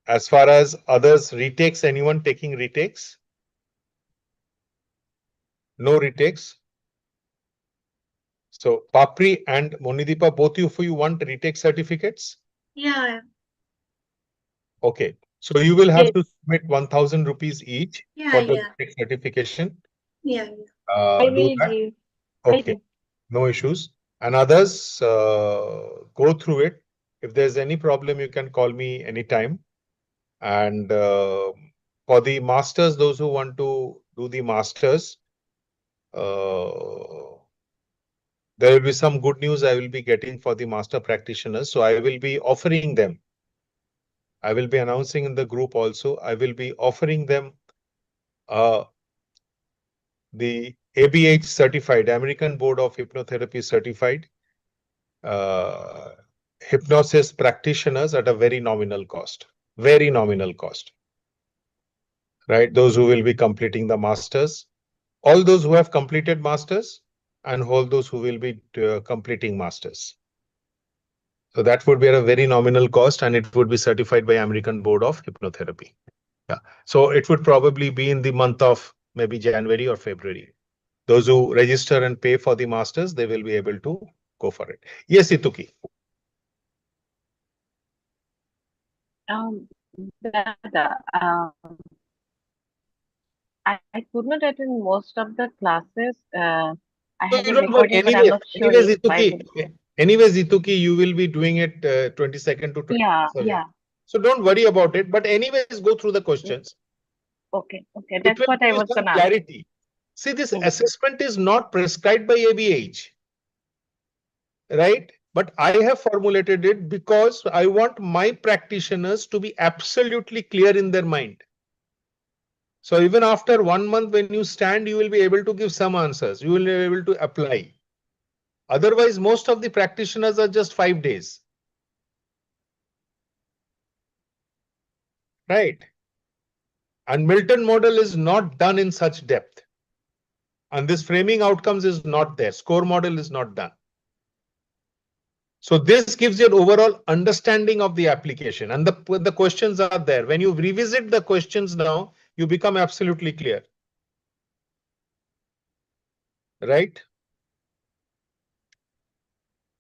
As far as others, retakes, anyone taking retakes? No retakes. So Papri and Monideepa, both of you want retake certificates? Yeah. Okay. So you will have Yes. to submit 1,000 rupees each Yeah. for the Yeah. retake certification. Yeah. I Do will that. give. I Okay. give. No issues. And others, go through it. If there's any problem, you can call me anytime. And for the masters, those who want to do the masters, there will be some good news I will be getting for the master practitioners. So I will be offering them. I will be announcing in the group also. I will be offering them the ABH certified, American Board of Hypnotherapy certified hypnosis practitioners at a very nominal cost. Very nominal cost. Right? Those who will be completing the masters. All those who have completed masters and all those who will be completing masters. So that would be at a very nominal cost, and it would be certified by American Board of Hypnotherapy. Yeah. So it would probably be in the month of maybe January or February. Those who register and pay for the masters, they will be able to go for it. Yes, Ituki. Dada, I could not attend most of the classes. I So have you a don't worry. recording, but I'm not sure if I would. Anyways, Ituki, you will be doing it 22nd to 27th. Yeah. So don't worry about it. But anyways, go through the questions. Okay. It That's will what I give you was some gonna ask. clarity. See, this Hmm. assessment is not prescribed by ABH, right? But I have formulated it because I want my practitioners to be absolutely clear in their mind. So even after 1 month, when you stand, you will be able to give some answers. You will be able to apply. Otherwise, most of the practitioners are just 5 days. Right? And Milton model is not done in such depth. And this framing outcomes is not there. Score model is not done. So this gives you an overall understanding of the application, and the questions are there. When you revisit the questions now, you become absolutely clear. Right?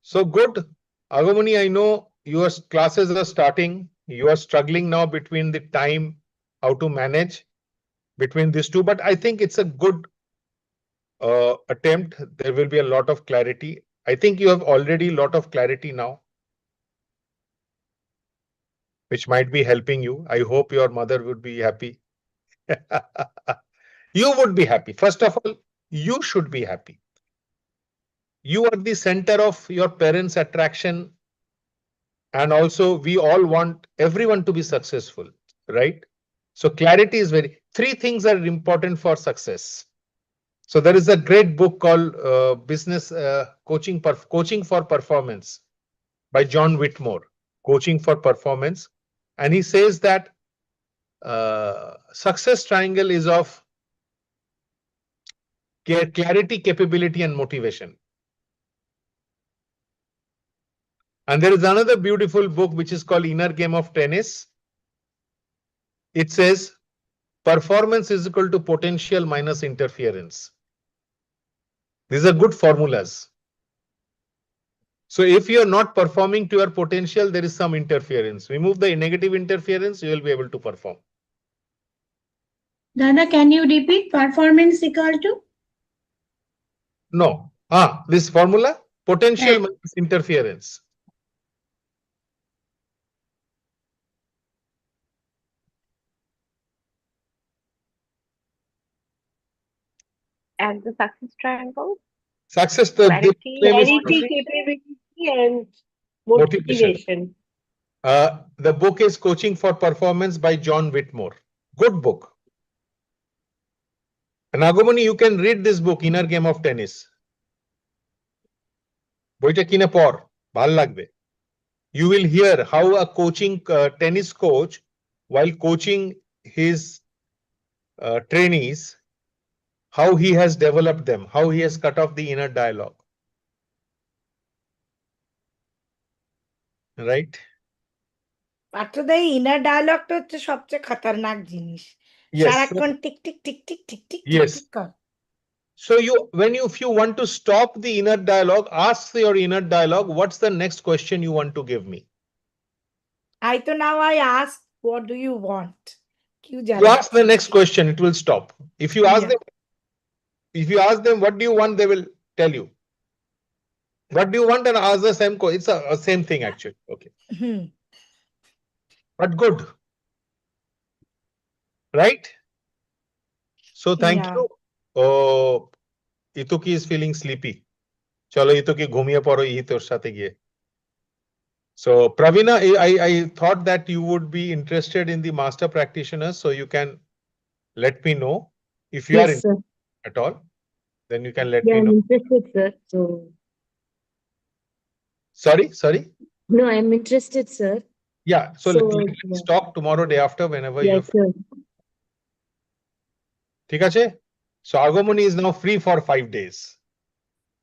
So good. Agumani, I know your classes are starting. You are struggling now between the time, how to manage between these two, but I think it's a good attempt. There will be a lot of clarity. I think you have already a lot of clarity now, which might be helping you. I hope your mother would be happy. You would be happy. First of all, you should be happy. You are the center of your parents' attraction. And also, we all want everyone to be successful, right? So clarity is three things are important for success. So there is a great book called Business Coaching for Performance by John Whitmore, Coaching for Performance. And he says that success triangle is of clarity, capability, and motivation. And there is another beautiful book which is called Inner Game of Tennis. It says performance is equal to potential minus interference. These are good formulas. So if you are not performing to your potential, there is some interference. Remove the negative interference, you will be able to perform. Dana, can you repeat performance equal to? No. This formula, potential minus interference. And the success triangle? Success, Clarity, capability, and motivation. The book is Coaching for Performance by John Whitmore. Good book. And Agumani, you can read this book, Inner Game of Tennis. বইটা কিনে পড়, ভালো লাগবে. You will hear how a coaching tennis coach, while coaching his trainees, how he has developed them, how he has cut off the inner dialogue. Right? পার্থদা inner ডায়ালগটা হচ্ছে সবচেয়ে খতরনাক জিনিস। সারাক্ষণ টিক টিক টিক টিক টিক টিক টিক কর। So if you want to stop the inner dialogue, ask your inner dialogue, what's the next question you want to give me? Now I ask, what do you want? You ask the next question, it will stop. If you ask them, what do you want, they will tell you. What do you want, and ask the same question. It's a same thing actually. Okay. But good. Right? So thank you. Ituki is feeling sleepy. Chalo Ituki ghumiye poro Ihitor sathe giye. So Pravina, I thought that you would be interested in the master practitioners, so you can let me know if you are interested at all. Then you can let me know. I'm interested, sir. So Sorry. No, I'm interested, sir. Yeah. So let's talk tomorrow, day after, whenever you. Yes, sir. ঠিক আছে? So Agumani is now free for 5 days.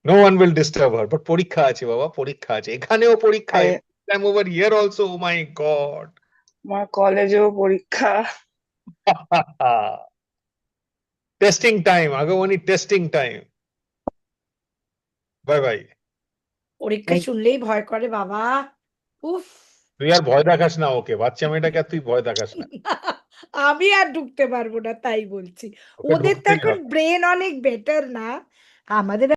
No one will disturb her. But পরীক্ষা আছে বাবা, পরীক্ষা আছে। এখানেও পরীক্ষা। I'm over here also. Oh my God. My কলেজেও পরীক্ষা। Testing time. Agumani, testing time. Bye bye. পরীক্ষা শুনলেই ভয় করে বাবা। উফ। তুই আর ভয় দেখাস না ওকে, বাচ্চা মেয়েটাকে তুই ভয় দেখাস না। আমি আর ঢুকতে পারবো না, তাই বলছি। ওদের তো এখন ব্রেন অনেক বেটার না, আমাদের